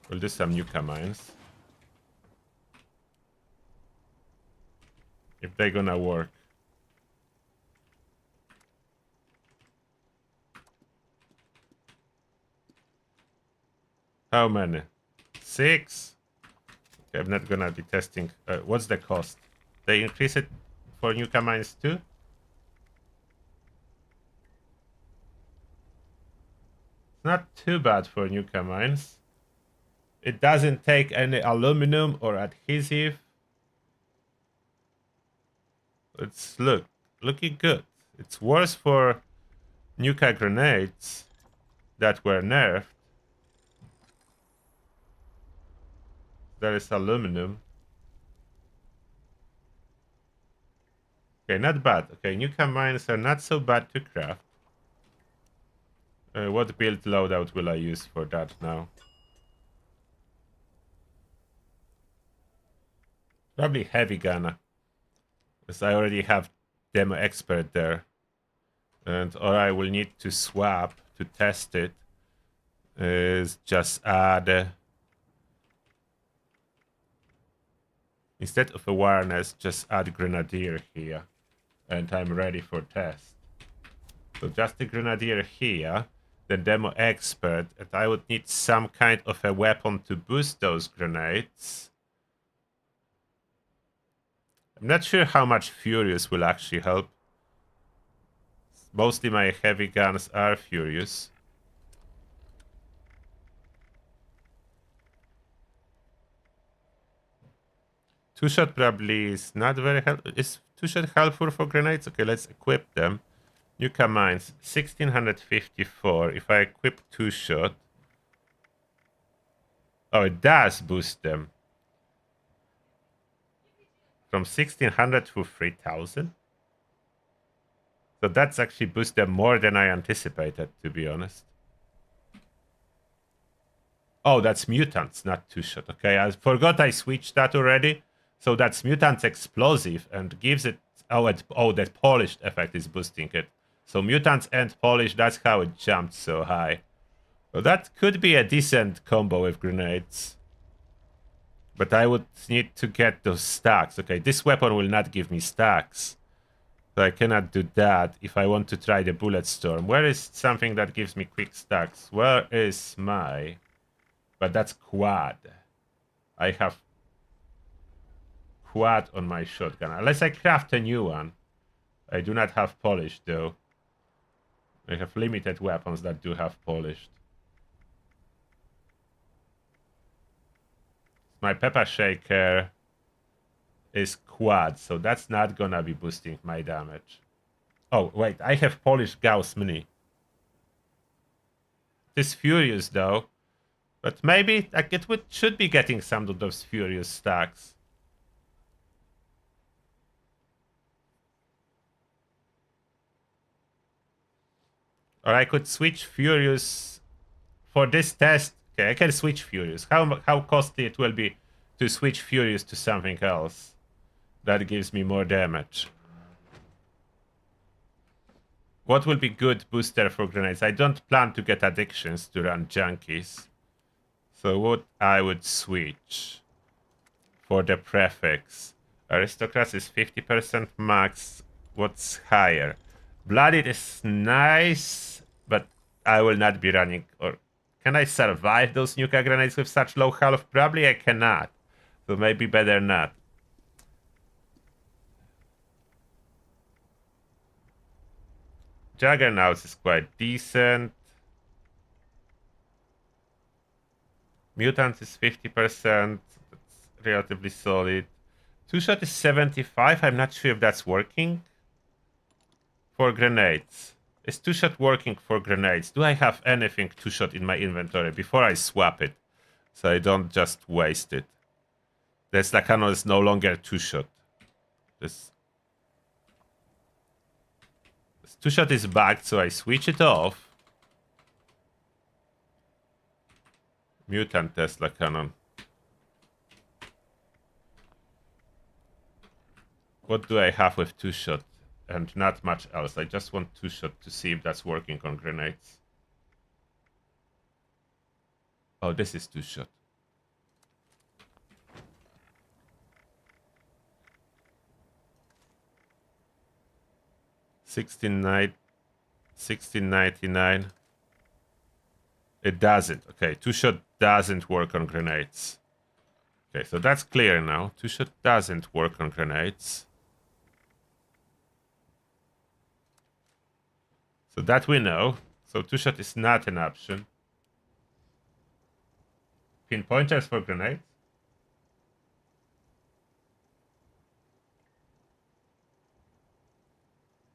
We'll do some Nuka mines. If they're gonna work. How many? 6? Okay, I'm not gonna be testing. What's the cost? They increase it for Nuka mines too? It's not too bad for Nuka mines. It doesn't take any aluminum or adhesive. It's looking good. It's worse for Nuka grenades that were nerfed. There is aluminum. Okay, not bad. Okay, Nuka mines are not so bad to craft. What build loadout will I use for that now? Probably heavy gunner. Because I already have demo expert there. And all I will need to swap to test it is just add... instead of awareness, just add grenadier here. And I'm ready for test. So just the grenadier here. The demo expert. And I would need some kind of a weapon to boost those grenades. I'm not sure how much Furious will actually help. Mostly my heavy guns are Furious. Two-shot probably is not very helpful. Is two-shot helpful for grenades? Okay, let's equip them. Nuka mines, 1654. If I equip two-shot... oh, it does boost them. From 1600 to 3000? So that's actually boosted them more than I anticipated, to be honest. Oh, that's mutants, not two-shot. Okay, I forgot I switched that already. So that's mutants explosive and gives it... oh, that polished effect is boosting it. So mutants and polish, that's how it jumped so high. So that could be a decent combo with grenades. But I would need to get those stacks. Okay, this weapon will not give me stacks. So I cannot do that if I want to try the Bullet Storm. Where is something that gives me quick stacks? Where is my... but that's quad. I have quad on my shotgun. Unless I craft a new one. I do not have polished though. I have limited weapons that do have polished. My pepper shaker is quad, so that's not gonna be boosting my damage. Oh, wait, I have polished Gauss Mini. It is Furious though. But maybe like, should be getting some of those Furious stacks. Or I could switch Furious for this test. Okay, I can switch Furious. How costly it will be to switch Furious to something else that gives me more damage. What will be good booster for grenades? I don't plan to get addictions to run junkies. So what I would switch for the prefix. Aristocrats is 50% max. What's higher? Blooded is nice, but I will not be running. Or can I survive those Nuka grenades with such low health? Probably I cannot. So maybe better not. Juggernauts is quite decent. Mutant is 50%. relatively solid. Two-shot is 75. I'm not sure if that's working for grenades. Is two-shot working for grenades? Do I have anything two-shot in my inventory before I swap it? So I don't just waste it. This Lacannon is no longer two-shot. This two-shot is backed, so I switch it off. Mutant Tesla cannon. What do I have with two-shot? And not much else. I just want two-shot to see if that's working on grenades. Oh, this is two-shot. $16.99. It doesn't. Okay, two-shot doesn't work on grenades. Okay, so that's clear now. Two-shot doesn't work on grenades. So that we know. So two-shot is not an option. Pinpointers for grenades?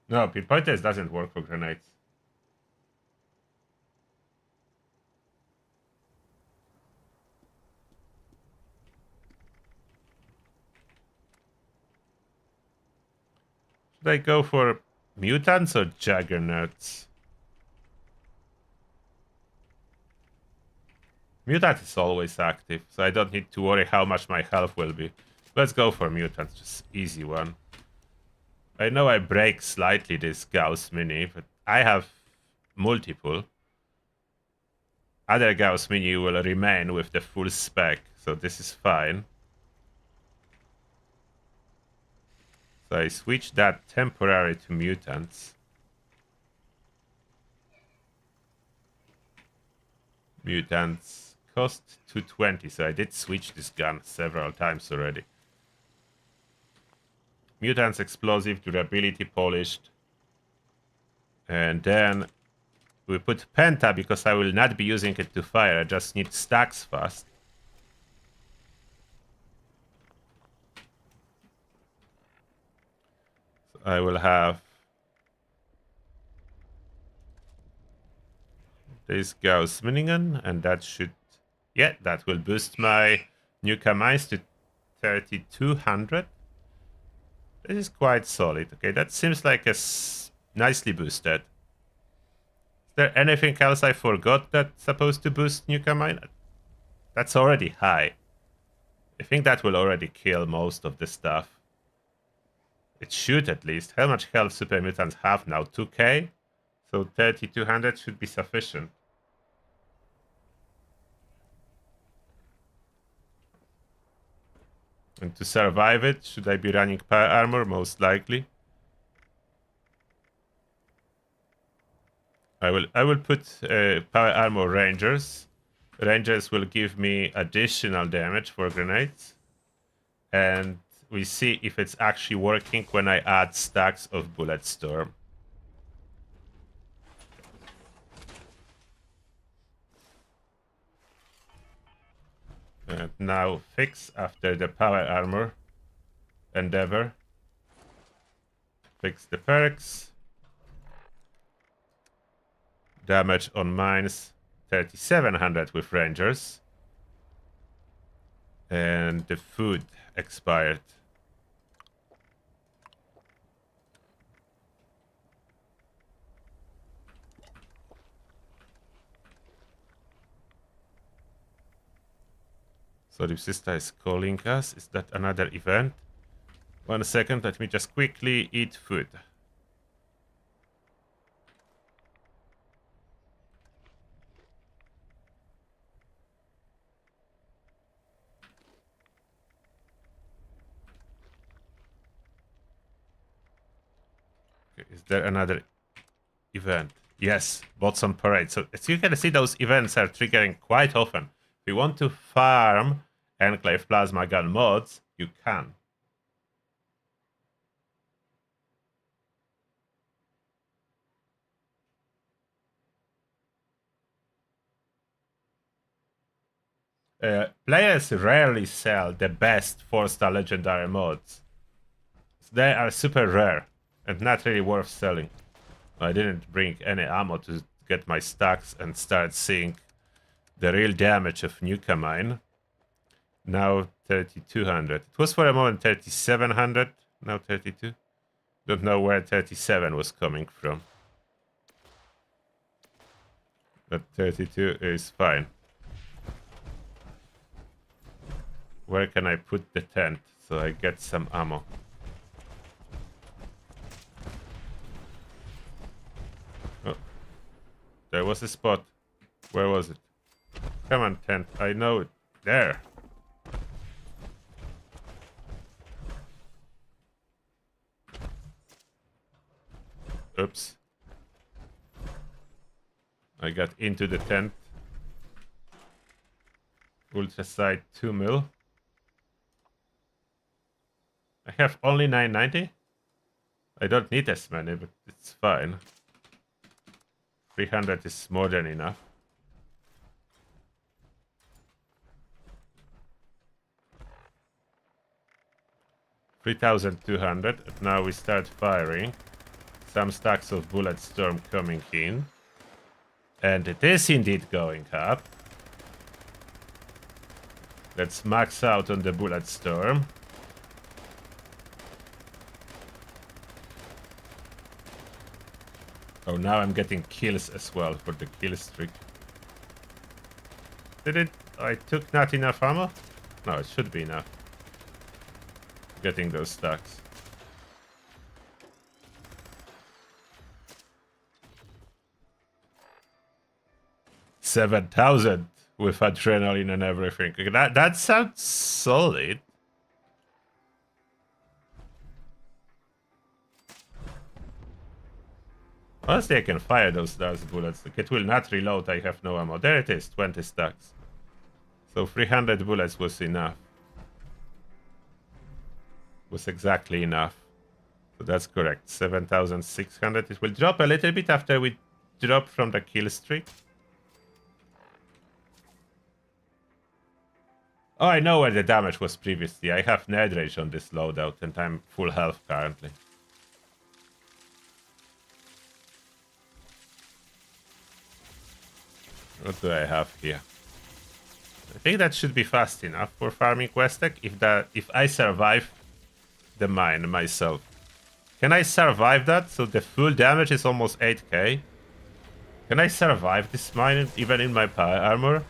No, pinpointers doesn't work for grenades. Should I go for mutants or juggernauts? Mutant is always active, so I don't need to worry how much my health will be. Let's go for mutants, just easy one. I know I break slightly this Gauss Mini, but I have multiple. Other Gauss Mini will remain with the full spec, so this is fine. So I switch that temporary to mutants. Mutants cost 220, so I did switch this gun several times already. Mutants explosive, durability polished. And then we put Penta because I will not be using it to fire. I just need stacks fast. So I will have this Gauss minigun, and that should, yeah, that will boost my newcomers to 3200. This is quite solid. Okay, that seems like a nicely boosted. Is there anything else I forgot that's supposed to boost newcomer? That's already high. I think that will already kill most of the stuff. It should at least. How much health super mutants have now? 2k? So 3200 should be sufficient. And to survive it, should I be running power armor? Most likely. I will put power armor rangers. Rangers will give me additional damage for grenades. And we see if it's actually working when I add stacks of bullet storm. And now fix after the power armor endeavor. Fix the perks. Damage on mines 3700 with rangers. And the food expired. Solipsista is calling us. Is that another event? 1 second, let me just quickly eat food. Okay, is there another event? Yes, bots on parade. So as you can see, those events are triggering quite often. If you want to farm Enclave plasma gun mods, you can. Players rarely sell the best 4-star legendary mods. They are super rare and not really worth selling. I didn't bring any ammo to get my stacks and start seeing the real damage of Nukamine. Now 3200. It was for a moment 3700. Now 32. Don't know where 37 was coming from. But 32 is fine. Where can I put the tent so I get some ammo? Oh, there was a spot. Where was it? Come on, tent. I know it. There. Oops. I got into the tent. Ultra sight 2 mil. I have only 990. I don't need as many, but it's fine. 300 is more than enough. $3,200. And now we start firing. Some stacks of bullet storm coming in. And it is indeed going up. Let's max out on the bullet storm. Oh, now I'm getting kills as well for the kill streak. Did it? I took not enough ammo? No, it should be enough. Getting those stacks. $7,000 with adrenaline and everything. That sounds solid. Honestly, I can fire those bullets. It will not reload. I have no ammo. There it is, 20 stacks. So 300 bullets was enough. Was exactly enough. So that's correct. 7,600. It will drop a little bit after we drop from the kill streak. Oh, I know where the damage was previously. I have nerd rage on this loadout and I'm full health currently. What do I have here? I think that should be fast enough for farming Westec if I survive the mine myself. Can I survive that? So the full damage is almost 8k. Can I survive this mine even in my power armor?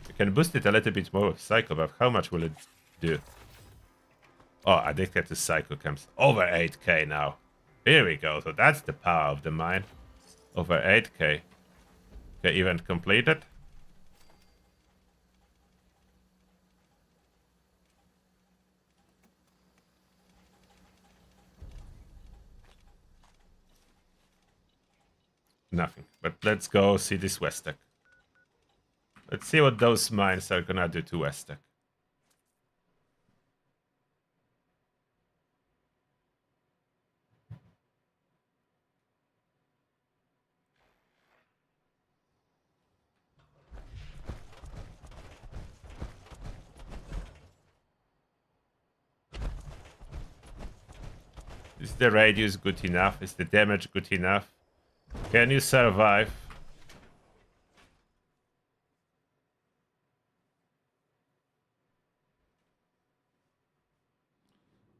I can boost it a little bit more with Psycho, but how much will it do? Oh, addicted to Psycho Camps. Over 8k now. Here we go. So that's the power of the mine. Over 8k. Okay, event completed. Nothing. But let's go see this Westec. Let's see what those mines are gonna do to Westec. Is the radius good enough? Is the damage good enough? Can you survive?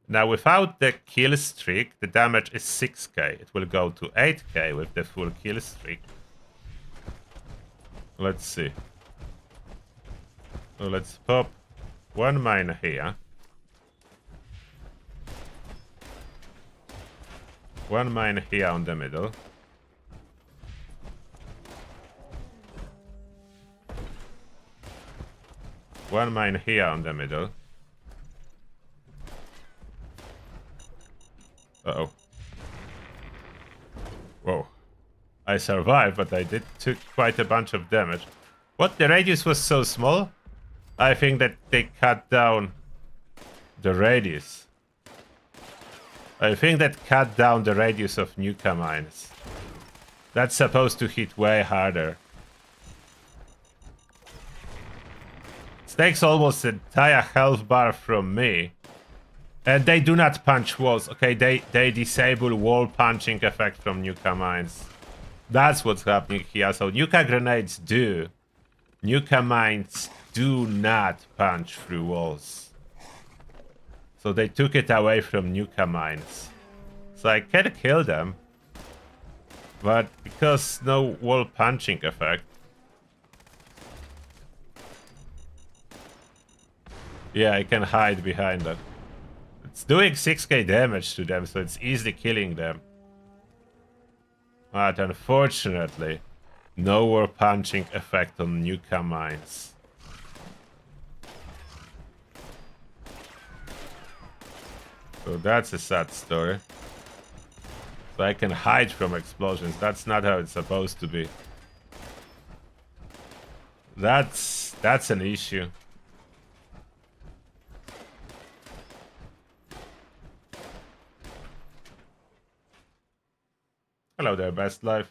Now, without the kill streak, the damage is 6k. It will go to 8k with the full kill streak. Let's see. So let's pop one mine here. One mine here on the middle. One mine here on the middle. Uh-oh. Whoa. I survived, but I took quite a bunch of damage. What? The radius was so small? I think that they cut down the radius. I think that cut down the radius of Nukamines. That's supposed to hit way harder. It takes almost an entire health bar from me. And they do not punch walls. Okay, they disable wall punching effect from Nuka mines. That's what's happening here. So Nuka grenades do. Nuka mines do not punch through walls. So they took it away from Nuka mines. So I can kill them. But because no wall punching effect. Yeah, I can hide behind that. It's doing 6k damage to them, so it's easily killing them. But unfortunately, no wall punching effect on Nuka mines. So that's a sad story. So I can hide from explosions. That's not how it's supposed to be. That's an issue. Hello there, Best Life.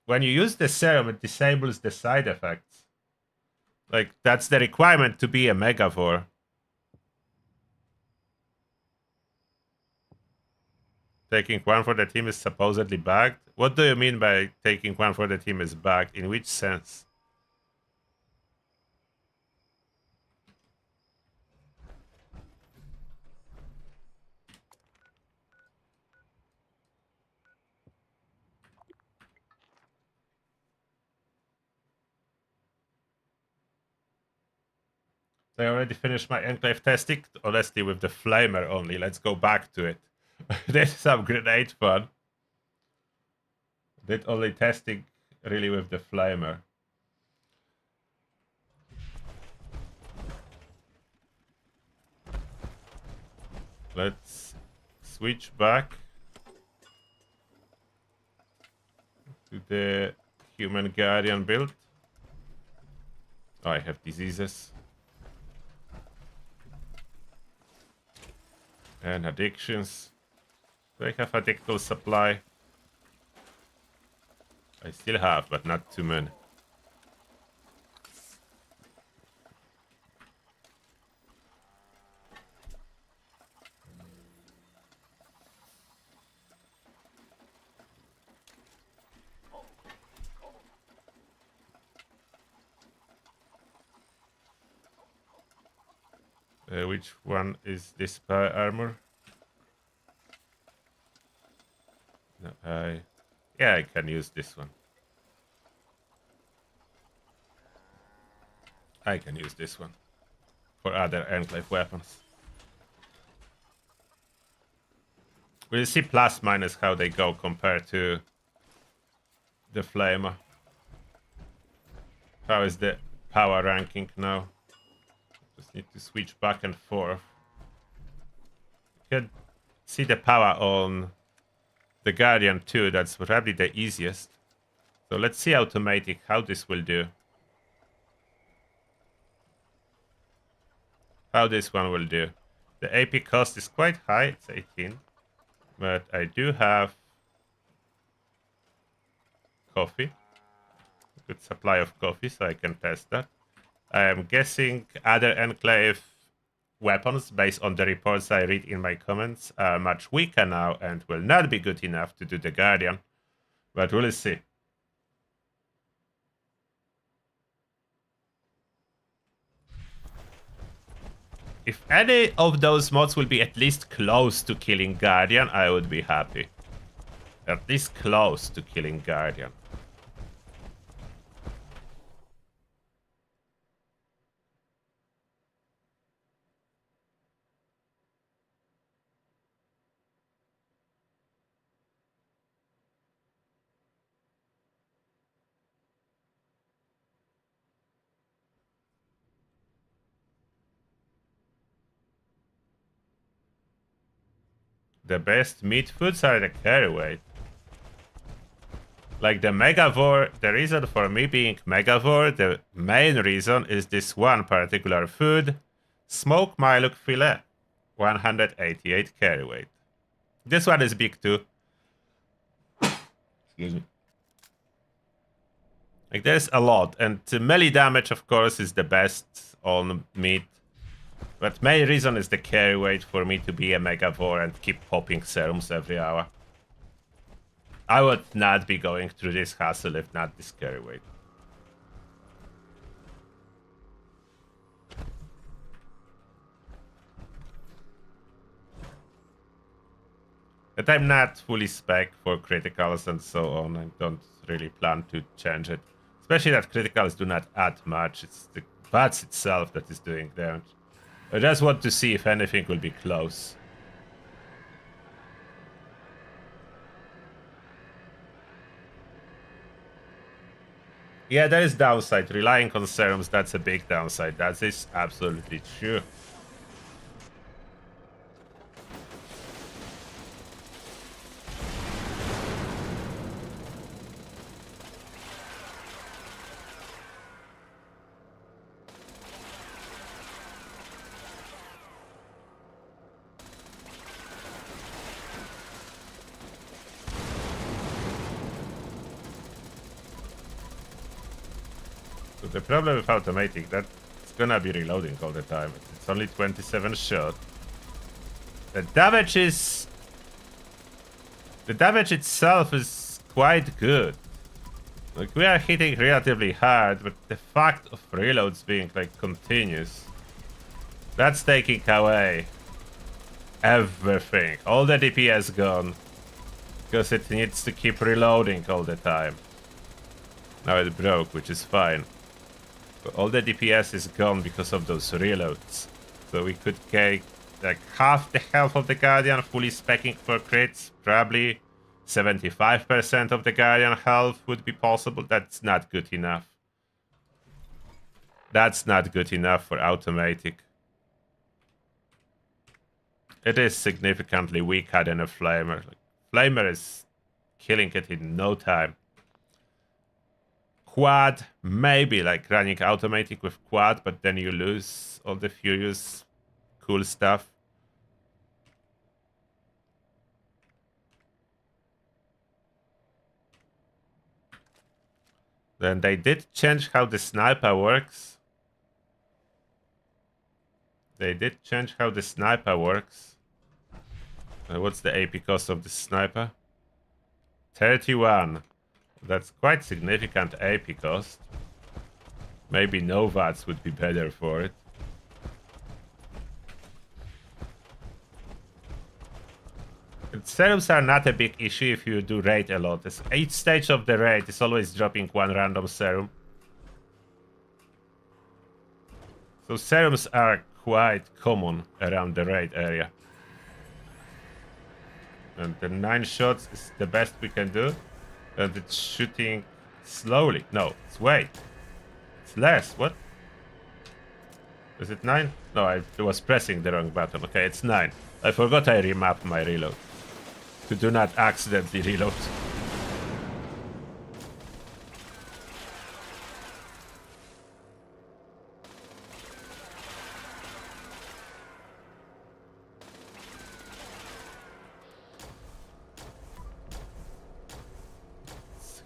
When you use the serum, it disables the side effects. Like, that's the requirement to be a Megavore. Taking one for the team is supposedly bagged? What do you mean by taking one for the team is bagged? In which sense? I already finished my Enclave testing, honestly, with the Flamer only. Let's go back to it. Did some grenade fun. Did only testing really with the Flamer. Let's switch back to the Human Guardian build. Oh, I have diseases. And addictions. Do I have addictable supply? I still have, but not too many. Which one is this power armor? No, yeah, I can use this one. I can use this one for other Enclave weapons. We'll see plus minus how they go compared to the Flamer. How is the power ranking now? Just need to switch back and forth. You can see the power on the Guardian too. That's probably the easiest. So let's see automatic how this will do. How this one will do. The AP cost is quite high, it's 18. But I do have coffee. A good supply of coffee, so I can test that. I am guessing other Enclave weapons, based on the reports I read in my comments, are much weaker now and will not be good enough to do the Guardian. But we'll see. If any of those mods will be at least close to killing Guardian, I would be happy. At least close to killing Guardian. The best meat foods are the carry weight. Like the Megavore, the reason for me being Megavore, the main reason is this one particular food, smoked Myluk fillet, 188 carry weight. This one is big too. Excuse me. Like there's a lot, and the melee damage of course is the best on meat. But main reason is the carry weight for me to be a Megavore and keep popping serums every hour. I would not be going through this hassle if not this carry weight. But I'm not fully spec for criticals and so on. I don't really plan to change it. Especially that criticals do not add much. It's the bats itself that is doing damage. I just want to see if anything will be close. Yeah, there is downside. Relying on serums, that's a big downside. That is absolutely true. So the problem with automatic, that it's gonna be reloading all the time. It's only 27 shot. The damage itself is quite good. Like we are hitting relatively hard, but the fact of reloads being like continuous, that's taking away everything. All the DPS gone. Because it needs to keep reloading all the time. Now it broke, which is fine. But all the DPS is gone because of those reloads. So we could take like half the health of the Guardian fully specking for crits. Probably 75% of the Guardian health would be possible. That's not good enough. That's not good enough for automatic. It is significantly weaker than a Flamer. Flamer is killing it in no time. Quad, maybe like running automatic with quad, but then you lose all the Furious cool stuff. Then they did change how the sniper works. What's the AP cost of the sniper? 31. That's quite significant AP cost. Maybe no VATs would be better for it. And serums are not a big issue if you do raid a lot. Each stage of the raid is always dropping one random serum. So serums are quite common around the raid area. And the 9 shots is the best we can do. And it's shooting slowly. No, it's wait. It's less. What? Is it 9? No, I was pressing the wrong button. Okay, it's 9. I forgot I remapped my reload. To do not accidentally reload.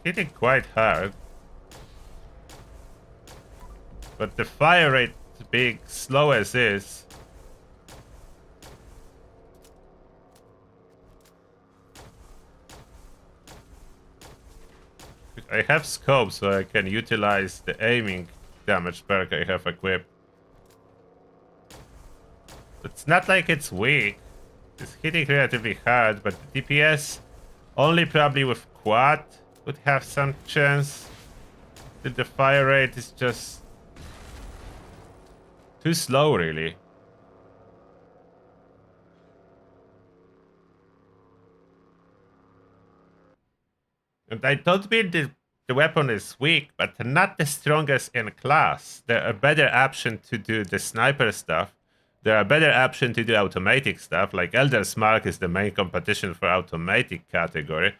Hitting quite hard, but the fire rate being slow as is, I have scope so I can utilize the aiming damage perk I have equipped. It's not like it's weak, it's hitting relatively hard, but the DPS only probably with quad would have some chance. The fire rate is just too slow, really. And I don't mean the weapon is weak, but not the strongest in class. There are better options to do the sniper stuff. There are better options to do automatic stuff, like Elder's Mark is the main competition for automatic category.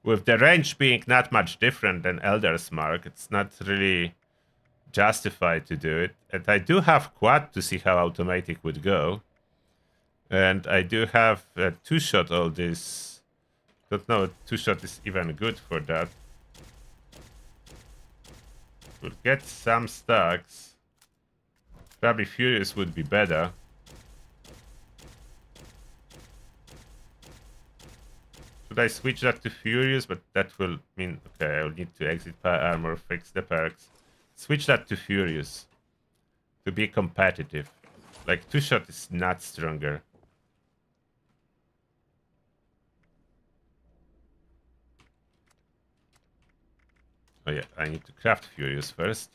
with the range being not much different than Elder's Mark, it's not really justified to do it. And I do have quad to see how automatic would go. And I do have a 2-shot all this. Don't know if 2-shot is even good for that. We'll get some stacks. Probably Furious would be better. Should I switch that to Furious? But that will mean... Okay, I'll need to exit Power Armor, fix the perks. Switch that to Furious. To be competitive. Like, 2-shot is not stronger. Oh yeah, I need to craft Furious first.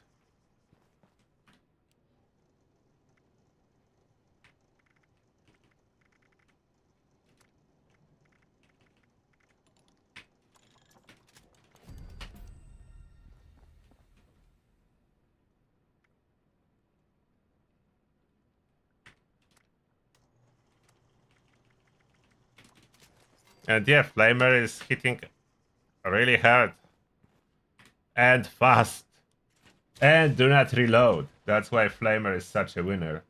And yeah, Flamer is hitting really hard. And fast. And do not reload. That's why Flamer is such a winner.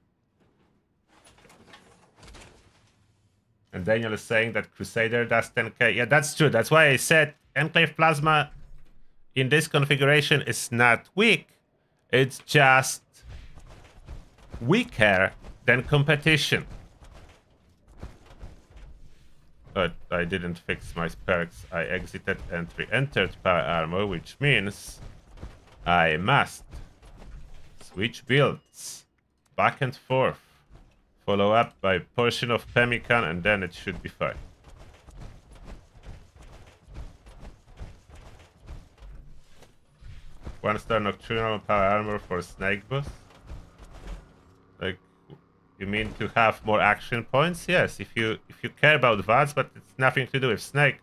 And Daniel is saying that Crusader does 10k. Yeah, that's true. That's why I said Enclave Plasma in this configuration is not weak. It's just weaker than competition. But I didn't fix my perks. I exited and re-entered Power Armor, which means I must switch builds back and forth. Follow up by portion of Pemmican, and then it should be fine. One-star Nocturnal Power Armor for Snake Boss. Like, you mean to have more action points? Yes, if you care about VATS, but it's nothing to do with Snake.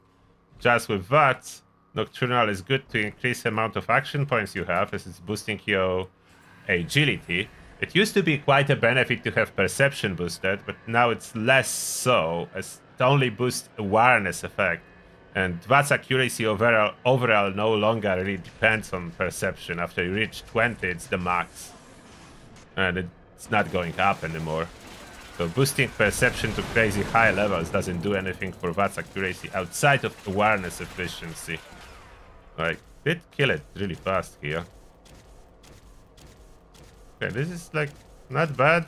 Just with VATS, Nocturnal is good to increase the amount of action points you have, as it's boosting your agility. It used to be quite a benefit to have perception boosted, but now it's less so, as it only boosts awareness effect. And VATS accuracy overall no longer really depends on perception. After you reach 20, it's the max. And it's not going up anymore. So boosting perception to crazy high levels doesn't do anything for VATS accuracy outside of awareness efficiency. Like, did kill it really fast here. Okay, this is like not bad.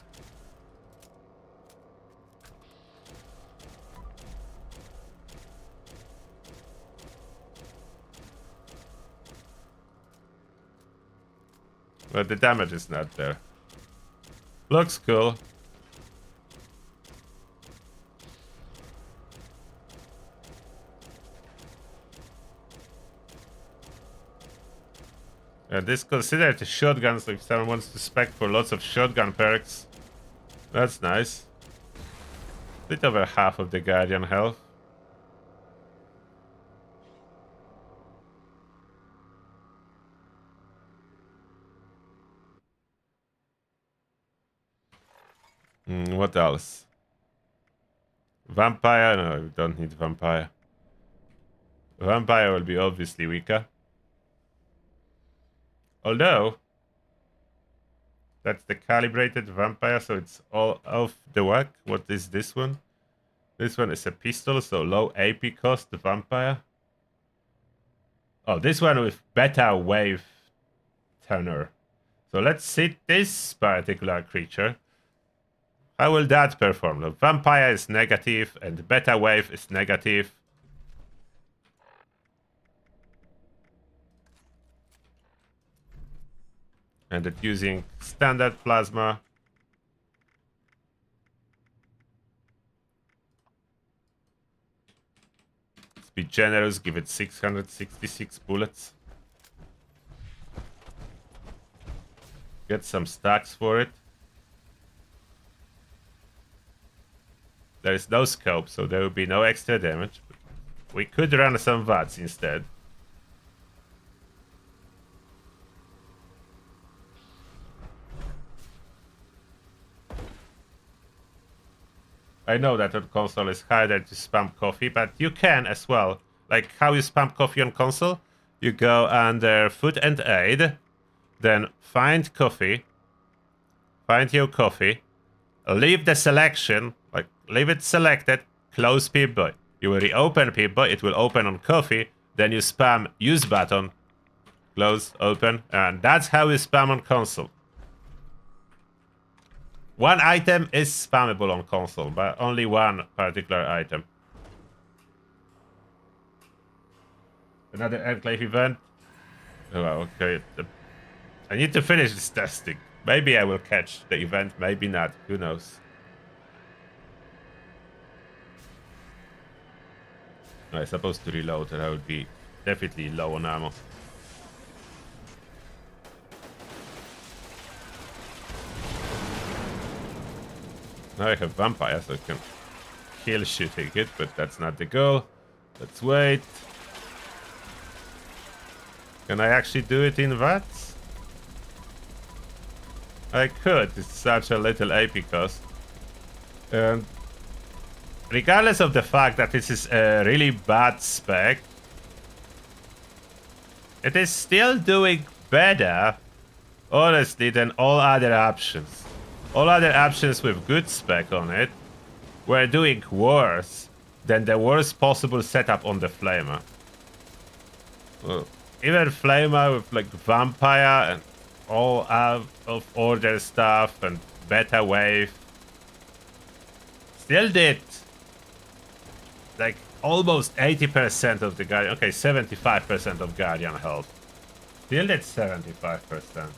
But the damage is not there. Looks cool. This considered a shotgun, so if someone wants to spec for lots of shotgun perks, that's nice. Bit over half of the Guardian health. What else? Vampire? No, we don't need Vampire. Vampire will be obviously weaker. Although, that's the calibrated Vampire, so it's all off the whack. What is this one? This one is a pistol, so low AP cost Vampire. Oh, this one with better wave tenor. So let's see this particular creature. How will that perform? The Vampire is negative and Beta Wave is negative. And it's using standard plasma. Let's be generous, give it 666 bullets. Get some stacks for it. There is no scope, so there will be no extra damage. We could run some VATS instead. I know that on console is harder to spam coffee, but you can as well Like how you spam coffee on console. You go under food and aid, then find coffee, find your coffee, leave the selection, like leave it selected, close Pip-Boy. You will reopen Pip-Boy, it will open on coffee, then you spam use button, close, open, and that's how you spam on console. One item is spammable on console, but only one particular item. Another Enclave event. Oh, okay. I need to finish this testing. Maybe I will catch the event, maybe not. Who knows? I'm supposed to reload, and I would be definitely low on ammo. Now I have vampire, so I can kill shooting it, but that's not the goal. Let's wait. Can I actually do it in VATS? I could. It's such a little AP cost. And regardless of the fact that this is a really bad spec, it is still doing better, honestly, than all other options. All other options with good spec on it were doing worse than the worst possible setup on the Flamer. Well, even Flamer with like Vampire and all out of order stuff and Beta Wave still did like almost 80% of the Guardian. Okay, 75% of Guardian health. Still did 75%.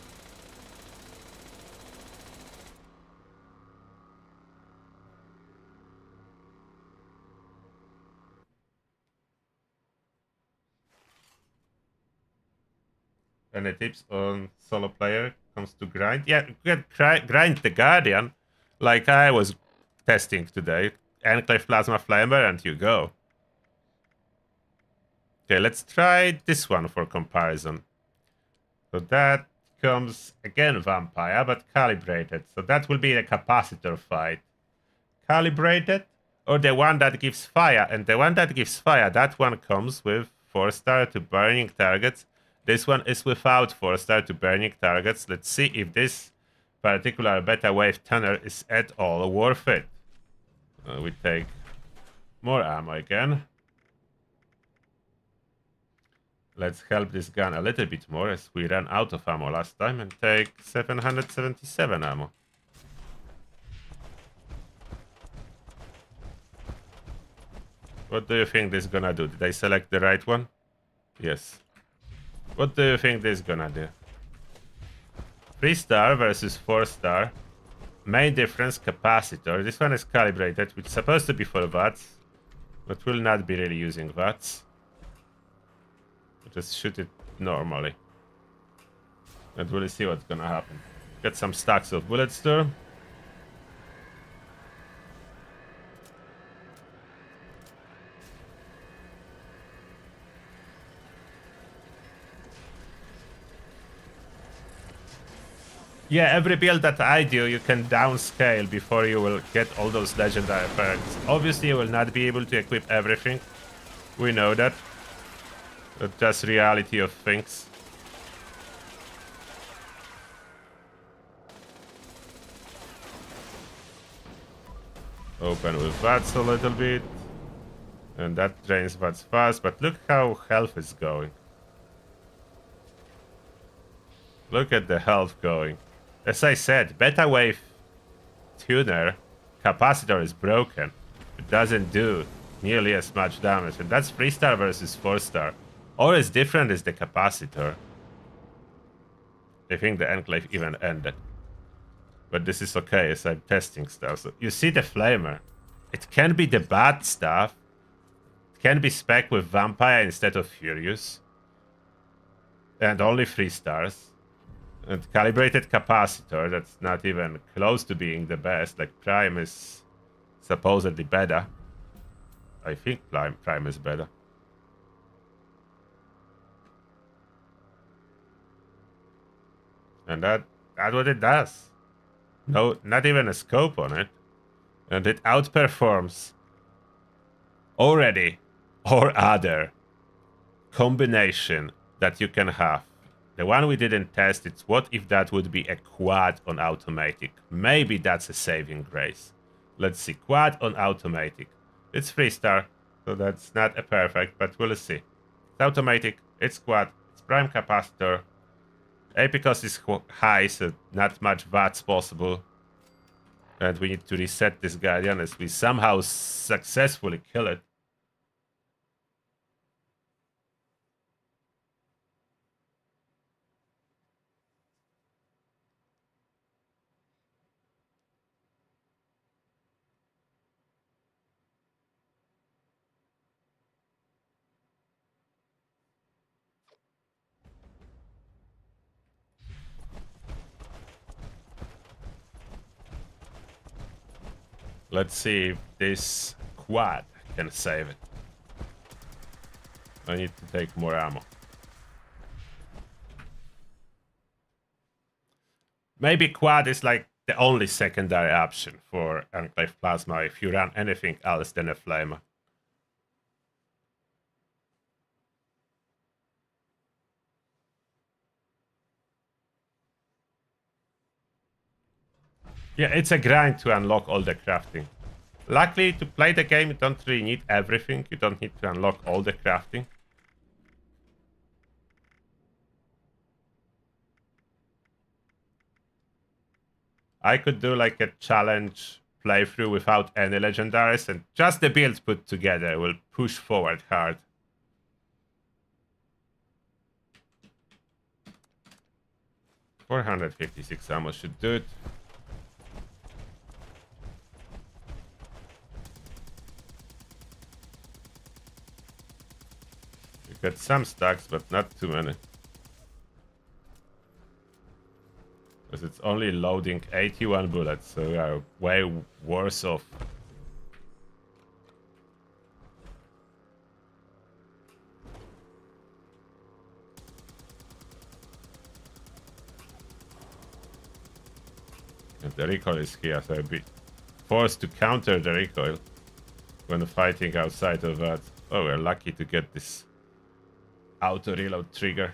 Any tips on solo player comes to grind? Yeah, you can grind the Guardian like I was testing today. Enclave Plasma Flamer and you go. Okay, let's try this one for comparison. So that comes again Vampire, but calibrated. So that will be a capacitor fight. Calibrated or the one that gives fire. And the one that gives fire, that one comes with 4-star to burning targets. This one is without 4-star to burning targets. Let's see if this particular Beta Wave Tuner is at all worth it. We take more ammo again. Let's help this gun a little bit more as we ran out of ammo last time and take 777 ammo. What do you think this is gonna do? Did I select the right one? Yes. What do you think this is gonna do? 3-star versus 4-star. Main difference, capacitor. This one is calibrated, which is supposed to be for VATS, but will not be really using VATS. Just shoot it normally. And we'll see what's gonna happen. Get some stacks of bullets too. Yeah, every build that I do, you can downscale before you will get all those legendary perks. Obviously, you will not be able to equip everything. We know that. That's just reality of things. Open with VATS a little bit. And that drains VATS fast, but look how health is going. Look at the health going. As I said, Beta Wave Tuner capacitor is broken. It doesn't do nearly as much damage. And that's 3-star versus 4-star. All is different is the capacitor. I think the Enclave even ended. But this is okay as I'm testing stuff. So you see the Flamer. It can be the bad stuff. It can be spec with Vampire instead of Furious. And only 3 stars. And calibrated capacitor, that's not even close to being the best. Like Prime is supposedly better. I think Prime is better. And that's what it does. No, not even a scope on it. And it outperforms already or other combination that you can have. The one we didn't test, it's what if that would be a quad on automatic. Maybe that's a saving grace. Let's see, quad on automatic. It's 3-star, so that's not a perfect, but we'll see. It's automatic, it's quad, it's prime capacitor. AP cost is high, so not much VATs possible. And we need to reset this Guardian as we somehow successfully kill it. Let's see if this quad can save it. I need to take more ammo. Maybe quad is like the only secondary option for Enclave Plasma if you run anything else than a Flamer. Yeah, it's a grind to unlock all the crafting. Luckily, to play the game, you don't really need everything. You don't need to unlock all the crafting. I could do like a challenge playthrough without any legendaries, and just the build put together will push forward hard. $456 ammo should do it. You got some stacks, but not too many. Because it's only loading 81 bullets, so we are way worse off. And the recoil is here, so I'll be forced to counter the recoil when fighting outside of that. Oh, we're lucky to get this auto reload trigger.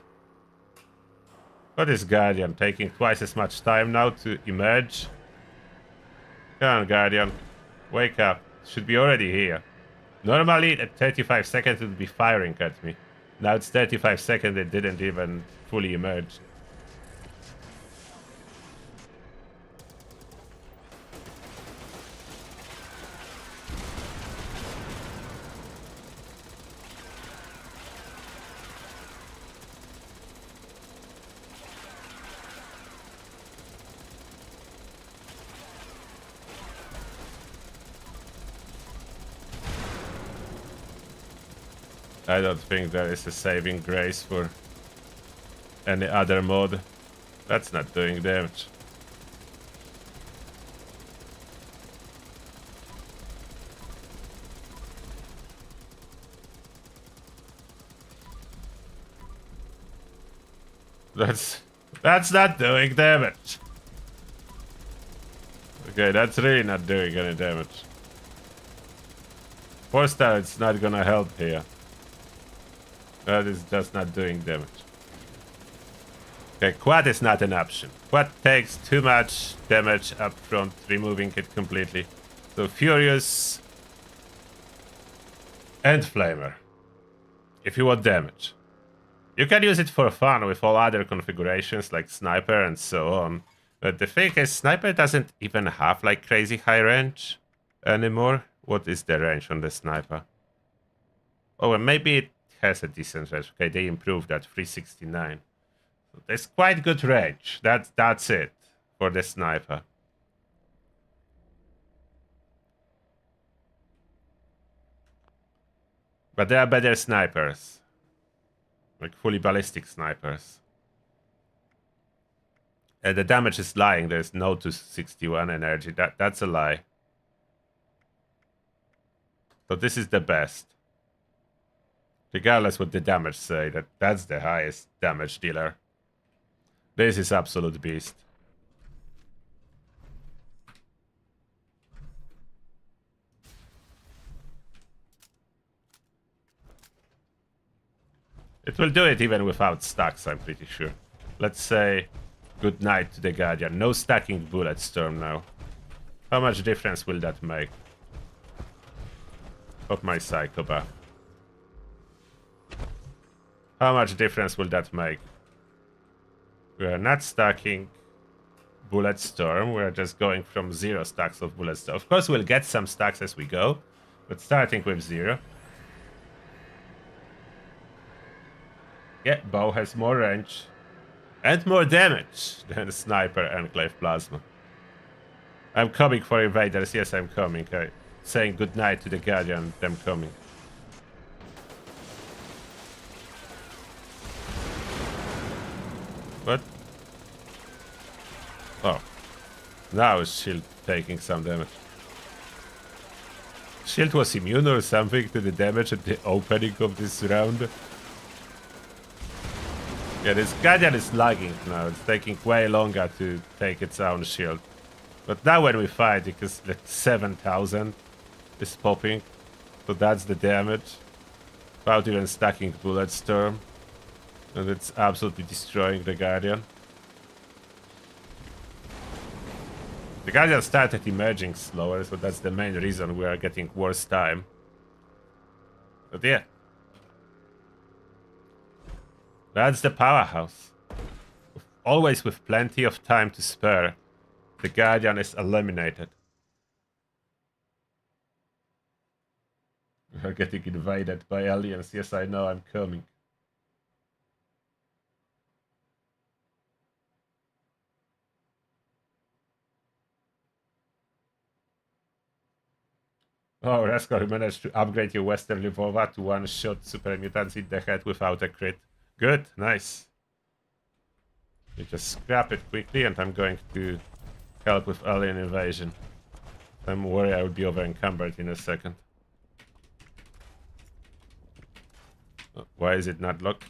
What is Guardian taking twice as much time now to emerge? Come on, Guardian. Wake up. Should be already here. Normally, at 35 seconds, it would be firing at me. Now it's 35 seconds, it didn't even fully emerge. I don't think there is a saving grace for any other mod. That's not doing damage. That's not doing damage. Okay, that's really not doing any damage. 4-star, it's not gonna help here. That is just not doing damage. Okay, quad is not an option. Quad takes too much damage up front, removing it completely. So Furious and Flamer, if you want damage. You can use it for fun with all other configurations like Sniper and so on. But the thing is, Sniper doesn't even have like crazy high range anymore. What is the range on the Sniper? Oh, and maybe it has a decent range. Okay, they improved that, 369. So there's quite good range. That's it for the Sniper. But there are better snipers. Like fully ballistic snipers. The damage is lying. There's no 261 energy. That's a lie. So this is the best. Regardless what the damage say, that's the highest damage dealer. This is absolute beast. It will do it even without stacks, I'm pretty sure. Let's say good night to the Guardian. No stacking bullet storm now. How much difference will that make? Of my psychopath. How much difference will that make? We are not stacking bullet storm. We are just going from 0 stacks of bullet storm. Of course, we'll get some stacks as we go, but starting with 0. Yeah, bow has more range and more damage than sniper Enclave plasma. I'm coming for invaders. Yes, I'm coming. Saying goodnight to the Guardian. Them coming. What? Oh. Now is shield taking some damage. Shield was immune or something to the damage at the opening of this round. Yeah, this Guardian is lagging now. It's taking way longer to take its own shield. But now when we fight, because the 7,000 is popping. So that's the damage. Without even stacking bullet storm. And it's absolutely destroying the Guardian. The Guardian started emerging slower, so that's the main reason we are getting worse time. But yeah. That's the powerhouse. Always with plenty of time to spare. The Guardian is eliminated. We are getting invaded by aliens. Yes, I know, I'm coming. Oh, Rascal, managed to upgrade your Western revolver to one-shot super mutants in the head without a crit. Good, nice. You just scrap it quickly and I'm going to help with alien invasion. I'm worried I will be over encumbered in a second. Why is it not locked?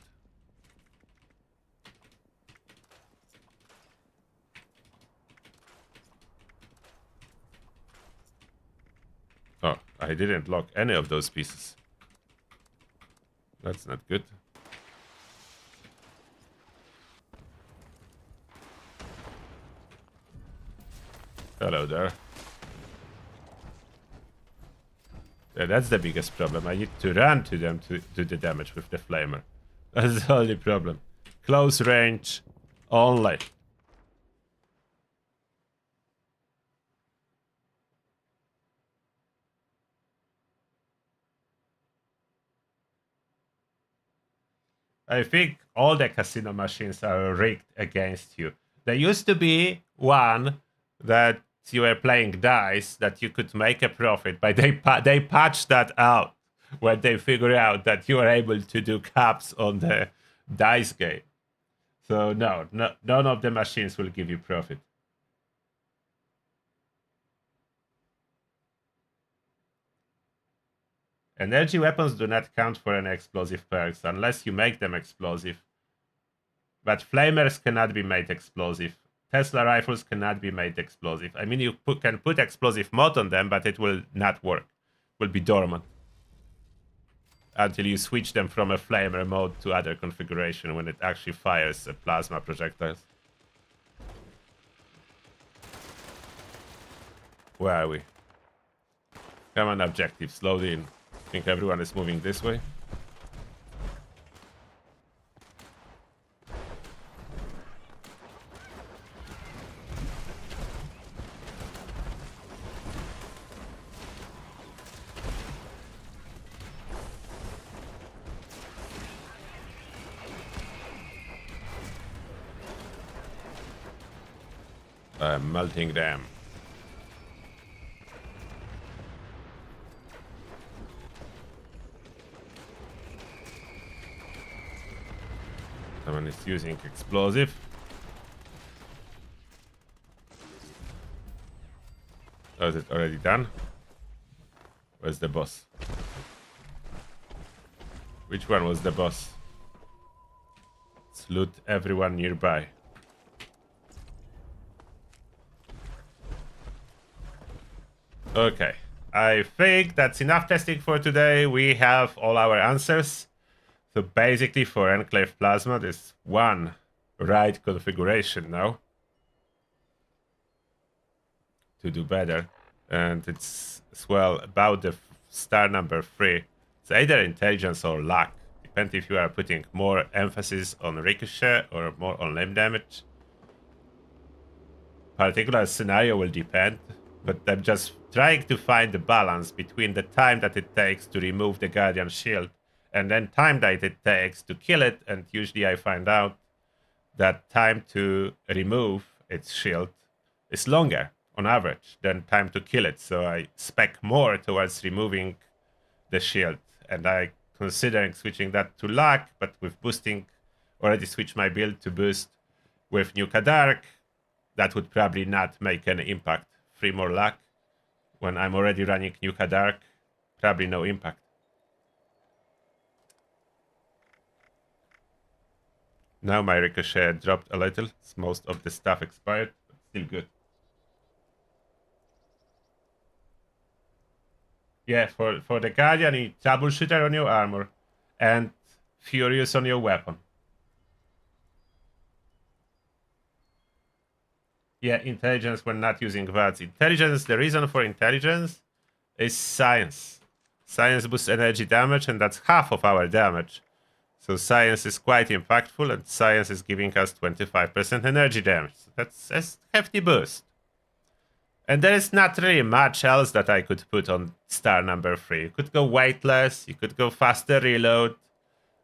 Oh, I didn't lock any of those pieces. That's not good. Hello there. Yeah, that's the biggest problem. I need to run to them to do the damage with the flamer. That's the only problem. Close range only. I think all the casino machines are rigged against you. There used to be one that you were playing dice that you could make a profit, but they patched that out when they figure out that you are able to do caps on the dice game. So no, none of the machines will give you profit. Energy weapons do not count for any explosive perks unless you make them explosive. But flamers cannot be made explosive. Tesla rifles cannot be made explosive. I mean, you can put explosive mod on them, but it will not work. It will be dormant. Until you switch them from a flamer mode to other configuration when it actually fires plasma projectiles. Where are we? Come on, objectives, load in. I think everyone is moving this way. I'm melting them. Someone is using explosive. Oh, is it already done? Where's the boss? Which one was the boss? Let's loot everyone nearby. Okay, I think that's enough testing for today. We have all our answers. So basically for Enclave Plasma, there's one right configuration now to do better. And it's as well about the star number 3. It's either intelligence or luck. Depends if you are putting more emphasis on ricochet or more on limb damage. Particular scenario will depend, but I'm just trying to find the balance between the time that it takes to remove the Guardian shield and then time that it takes to kill it, and usually I find out that time to remove its shield is longer on average than time to kill it, so I spec more towards removing the shield, and I considering switching that to luck, but with boosting, already switched my build to boost with Nuka Dark. That would probably not make any impact. 3 more luck when I'm already running Nuka Dark, probably no impact. Now my ricochet dropped a little. Most of the stuff expired, but still good. Yeah, for the Guardian, you need Troubleshooter on your armor and Furious on your weapon. Yeah, intelligence when not using VATS. Intelligence, the reason for intelligence is science. Science boosts energy damage, and that's half of our damage. So science is quite impactful, and science is giving us 25% energy damage. So that's a hefty boost. And there is not really much else that I could put on star number 3. You could go weightless, you could go faster reload,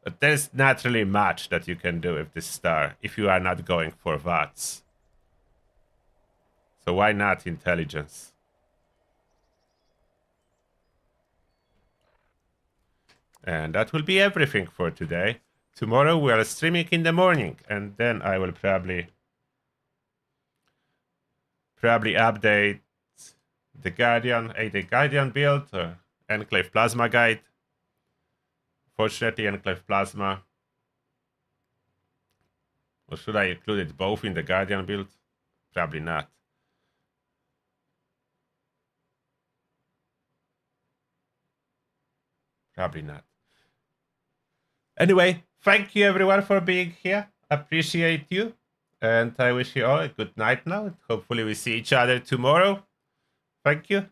but there's not really much that you can do with this star if you are not going for VATS. So why not intelligence? And that will be everything for today. Tomorrow we are streaming in the morning, and then I will probably update the Guardian, the Guardian build, Enclave Plasma guide. Fortunately, Enclave Plasma. Or should I include it both in the Guardian build? Probably not. Probably not. Anyway, thank you everyone for being here. Appreciate you. And I wish you all a good night now. And hopefully we see each other tomorrow. Thank you.